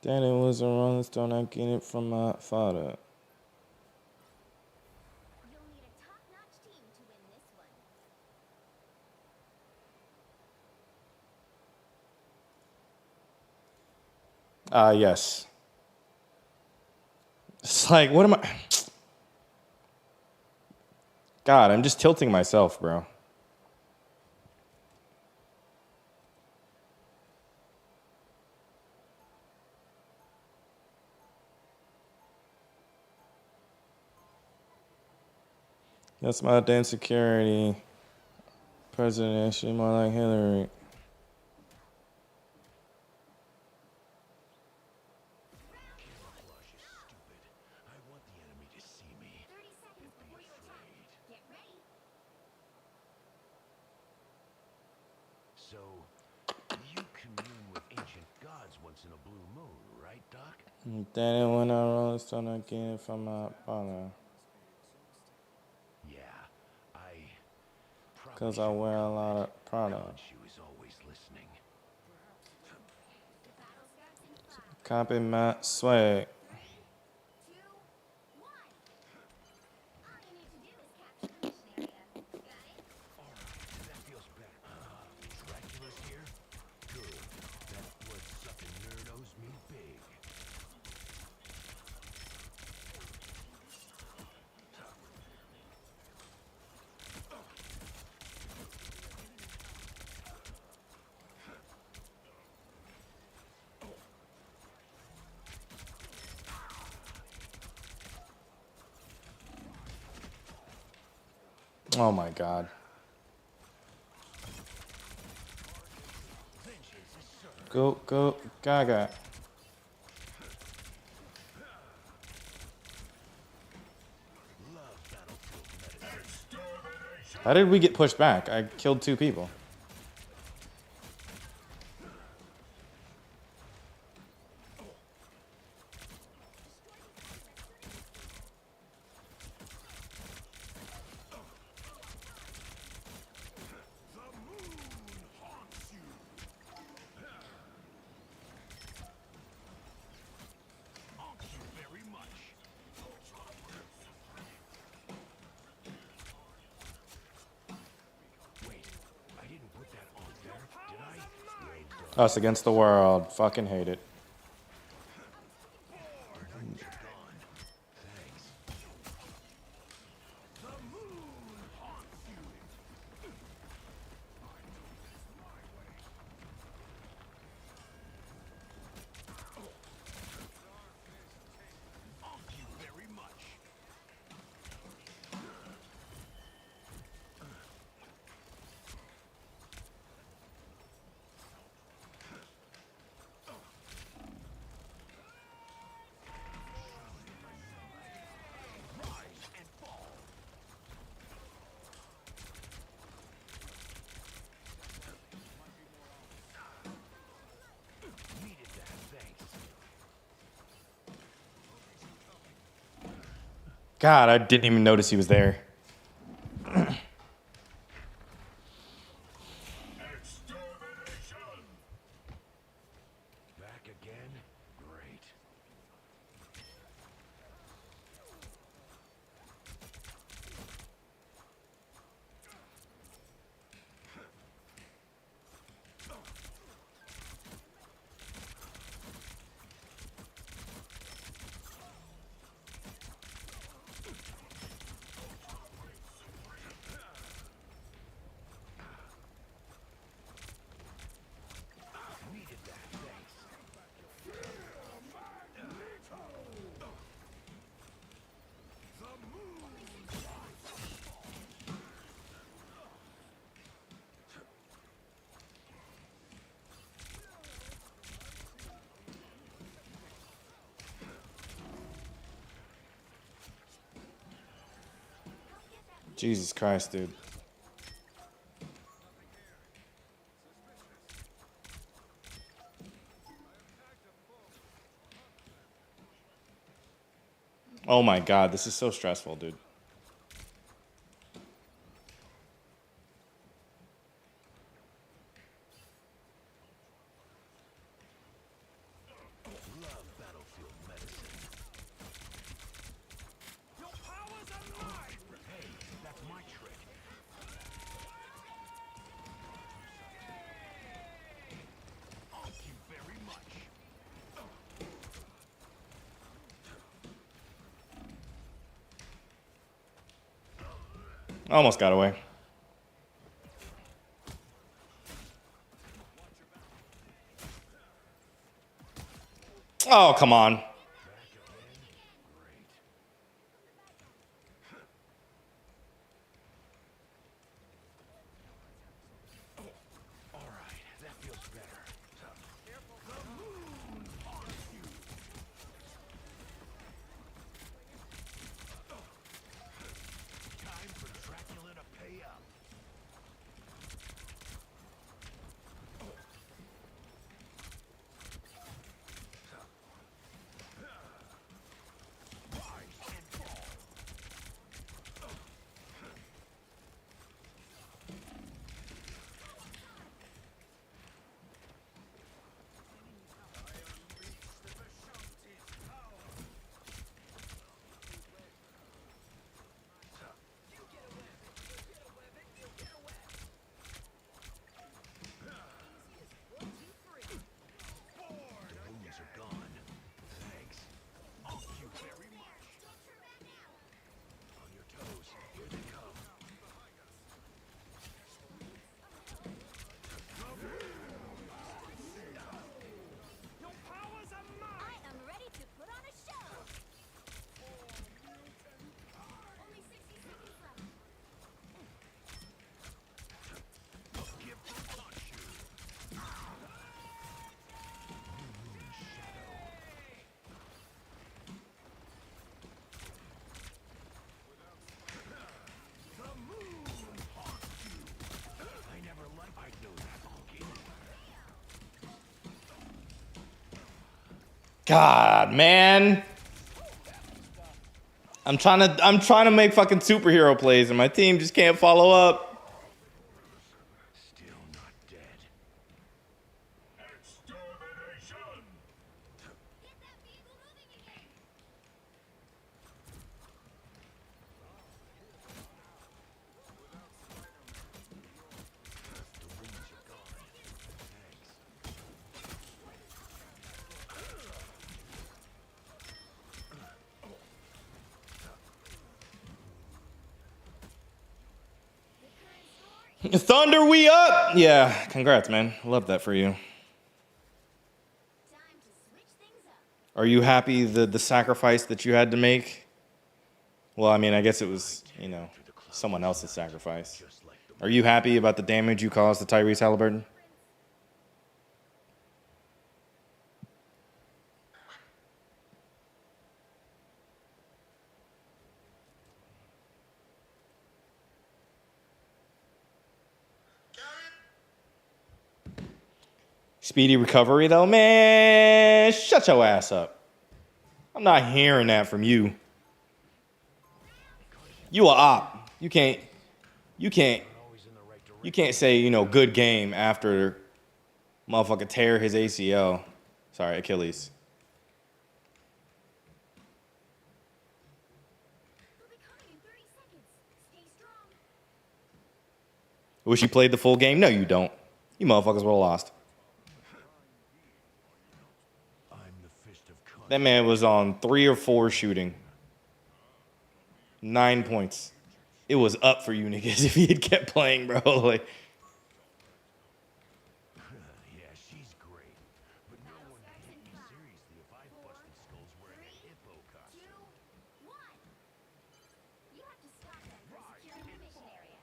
A: Daddy was a Rolling Stone, I get it from my father.
C: You'll need a top-notch team to win this one.
A: Yes. It's like, what am I? God, I'm just tilting myself, bro. That's my damn security. President, she more like Hillary.
E: Camouflage is stupid. I want the enemy to see me.
C: 30 seconds before you attack. Get ready.
E: So, you commune with ancient gods once in a blue moon, right, Doc?
A: Daddy, when I Rolling Stone, I get it from my father.
E: Yeah, I probably
A: Cause I
E: should
A: wear a
E: know
A: lot
E: that.
A: of Prada.
E: Khonshu is always listening.
C: The battle starts in 5,
A: Copy my swag.
C: 2, 1. All you need to do is capture the mission area. Got it?
E: Alright, that feels better. Dracula's here? Good. That blood-sucking nerd owes me big.
A: Oh my God. Go, Gaga. How did we get pushed back? I killed 2 people.
E: Very much. Wait, I didn't put that on there, did I? Well done.
A: Us against the world. Fucking hate it.
E: You're gone. Thanks. The moon haunts you. Thank you very much. Rise and fall. Needed that, thanks.
A: God, I didn't even notice he was there.
E: Back again? Great.
A: Jesus Christ, dude. Oh my God, this is so stressful, dude.
E: Love battlefield medicine.
F: Your powers are mine!
E: Hey, that's my trick. Thank you very much.
A: Almost got away. Oh, come on.
E: Great. All right, that feels better. Time for Dracula to pay up. Rise and fall. The wounds are gone. Thanks. Thank you very much. On your toes. Here they come.
F: Your powers are mine!
C: I am ready to put on a show. Only 60 seconds left.
E: Give them Khonshu. Moon Shadow. The moon haunts you. I never liked. I know that, Honky.
A: God, man. I'm trying to make fucking superhero plays and my team just can't follow up.
E: Still not dead.
C: Get that vehicle moving again.
E: The wounds are gone. Thanks.
A: Thunder, we up! Yeah, congrats, man. Love that for you.
C: Time to switch things up.
A: Are you happy the sacrifice that you had to make? Well, I mean, I guess it was, someone else's sacrifice.
E: Just like the
A: Are you happy about the damage you caused to Tyrese Halliburton? Speedy recovery, though? Man, shut your ass up. I'm not hearing that from you. You a op. You can't
E: always in the right direction.
A: you can't say, good game after motherfucker tear his ACL. Sorry, Achilles.
C: We'll be coming in 30 seconds. Stay strong.
A: Wish you played the full game? No, you don't. You motherfuckers would have lost.
E: I'm the fist of Khonshu.
A: That man was on 3 or 4 shooting. 9 points. It was up for you niggas if he had kept playing, bro. Like,
E: Yeah, she's great. But no one can take me seriously if I busted skulls wearing a hippo costume.
C: 2, 1. You have to stop them from securing the mission area.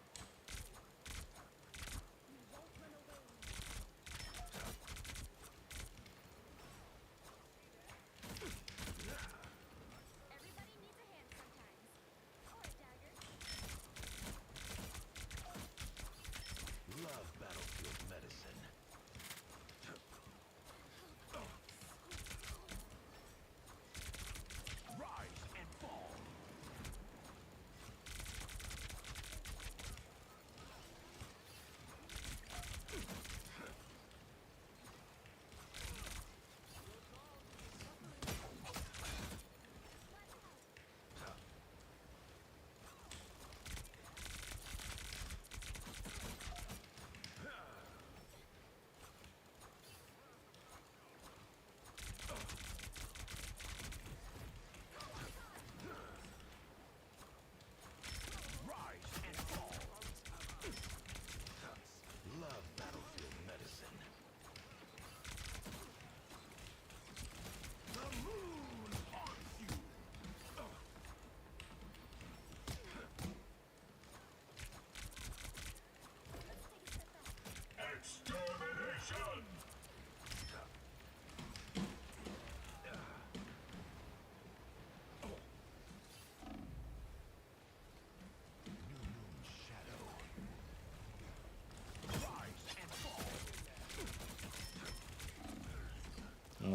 C: You won't run away. Everybody needs a hand sometimes. Or a dagger.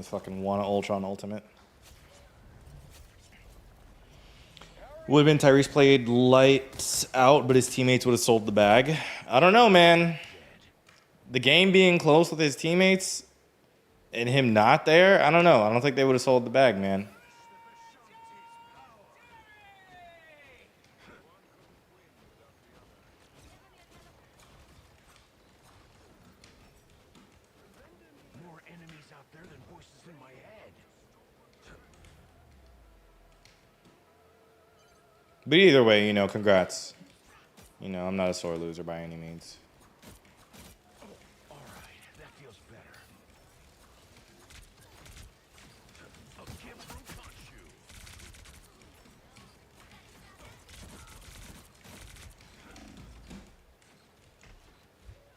A: with fucking one Ultron Ultimate. Would have been Tyrese played lights out, but his teammates would have sold the bag. I don't know, man. The game being close with his teammates and him not there, I don't know. I don't think they would have sold the bag, man.
E: More enemies out there than voices in my head.
A: But either way, you know, congrats. You know, I'm not a sore loser by any means.
E: All right, that feels better. A gift from Khonshu.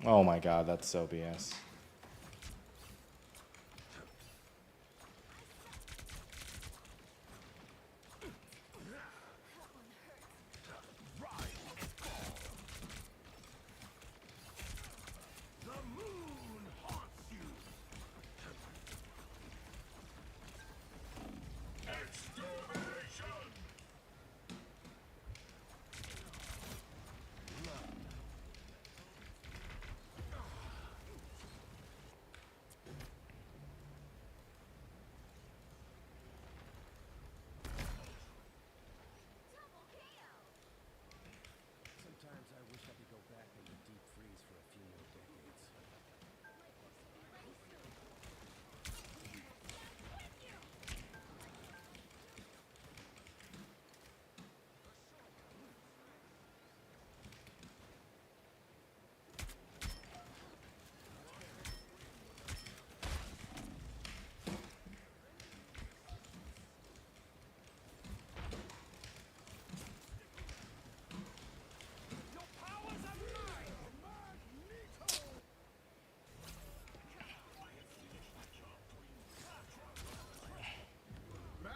A: Oh my god, that's so BS.
E: The moon haunts you. Extermination.
F: Sometimes I wish I could go back into deep freeze for a few more decades.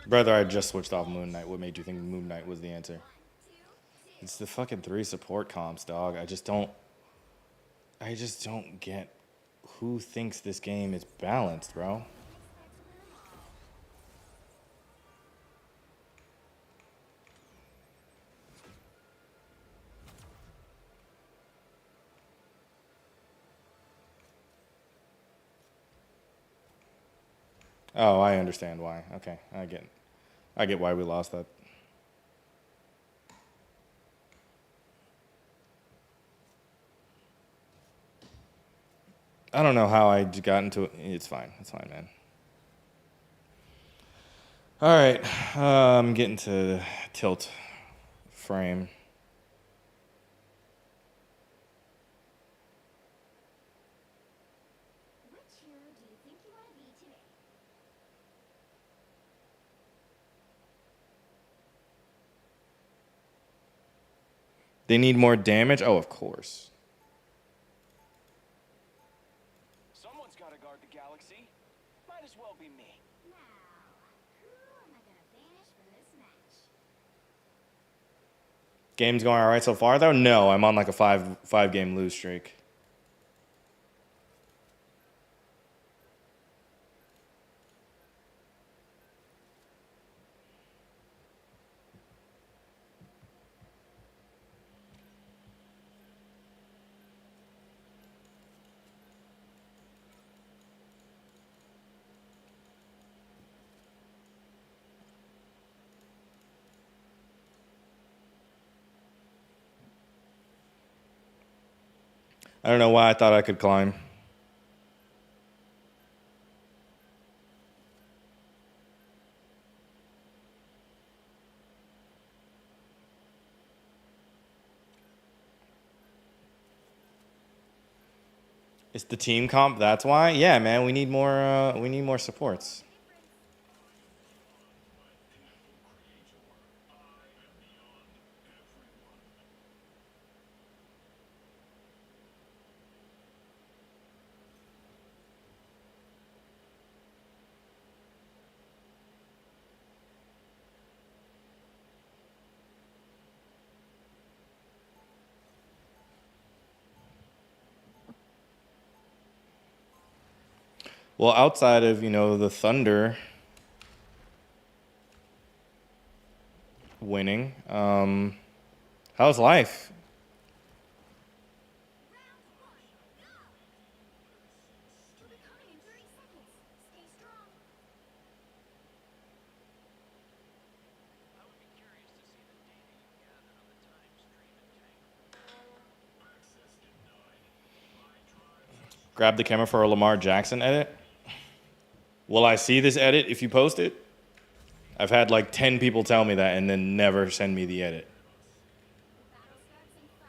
A: Brother, I just switched off Moon Knight. What made you think Moon Knight was the answer? It's the fucking 3 support comps, dog. I just don't get who thinks this game is balanced, bro. Oh, I understand why. Okay, I get why we lost that. I don't know how I got into it. It's fine. It's fine, man. All right, I'm getting to tilt frame.
C: Which hero do you think you want to be today?
A: They need more damage? Oh, of course.
F: Someone's got to guard the galaxy. Might as well be me.
C: Now, who am I gonna banish from this match?
A: Game's going all right so far, though? No, I'm on like a five game lose streak. I don't know why I thought I could climb. It's the team comp, that's why? Yeah, man, we need more supports. Well, outside of, you know, the Thunder winning, how's life?
C: Round one, go! We'll be coming in 30 seconds. Stay strong.
F: I would be curious to see the data you gathered on the Times Dream Entangle.
A: Grab the camera for a Lamar Jackson edit. Will I see this edit if you post it? I've had like 10 people tell me that and then never send me the edit.
C: The battle starts in 5,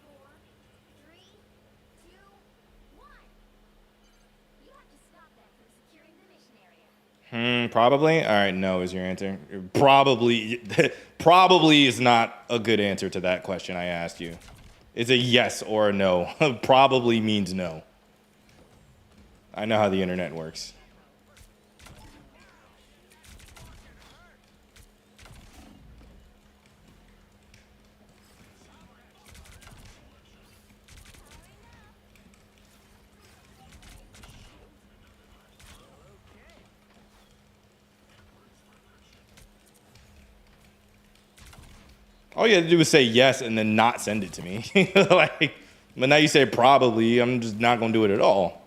C: 4, 3, 2, 1. You have to stop that from securing the mission area.
A: Probably. All right, no is your answer. Probably, probably is not a good answer to that question I asked you. It's a yes or a no. Probably means no. I know how the internet works. All you had to do was say yes and then not send it to me. Like, but now you say probably. I'm just not gonna do it at all.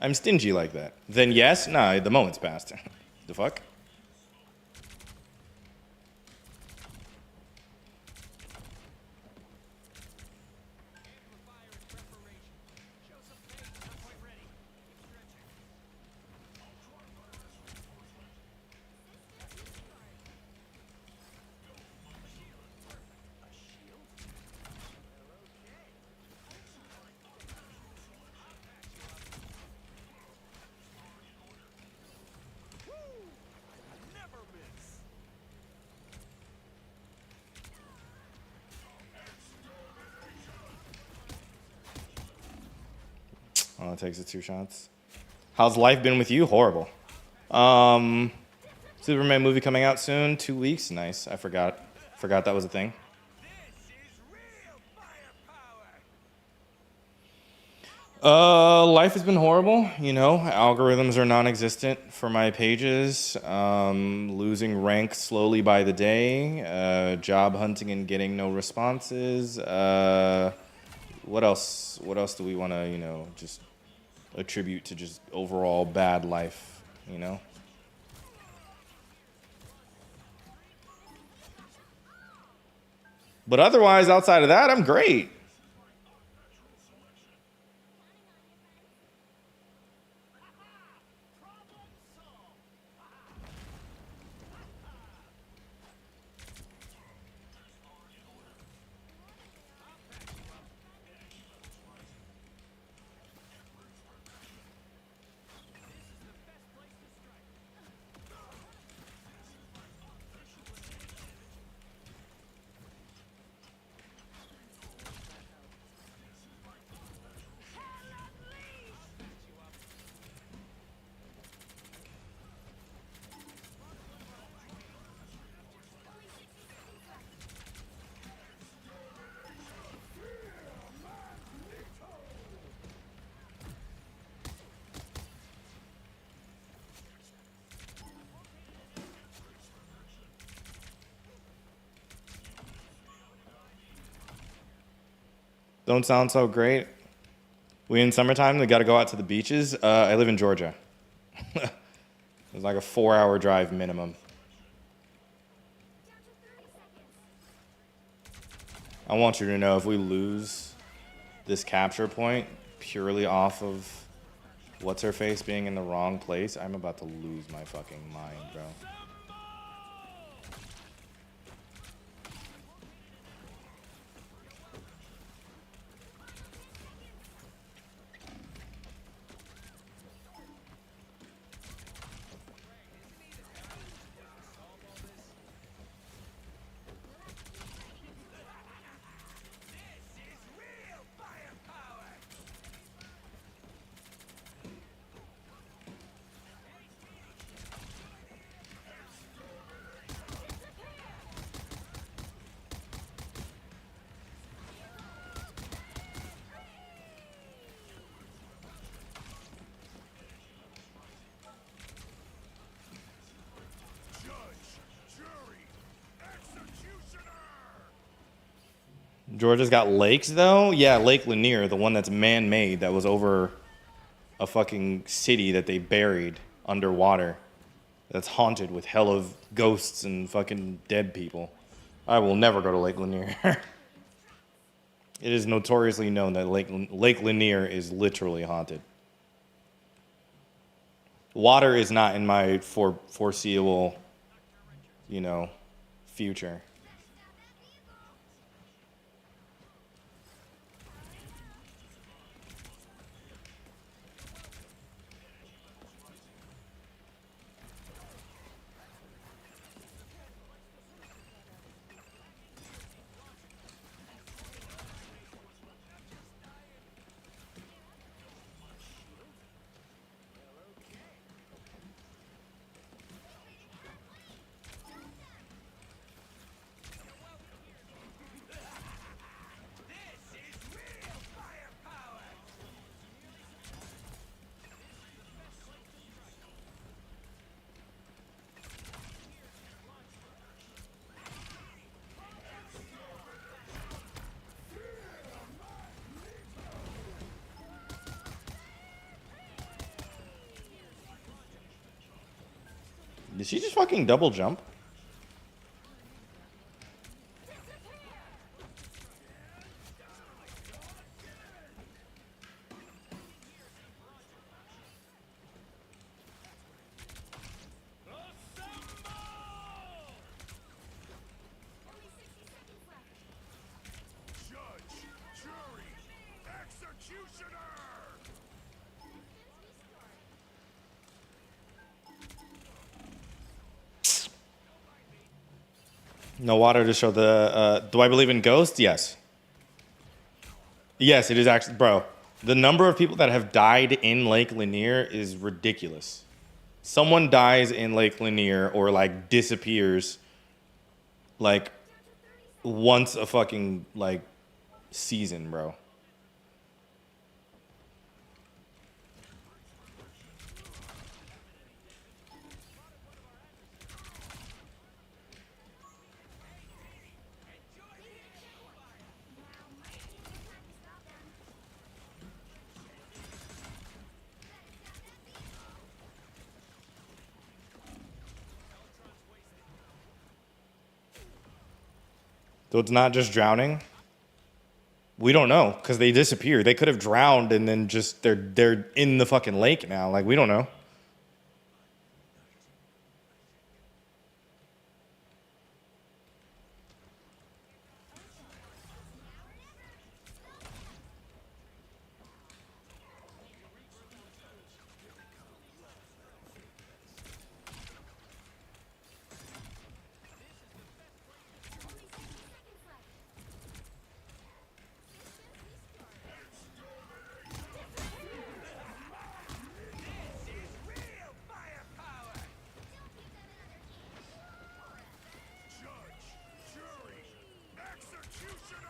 A: I'm stingy like that. Then yes? Nah, the moment's passed. The fuck?
F: Amplifier in preparation. Show some pace. Not quite ready. Keep stretching. A shield? Well, okay. Woo! Never miss.
A: All it takes is 2 shots. How's life been with you? Horrible. Superman movie coming out soon. 2 weeks. Nice. I forgot. Forgot that was a thing.
F: This is real firepower.
A: Life has been horrible. You know, algorithms are non-existent for my pages. Losing rank slowly by the day. Job hunting and getting no responses. What else? What else do we want to, you know, just attribute to just overall bad life? You know. But otherwise, outside of that, I'm great.
F: Problem solved.
A: Don't sound so great. We in summertime, we got to go out to the beaches. I live in Georgia. It's like a 4-hour drive minimum.
C: Down to 30 seconds.
A: I want you to know if we lose this capture point purely off of what's her face being in the wrong place, I'm about to lose my fucking mind, bro.
F: This is real firepower.
A: Georgia's got lakes though. Yeah, Lake Lanier, the one that's man-made, that was over a fucking city that they buried underwater. That's haunted with hell of ghosts and fucking dead people. I will never go to Lake Lanier. It is notoriously known that Lake Lanier is literally haunted. Water is not in my foreseeable, future. Did she just fucking double jump?
C: Only 60 seconds left.
D: Judge, jury, executioner!
A: No water to show the. Do I believe in ghosts? Yes. Yes, it is actually, bro. The number of people that have died in Lake Lanier is ridiculous. Someone dies in Lake Lanier or like disappears like once a fucking like season, bro. So it's not just drowning. We don't know because they disappeared. They could have drowned and then just they're in the fucking lake now. Like we don't know.
D: Judge, jury, executioner!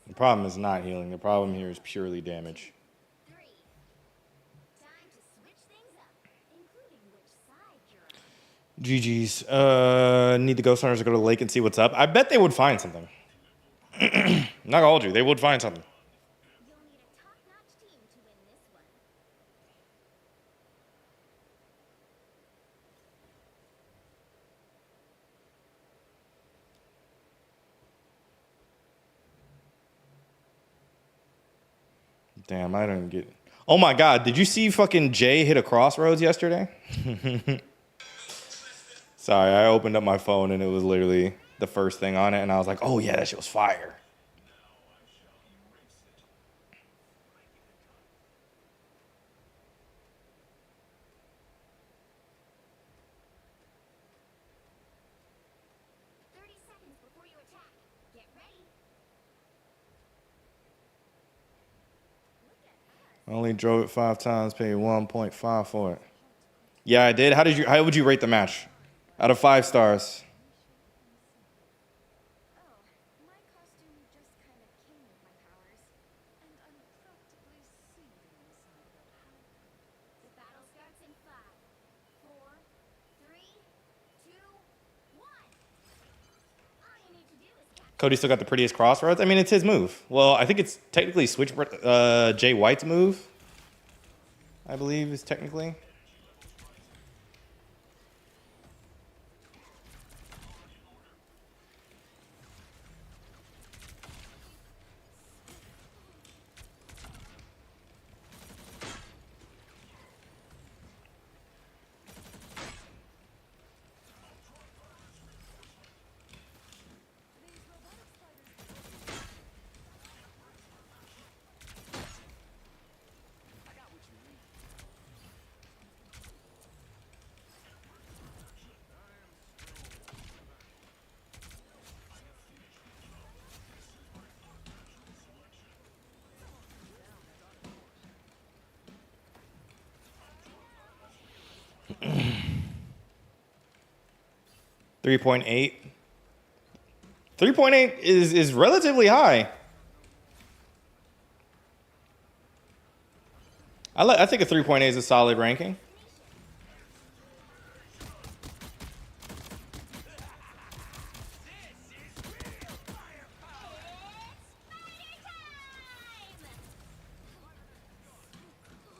A: The problem is not healing. The problem here is purely damage.
C: 3. Time to switch things up, including which side you're on.
A: GG's. Need the ghost hunters to go to the lake and see what's up. I bet they would find something. Not gonna hold you. They would find something.
C: You'll need a top-notch team to win this one.
A: Damn, I don't get. Oh my God! Did you see fucking Jay hit a crossroads yesterday? Sorry, I opened up my phone and it was literally the first thing on it, and I was like, "Oh yeah, that shit was fire."
C: Before you attack, get ready.
A: I only drove it 5 times, paid 1.5 for it. Yeah, I did. How would you rate the match? Out of 5 stars.
B: Oh, my costume just kind of came with my powers, and I'm practically seething inside about how.
C: The battle starts in 5, 4, 3, 2, 1. All you need to do is capture.
A: Cody still got the prettiest crossroads. I mean, it's his move. Well, I think it's technically Jay White's move. I believe is technically.
F: I got what you need.
A: 3.8. 3.8 is relatively high. I think a 3.8 is a solid ranking.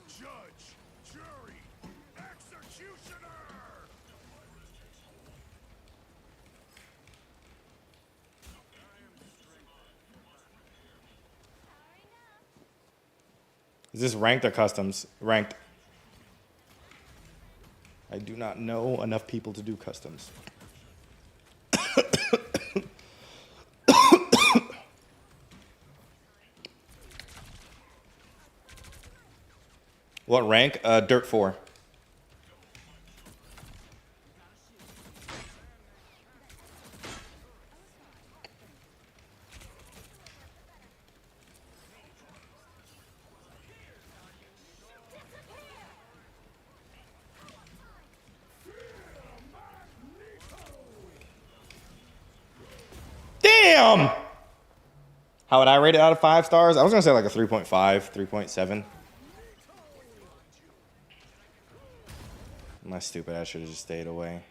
D: Judge, jury, executioner!
A: Is this ranked or customs? Ranked. I do not know enough people to do customs. What rank? Dirt 4. Damn! How would I rate it out of 5 stars? I was gonna say like a 3.5, 3.7. My stupid ass should have just stayed away.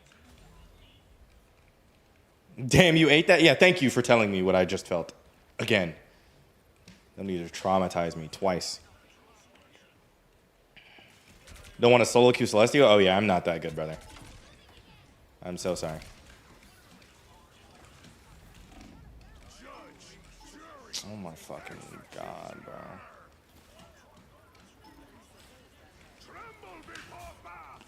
A: Damn, you ate that? Yeah, thank you for telling me what I just felt. Again. Don't need to traumatize me twice. Don't want to solo queue Celestial? Oh yeah, I'm not that good, brother. I'm so sorry. Oh my fucking god, bro.
D: Tremble before fast!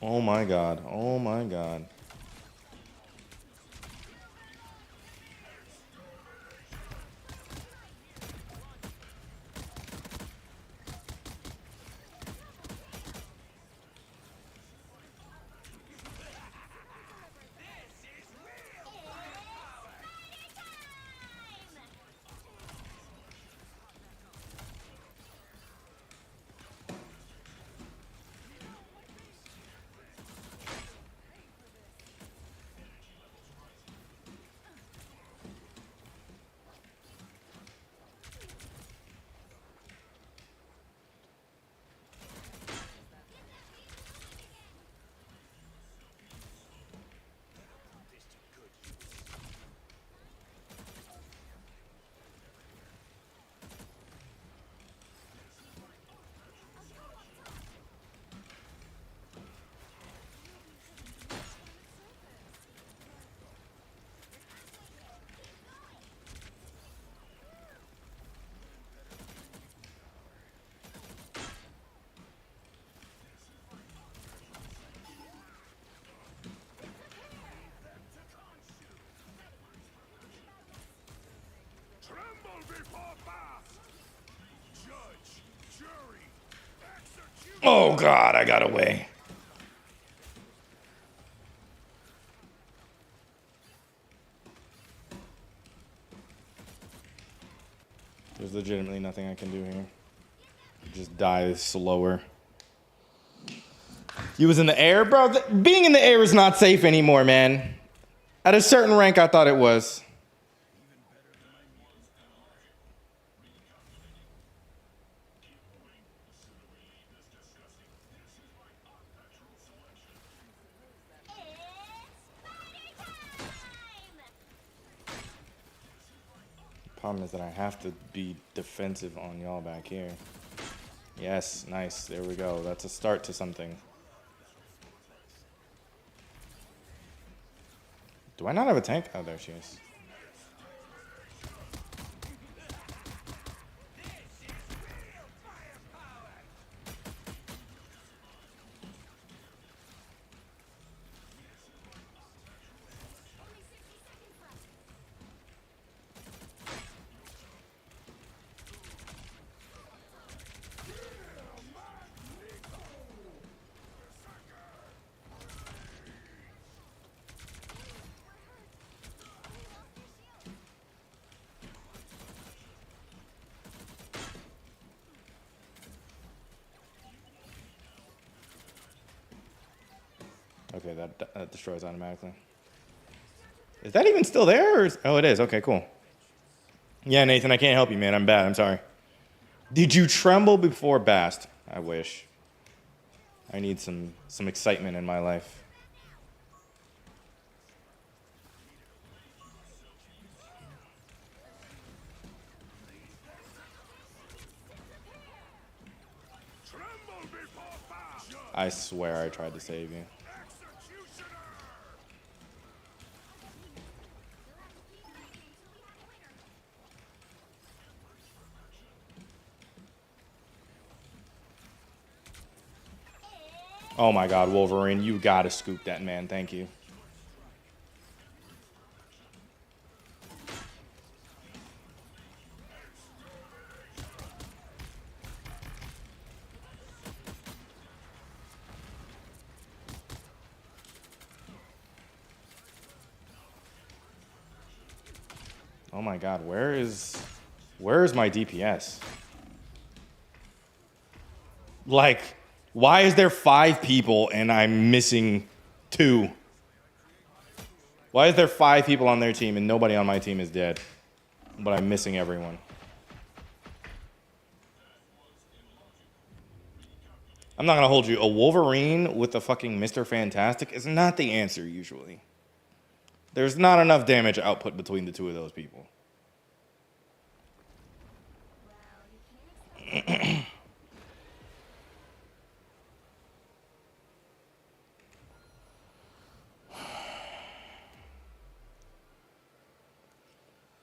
A: Oh my god. Oh my god.
D: Tremble before fast! Judge, jury, executioner!
A: Oh god, I got away. There's legitimately nothing I can do here. Just die slower. You was in the air, bro. Being in the air is not safe anymore, man. At a certain rank, I thought it was. Problem is that I have to be defensive on y'all back here. Yes, nice. There we go. That's a start to something. Do I not have a tank? Oh, there she is. Okay, that destroys automatically. Is that even still there? Or oh, it is. Okay, cool. Yeah, Nathan, I can't help you, man. I'm bad. I'm sorry. Did you tremble before Bast? I wish. I need some excitement in my life.
D: Tremble before fire!
A: I swear I tried to save you.
D: Executioner!
A: Oh my God, Wolverine, you gotta scoop that man. Thank you. Oh my God, where is my DPS? Like, why is there 5 people and I'm missing 2? Why is there 5 people on their team and nobody on my team is dead? But I'm missing everyone. I'm not gonna hold you. A Wolverine with a fucking Mr. Fantastic is not the answer usually. There's not enough damage output between the two of those people.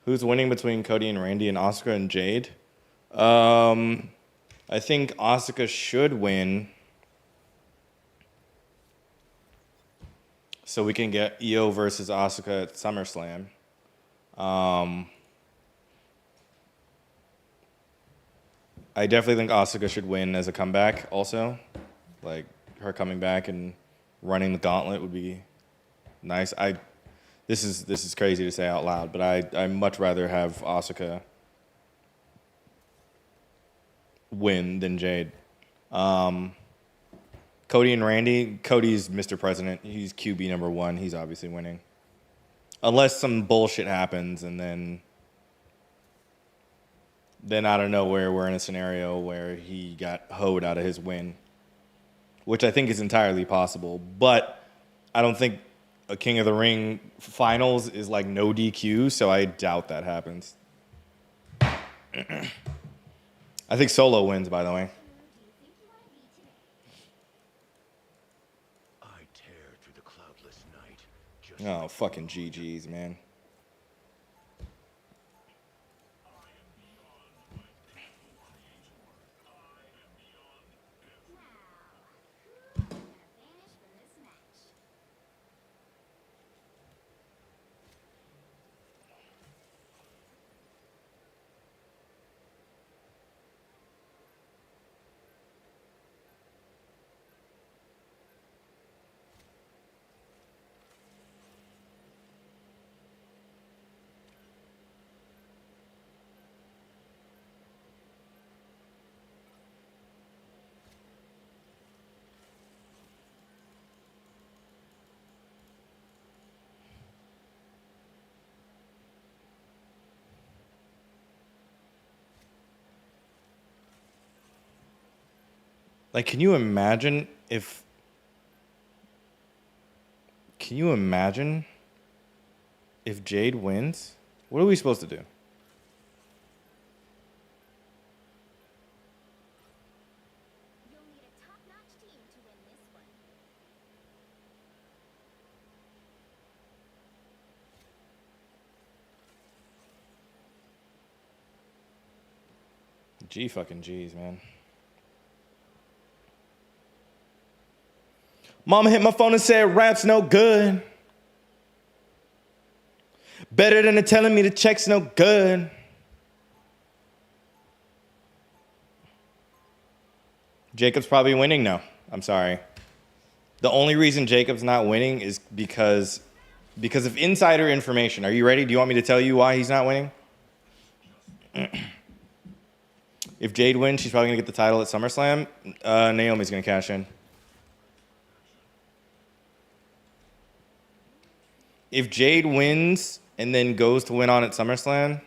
A: Who's winning between Cody and Randy and Asuka and Jade? I think Asuka should win. So we can get Io versus Asuka at SummerSlam. I definitely think Asuka should win as a comeback also. Like, her coming back and running the gauntlet would be nice. This is crazy to say out loud, but I much rather have Asuka win than Jade. Cody and Randy. Cody's Mr. President. He's QB number 1. He's obviously winning. Unless some bullshit happens and then out of nowhere we're in a scenario where he got hoed out of his win, which I think is entirely possible. But I don't think a King of the Ring finals is like no DQ, so I doubt that happens. I think Solo wins, by the way.
E: I tear through the cloudless night. Just
A: Oh, fucking GG's, man.
C: Now, who can vanish from this match?
A: Like, can you imagine if? Can you imagine if Jade wins? What are we supposed to do?
C: You'll need a top-notch team to win this one.
A: G fucking G's, man. Mama hit my phone and said rap's no good. Better than telling me the check's no good. Jacob's probably winning? No, I'm sorry. The only reason Jacob's not winning is because of insider information. Are you ready? Do you want me to tell you why he's not winning? If Jade wins, she's probably going to get the title at SummerSlam. Naomi's going to cash in. If Jade wins and then goes to win on at SummerSlam,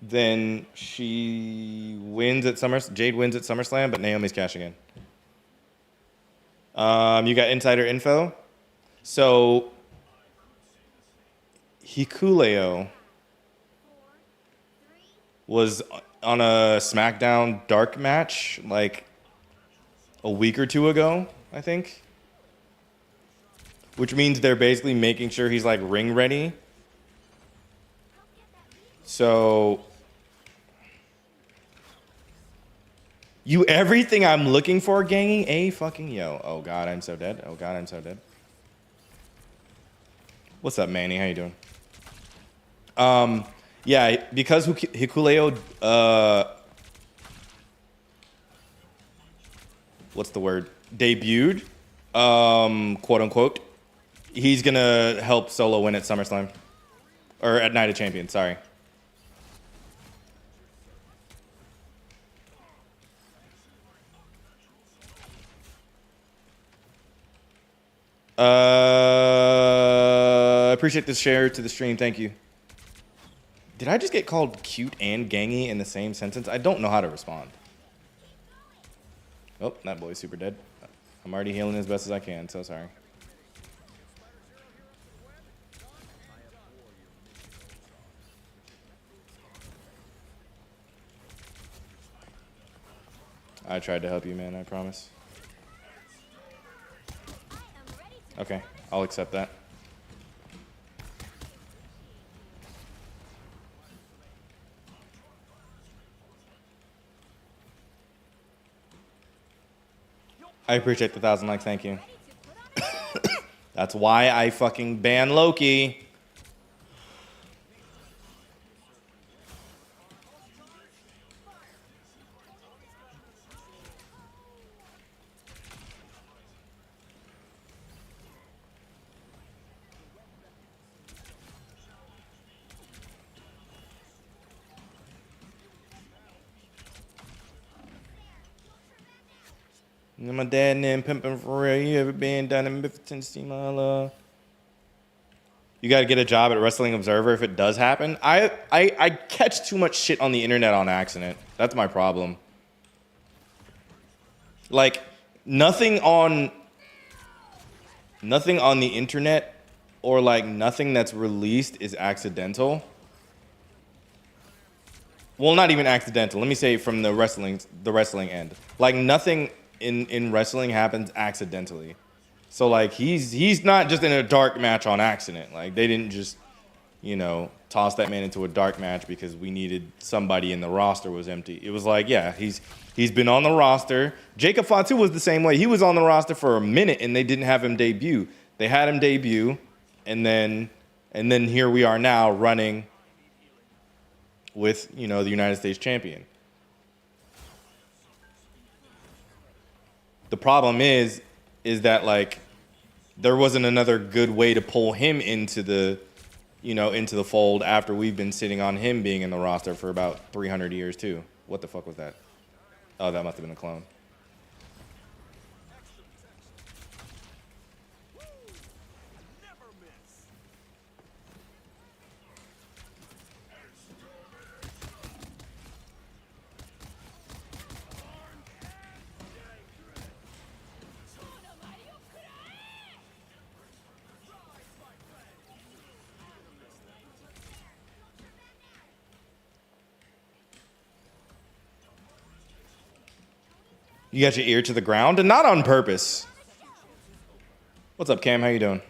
A: then Jade wins at SummerSlam, but Naomi's cashing in. You got insider info. So Hikuleo was on a SmackDown Dark match like a week or two ago, I think. Which means they're basically making sure he's like ring ready. So everything I'm looking for, gangy, a fucking yo. Oh god, I'm so dead. Oh god, I'm so dead. What's up, Manny? How you doing? Yeah, because Hikuleo, what's the word? Debuted, quote unquote. He's gonna help Solo win at SummerSlam, or at Night of Champions. Sorry. I appreciate the share to the stream. Thank you. Did I just get called cute and gangy in the same sentence? I don't know how to respond. Oh, that boy's super dead. I'm already healing as best as I can, so sorry. I tried to help you, man, I promise. Okay, I'll accept that. I appreciate the 1,000 likes, thank you. That's why I fucking ban Loki. My dad and them pimping for real. You ever been down in Memphis, see my love? You got to get a job at Wrestling Observer if it does happen. I catch too much shit on the internet on accident. That's my problem. Like nothing on the internet or like nothing that's released is accidental. Well, not even accidental. Let me say from the wrestling end. Like nothing in wrestling happens accidentally. So like he's not just in a dark match on accident. Like they didn't just, toss that man into a dark match because we needed somebody in the roster was empty. It was like, yeah, he's been on the roster. Jacob Fatu was the same way. He was on the roster for a minute and they didn't have him debut. They had him debut and then here we are now running with, the United States champion. The problem is that like there wasn't another good way to pull him into the fold after we've been sitting on him being in the roster for about 300 years too. What the fuck was that? Oh, that must have been a clone. You got your ear to the ground, and not on purpose. What's up, Cam? How you doing?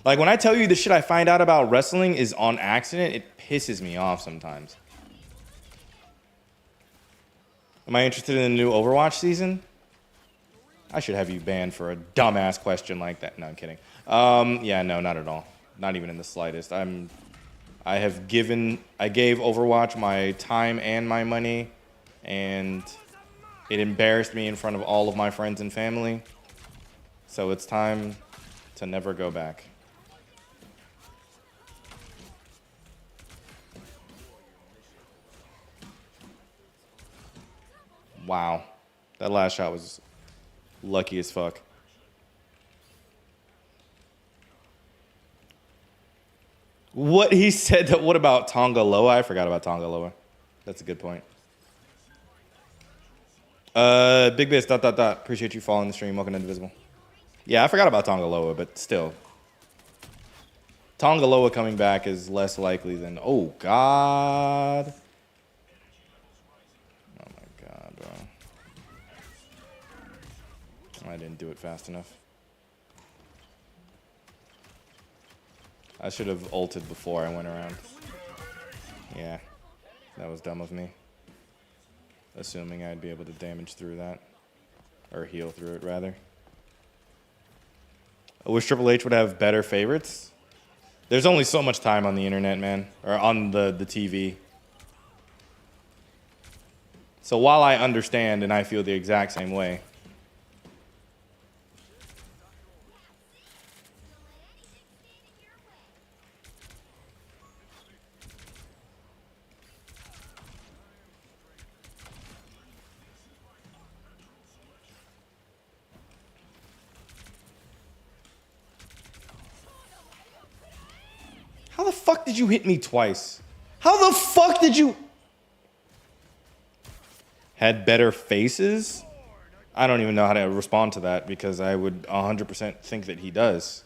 A: Like, when I tell you the shit I find out about wrestling is on accident, it pisses me off sometimes. Am I interested in the new Overwatch season? I should have you banned for a dumbass question like that. No, I'm kidding. Yeah, no, not at all. Not even in the slightest. I gave Overwatch my time and my money, and it embarrassed me in front of all of my friends and family. So it's time to never go back. Wow. That last shot was lucky as fuck. What he said that, what about Tonga Loa? I forgot about Tonga Loa. That's a good point. Big Biz, ... Appreciate you following the stream. Welcome to Indivisible. Yeah, I forgot about Tonga Loa, but still. Tonga Loa coming back is less likely than, oh, God. Oh, my God, bro. I didn't do it fast enough. I should have ulted before I went around. Yeah, that was dumb of me. Assuming I'd be able to damage through that. Or heal through it, rather. I wish Triple H would have better favorites. There's only so much time on the internet, man. Or on the TV. So while I understand and I feel the exact same way, how the fuck did you hit me twice? How the fuck did you... Had better faces? I don't even know how to respond to that because I would 100% think that he does.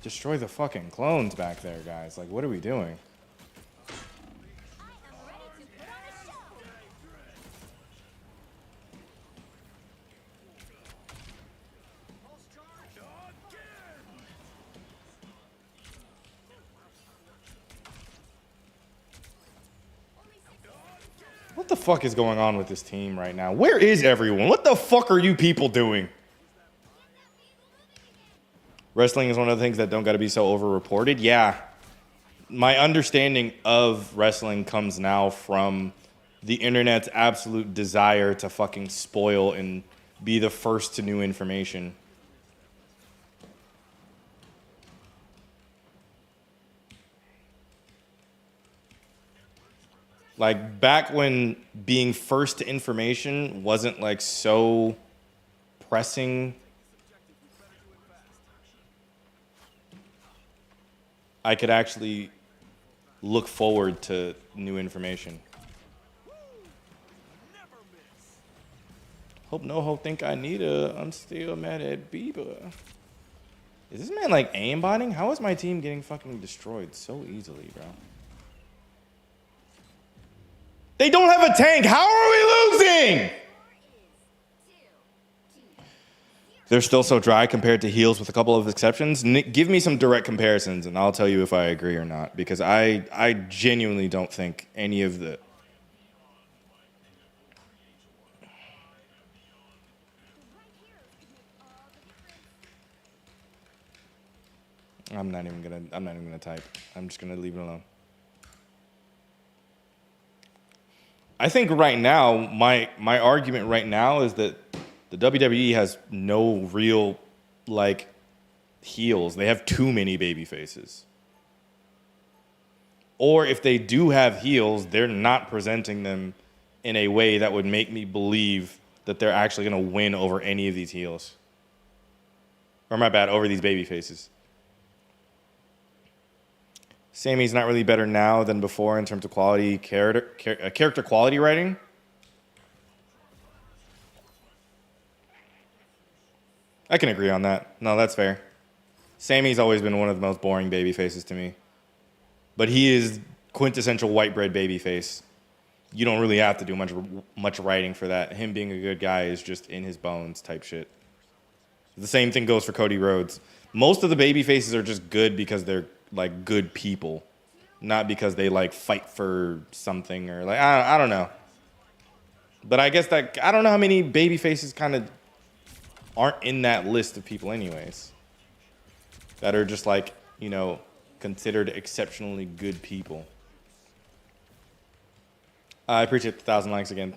A: Destroy the fucking clones back there, guys. Like, what are we doing? What the fuck is going on with this team right now? Where is everyone? What the fuck are you people doing? Wrestling is one of the things that don't got to be so over-reported. Yeah, my understanding of wrestling comes now from the internet's absolute desire to fucking spoil and be the first to new information. Like, back when being first to information wasn't like so pressing, I could actually look forward to new information. Hope no hope think I need a. I'm still mad at Bieber. Is this man like aimbotting? How is my team getting fucking destroyed so easily, bro? They don't have a tank. How are we losing? They're still so dry compared to heals with a couple of exceptions. Give me some direct comparisons and I'll tell you if I agree or not. Because I genuinely don't think any of the... I'm not even gonna type. I'm just gonna leave it alone. I think right now, my argument right now is that the WWE has no real, like, heels. They have too many baby faces. Or if they do have heels, they're not presenting them in a way that would make me believe that they're actually going to win over any of these heels. Or my bad, over these baby faces. Sammy's not really better now than before in terms of quality character quality writing. I can agree on that. No, that's fair. Sammy's always been one of the most boring baby faces to me. But he is quintessential white bread baby face. You don't really have to do much writing for that. Him being a good guy is just in his bones type shit. The same thing goes for Cody Rhodes. Most of the baby faces are just good because they're like good people, not because they like fight for something or like I don't know. But I guess that I don't know how many baby faces kind of aren't in that list of people anyways. That are just like, you know, considered exceptionally good people. I appreciate the 1,000 likes again.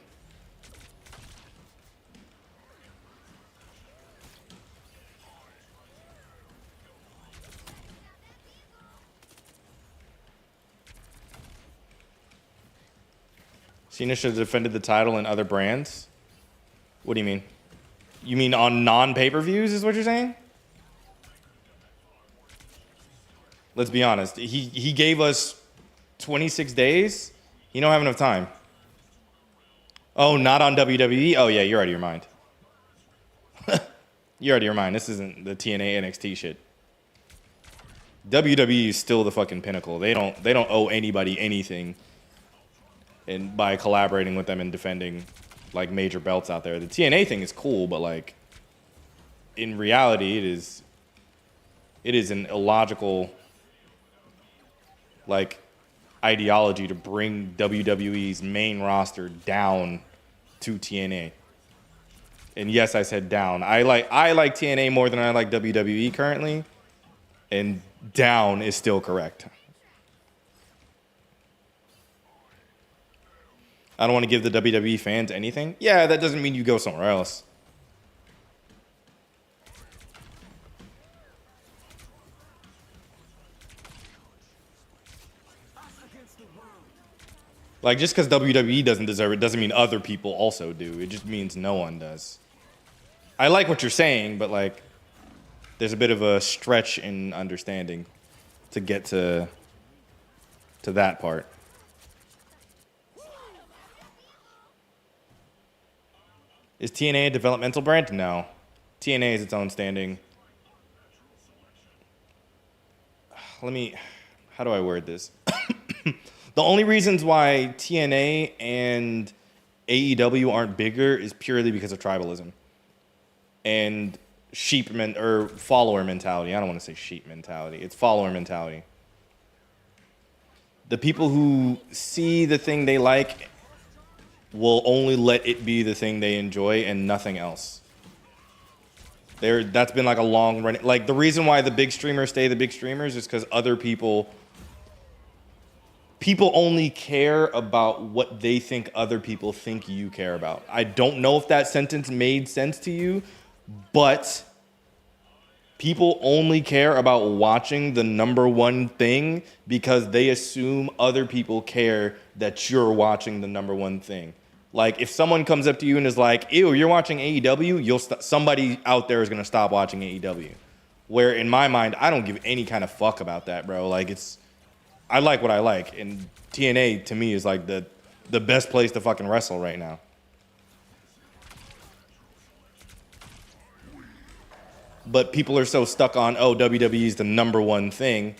A: Cena should have defended the title in other brands. What do you mean? You mean on non-pay-per-views is what you're saying? Let's be honest. He gave us 26 days. He don't have enough time. Oh, not on WWE? Oh, yeah, you're out of your mind. You're out of your mind. This isn't the TNA NXT shit. WWE is still the fucking pinnacle. They don't owe anybody anything and by collaborating with them and defending like major belts out there. The TNA thing is cool, but like in reality it is an illogical like ideology to bring WWE's main roster down to TNA. And yes, I said down. I like TNA more than I like WWE currently, and down is still correct. I don't want to give the WWE fans anything. Yeah, that doesn't mean you go somewhere else. Like, just because WWE doesn't deserve it doesn't mean other people also do. It just means no one does. I like what you're saying, but, like, there's a bit of a stretch in understanding to get to that part. Is TNA a developmental brand? No. TNA is its own standing. How do I word this? The only reasons why TNA and AEW aren't bigger is purely because of tribalism and follower mentality. I don't want to say sheep mentality. It's follower mentality. The people who see the thing they like will only let it be the thing they enjoy and nothing else. That's been like a long run. Like the reason why the big streamers stay the big streamers is because other people only care about what they think other people think you care about. I don't know if that sentence made sense to you, but people only care about watching the number one thing because they assume other people care that you're watching the number one thing. Like, if someone comes up to you and is like, ew, you're watching AEW, somebody out there is going to stop watching AEW. Where, in my mind, I don't give any kind of fuck about that, bro. Like, I like what I like. And TNA, to me, is like the best place to fucking wrestle right now. But people are so stuck on, WWE is the number one thing.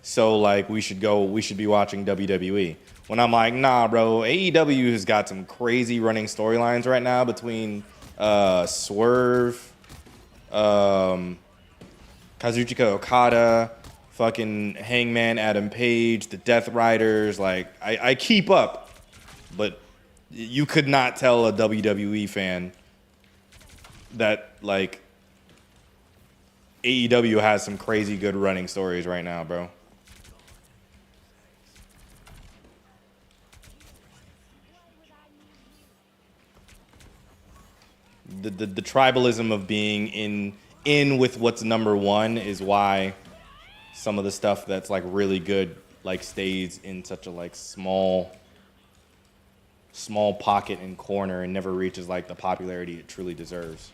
A: So, like, we should be watching WWE. When I'm like, nah, bro, AEW has got some crazy running storylines right now between Swerve, Kazuchika Okada, fucking Hangman Adam Page, the Death Riders. Like, I keep up, but you could not tell a WWE fan that, like, AEW has some crazy good running stories right now, bro. The tribalism of being in with what's number one is why some of the stuff that's like really good like stays in such a like small pocket and corner and never reaches like the popularity it truly deserves.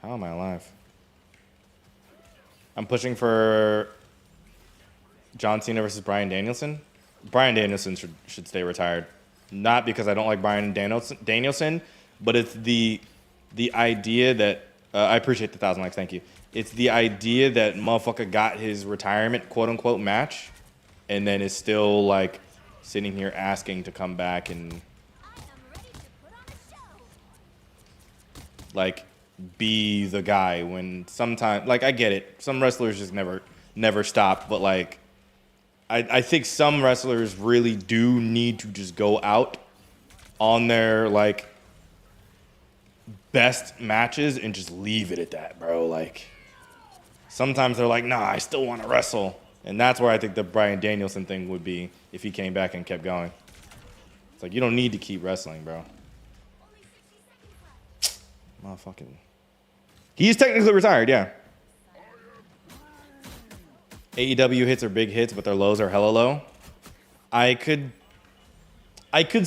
A: How am I alive? I'm pushing for John Cena versus Bryan Danielson. Bryan Danielson should stay retired. Not because I don't like Bryan Danielson, but it's the idea that I appreciate the 1,000 likes. Thank you. It's the idea that motherfucker got his retirement quote unquote match, and then is still like sitting here asking to come back and
C: I am ready to put on a show.
A: like be the guy when sometimes like I get it. Some wrestlers just never stop, but like I think some wrestlers really do need to just go out on their like best matches and just leave it at that, bro. Like sometimes they're like, nah, I still want to wrestle. And that's where I think the Bryan Danielson thing would be if he came back and kept going. It's like you don't need to keep wrestling, bro.
C: Only 60 seconds left.
A: Motherfucking. He's technically retired, yeah. AEW hits are big hits, but their lows are hella low. I could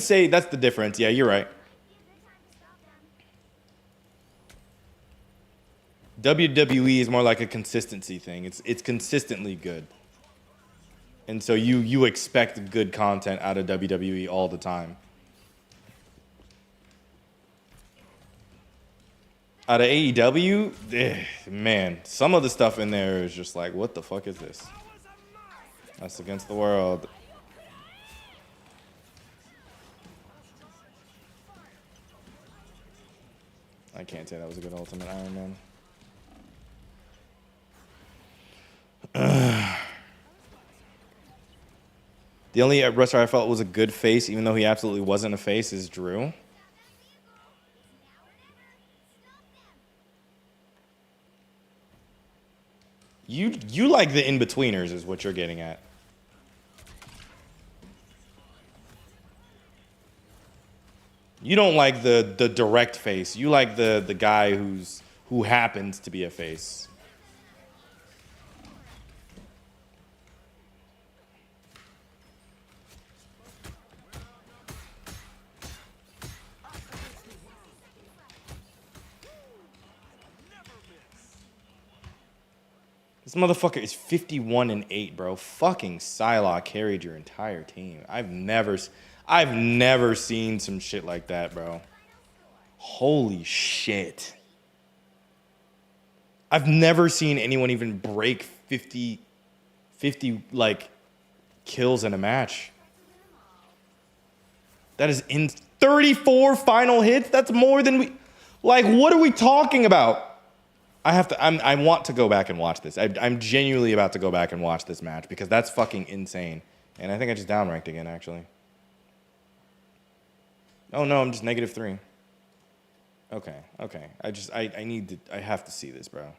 A: say that's the difference. Yeah, you're right. WWE is more like a consistency thing. It's consistently good. And so you expect good content out of WWE all the time. Out of AEW, man, some of the stuff in there is just like, what the fuck is this? That's against the world. I can't say that was a good Ultimate Iron Man. The only wrestler I felt was a good face, even though he absolutely wasn't a face, is Drew. You like the in-betweeners is what you're getting at. You don't like the direct face. You like the guy who happens to be a face. This motherfucker is 51-8, bro. Fucking Psylocke carried your entire team. I've never seen some shit like that, bro. Holy shit. I've never seen anyone even break 50 like kills in a match. That is in 34 final hits. That's more than we like. What are we talking about? I want to go back and watch this. I'm genuinely about to go back and watch this match because that's fucking insane. And I think I just downranked again, actually. Oh no, I'm just -3. Okay. I have to see this, bro.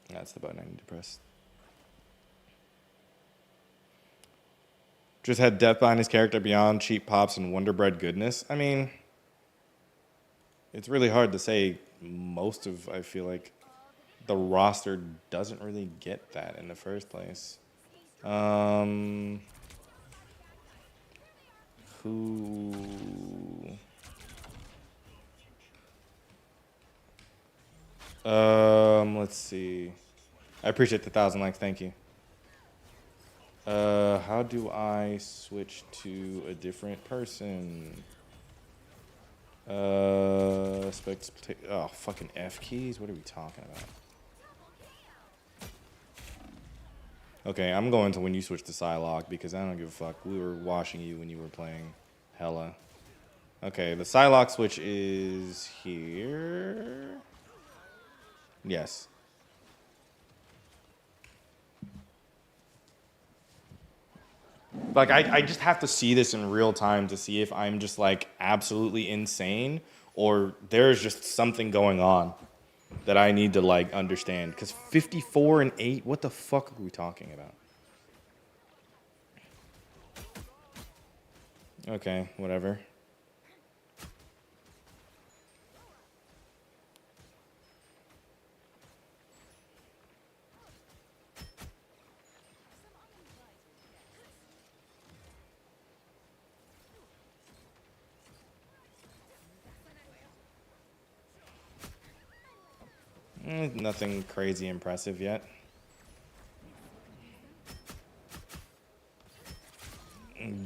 A: That's the button I need to press. Just had depth behind his character beyond cheap pops and Wonder Bread goodness. I mean, it's really hard to say. I feel like, the roster doesn't really get that in the first place. Let's see. I appreciate the 1,000 likes. Thank you. How do I switch to a different person? Oh, fucking F keys? What are we talking about? Okay, I'm going to when you switch to Psylocke because I don't give a fuck. We were watching you when you were playing Hella. Okay, the Psylocke switch is here. Yes. Like, I just have to see this in real time to see if I'm just, like, absolutely insane or there's just something going on. that I need to like understand. Because 54 and 8, what the fuck are we talking about? Okay, whatever. Nothing crazy impressive yet.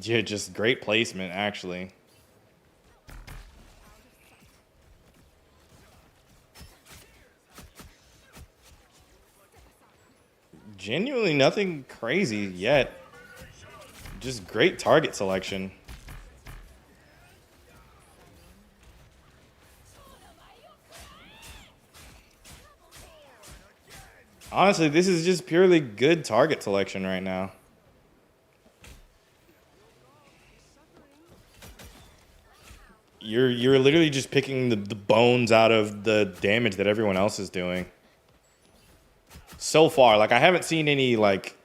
A: Yeah, just great placement, actually. Genuinely nothing crazy yet. Just great target selection. Honestly, this is just purely good target selection right now. You're literally just picking the bones out of the damage that everyone else is doing. So far, like I haven't seen any like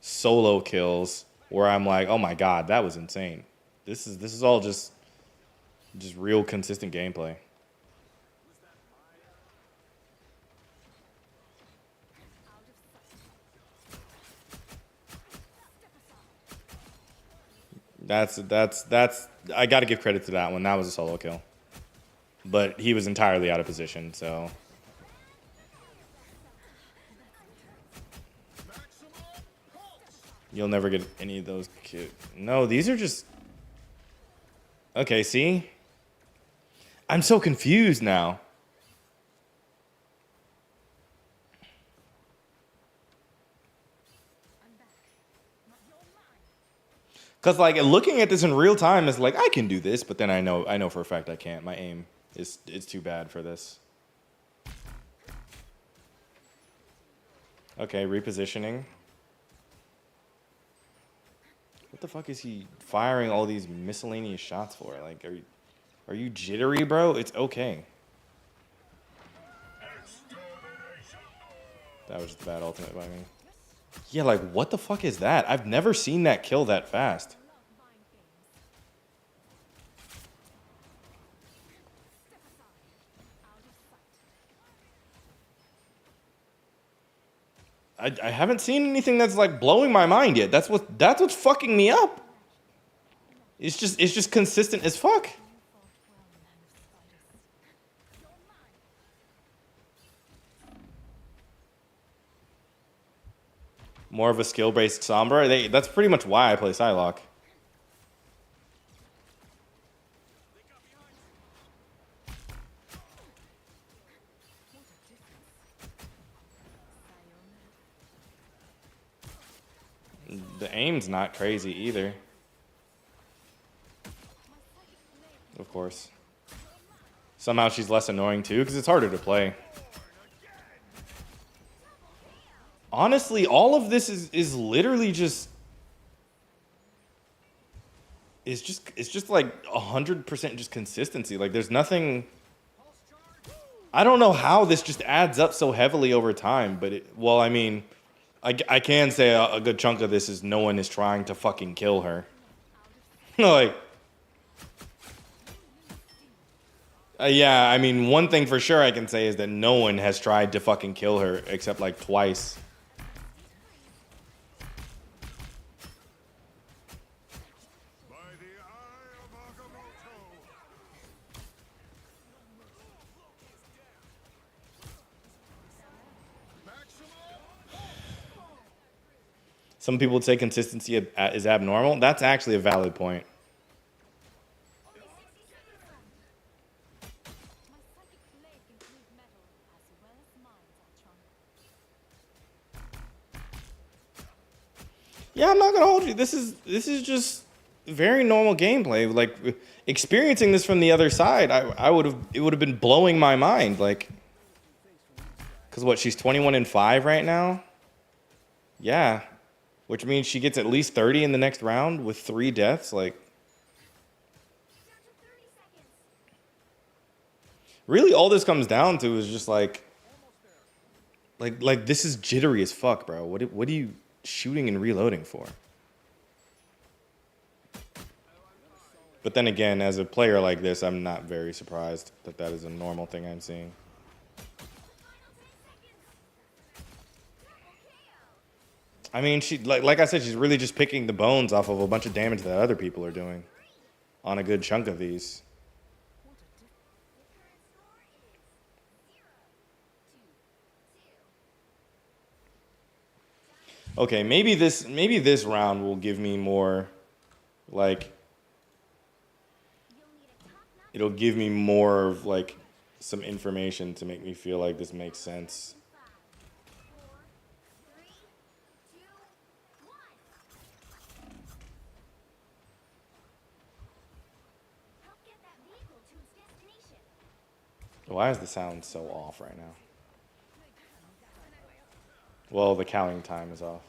A: solo kills where I'm like, oh my god, that was insane. This is all just real consistent gameplay. That's I got to give credit to that one. That was a solo kill. But he was entirely out of position, so you'll never get any of those No, these are just okay, see? I'm so confused now. Cause like looking at this in real time is like I can do this, but then I know for a fact I can't. My aim is too bad for this. Okay, repositioning. What the fuck is he firing all these miscellaneous shots for? Like, are you jittery, bro? It's okay. That was just a bad ultimate by me. Yeah, like, what the fuck is that? I've never seen that kill that fast. I haven't seen anything that's like blowing my mind yet. That's what's fucking me up. It's just consistent as fuck. More of a skill-based Sombra. That's pretty much why I play Psylocke. The aim's not crazy either. Of course. Somehow she's less annoying too, because it's harder to play. Honestly, all of this is literally just it's just like 100% just consistency. Like there's nothing. I don't know how this just adds up so heavily over time, but well, I mean, I can say a good chunk of this is no one is trying to fucking kill her. Like, yeah, I mean, one thing for sure I can say is that no one has tried to fucking kill her except like twice. Some people would say consistency is abnormal. That's actually a valid point. Yeah, I'm not gonna hold you. This is just very normal gameplay. Like experiencing this from the other side, it would have been blowing my mind. Like, cause what? She's 21 and 5 right now. Yeah. Which means she gets at least 30 in the next round with 3 deaths. Like, really all this comes down to is just like Like this is jittery as fuck, bro. What are you shooting and reloading for? But then again, as a player like this, I'm not very surprised that that is a normal thing I'm seeing. I mean, she like I said, she's really just picking the bones off of a bunch of damage that other people are doing on a good chunk of these. Okay, maybe this round will give me more, like, it'll give me more of like some information to make me feel like this makes sense.
C: 5, 4, 3, 2, 1. Help get that vehicle to its destination.
A: Why is the sound so off right now? Well, the counting time is off.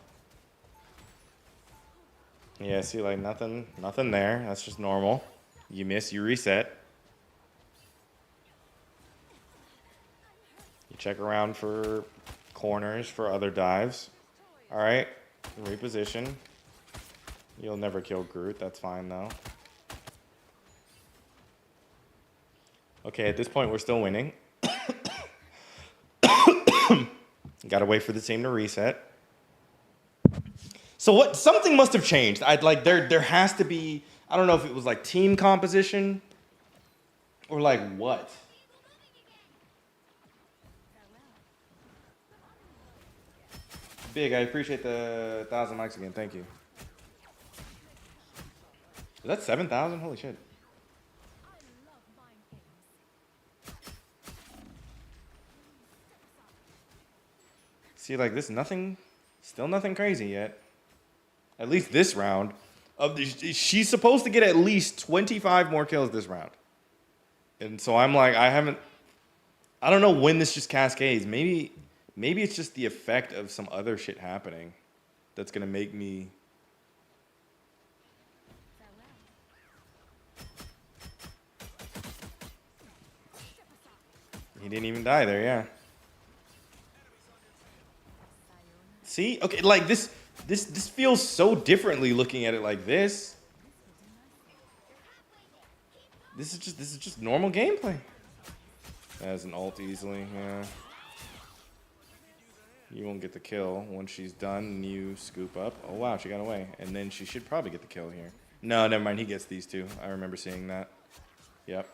A: Yeah, see, like nothing there. That's just normal. You miss, you reset. You check around for corners for other dives. All right, reposition. You'll never kill Groot. That's fine though. Okay, at this point we're still winning. Gotta wait for the team to reset. So what? Something must have changed. I'd like there has to be. I don't know if it was like team composition or like what. Big, I appreciate the 1,000 likes again. Thank you. Is that 7,000? Holy shit. See, like this, still nothing crazy yet. At least this round. She's supposed to get at least 25 more kills this round. And so I'm like, I don't know when this just cascades. Maybe it's just the effect of some other shit happening that's gonna make me. He didn't even die there, yeah. See? Okay, like this feels so differently looking at it like this. This is just normal gameplay. As an ult easily, yeah. You won't get the kill once she's done and you scoop up. Oh wow, she got away. And then she should probably get the kill here. No, never mind, he gets these two. I remember seeing that. Yep.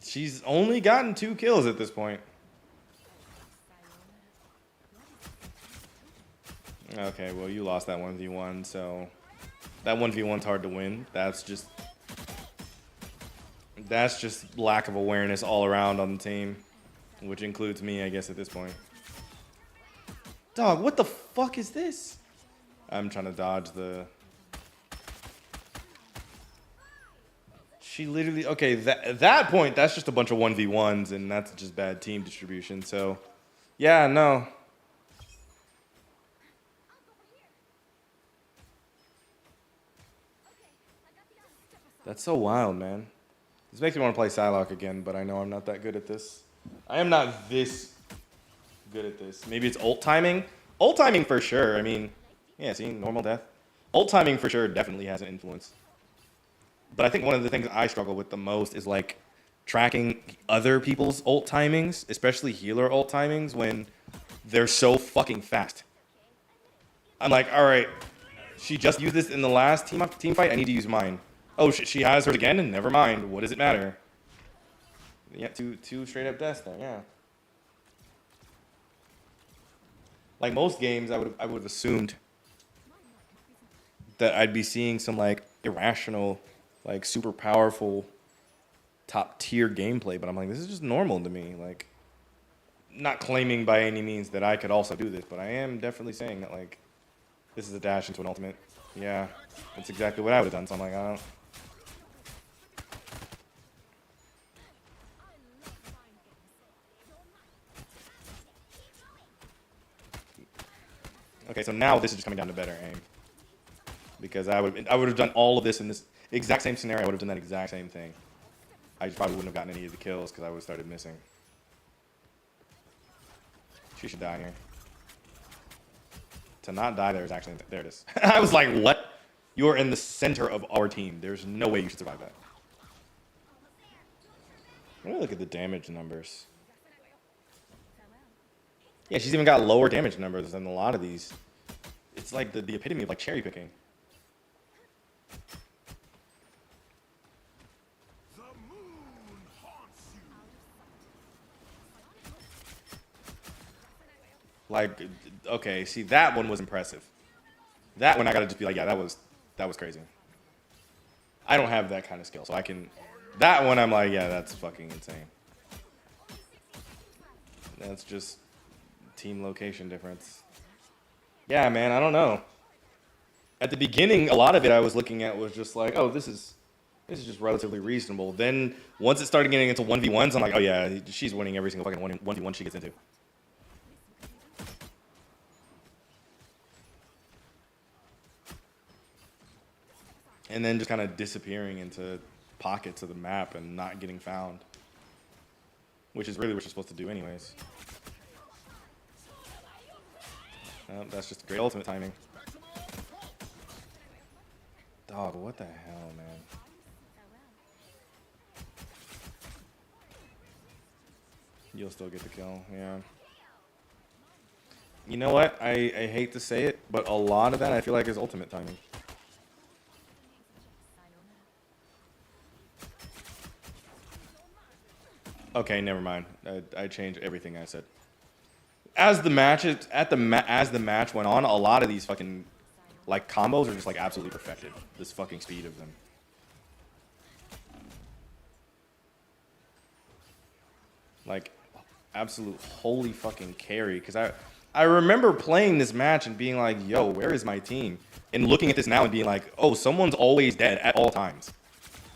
A: She's only gotten 2 kills at this point. Okay, well, you lost that 1v1, so that 1v1's hard to win. That's just lack of awareness all around on the team, which includes me, I guess, at this point. Dog, what the fuck is this? I'm trying to dodge the... She literally, okay, at that point, that's just a bunch of 1v1s, and that's just bad team distribution, so, yeah, no. That's so wild, man. This makes me want to play Psylocke again, but I know I'm not that good at this. I am not this good at this. Maybe it's ult timing? Ult timing for sure, I mean, yeah, see, normal death. Ult timing for sure definitely has an influence. But I think one of the things I struggle with the most is like tracking other people's ult timings, especially healer ult timings, when they're so fucking fast. I'm like, all right, she just used this in the last team fight. I need to use mine. Oh, she has hers again, and never mind. What does it matter? Yeah, two straight up deaths there. Yeah. Like most games, I would have assumed that I'd be seeing some like irrational, like super powerful, top tier gameplay, but I'm like, this is just normal to me. Like, not claiming by any means that I could also do this, but I am definitely saying that like, this is a dash into an ultimate. Yeah, that's exactly what I would have done. So I'm like, I don't. Okay, so now this is just coming down to better aim. Because I would have done all of this in this. Exact same scenario. I would have done that exact same thing. I just probably wouldn't have gotten any of the kills because I would have started missing. She should die here. To not die there is actually... There it is. I was like, what? You are in the center of our team. There's no way you should survive that. Let me look at the damage numbers. Yeah, she's even got lower damage numbers than a lot of these. It's like the epitome of like cherry picking.
D: The moon haunts you.
A: Like, okay, see, that one was impressive. That one I gotta just be like, yeah, that was crazy. I don't have that kind of skill, so I can... That one I'm like, yeah, that's fucking insane. That's just team location difference. Yeah, man, I don't know. At the beginning, a lot of it I was looking at was just like, oh, this is just relatively reasonable. Then once it started getting into 1v1s, I'm like, oh yeah, she's winning every single fucking 1v1 she gets into. And then just kind of disappearing into pockets of the map and not getting found. Which is really what you're supposed to do anyways. That's just great ultimate timing. Dog, what the hell, man? You'll still get the kill, yeah. You know what? I hate to say it, but a lot of that I feel like is ultimate timing. Okay, never mind. I changed everything I said. As the match went on, a lot of these fucking like combos are just like absolutely perfected. This fucking speed of them. Like absolute holy fucking carry. Because I remember playing this match and being like, yo, where is my team? And looking at this now and being like, oh, someone's always dead at all times.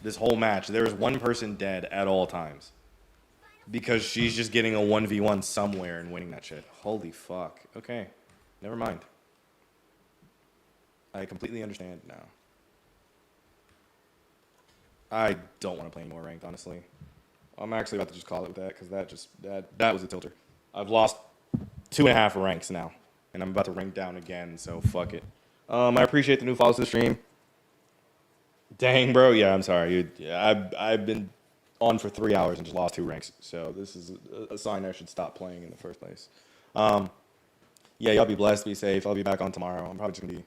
A: This whole match, there is one person dead at all times. Because she's just getting a 1v1 somewhere and winning that shit. Holy fuck. Okay. Never mind. I completely understand now. I don't want to play any more ranked, honestly. I'm actually about to just call it with that because that was a tilter. I've lost 2.5 ranks now. And I'm about to rank down again, so fuck it. I appreciate the new follows to the stream. Dang, bro. Yeah, I'm sorry. I've been on for 3 hours and just lost 2 ranks. So this is a sign I should stop playing in the first place. Yeah, y'all be blessed, be safe. I'll be back on tomorrow. I'm probably just going to be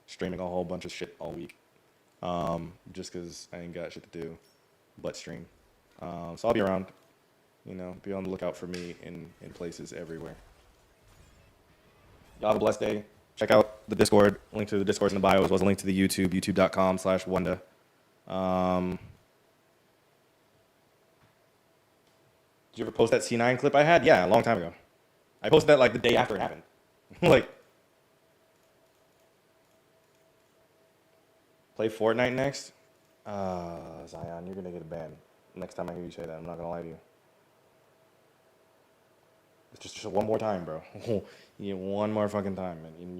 A: streaming a whole bunch of shit all week. Just because I ain't got shit to do but stream. So I'll be around. You know, be on the lookout for me in places everywhere. Y'all have a blessed day. Check out the Discord. Link to the Discord's in the bio, as well as a link to the YouTube, youtube.com/Wunda. Did you ever post that C9 clip I had? Yeah, a long time ago. I posted that like the day after it happened. Like, play Fortnite next? Zion, you're gonna get a ban next time I hear you say that. I'm not gonna lie to you. It's just one more time, bro. You get one more fucking time, and you're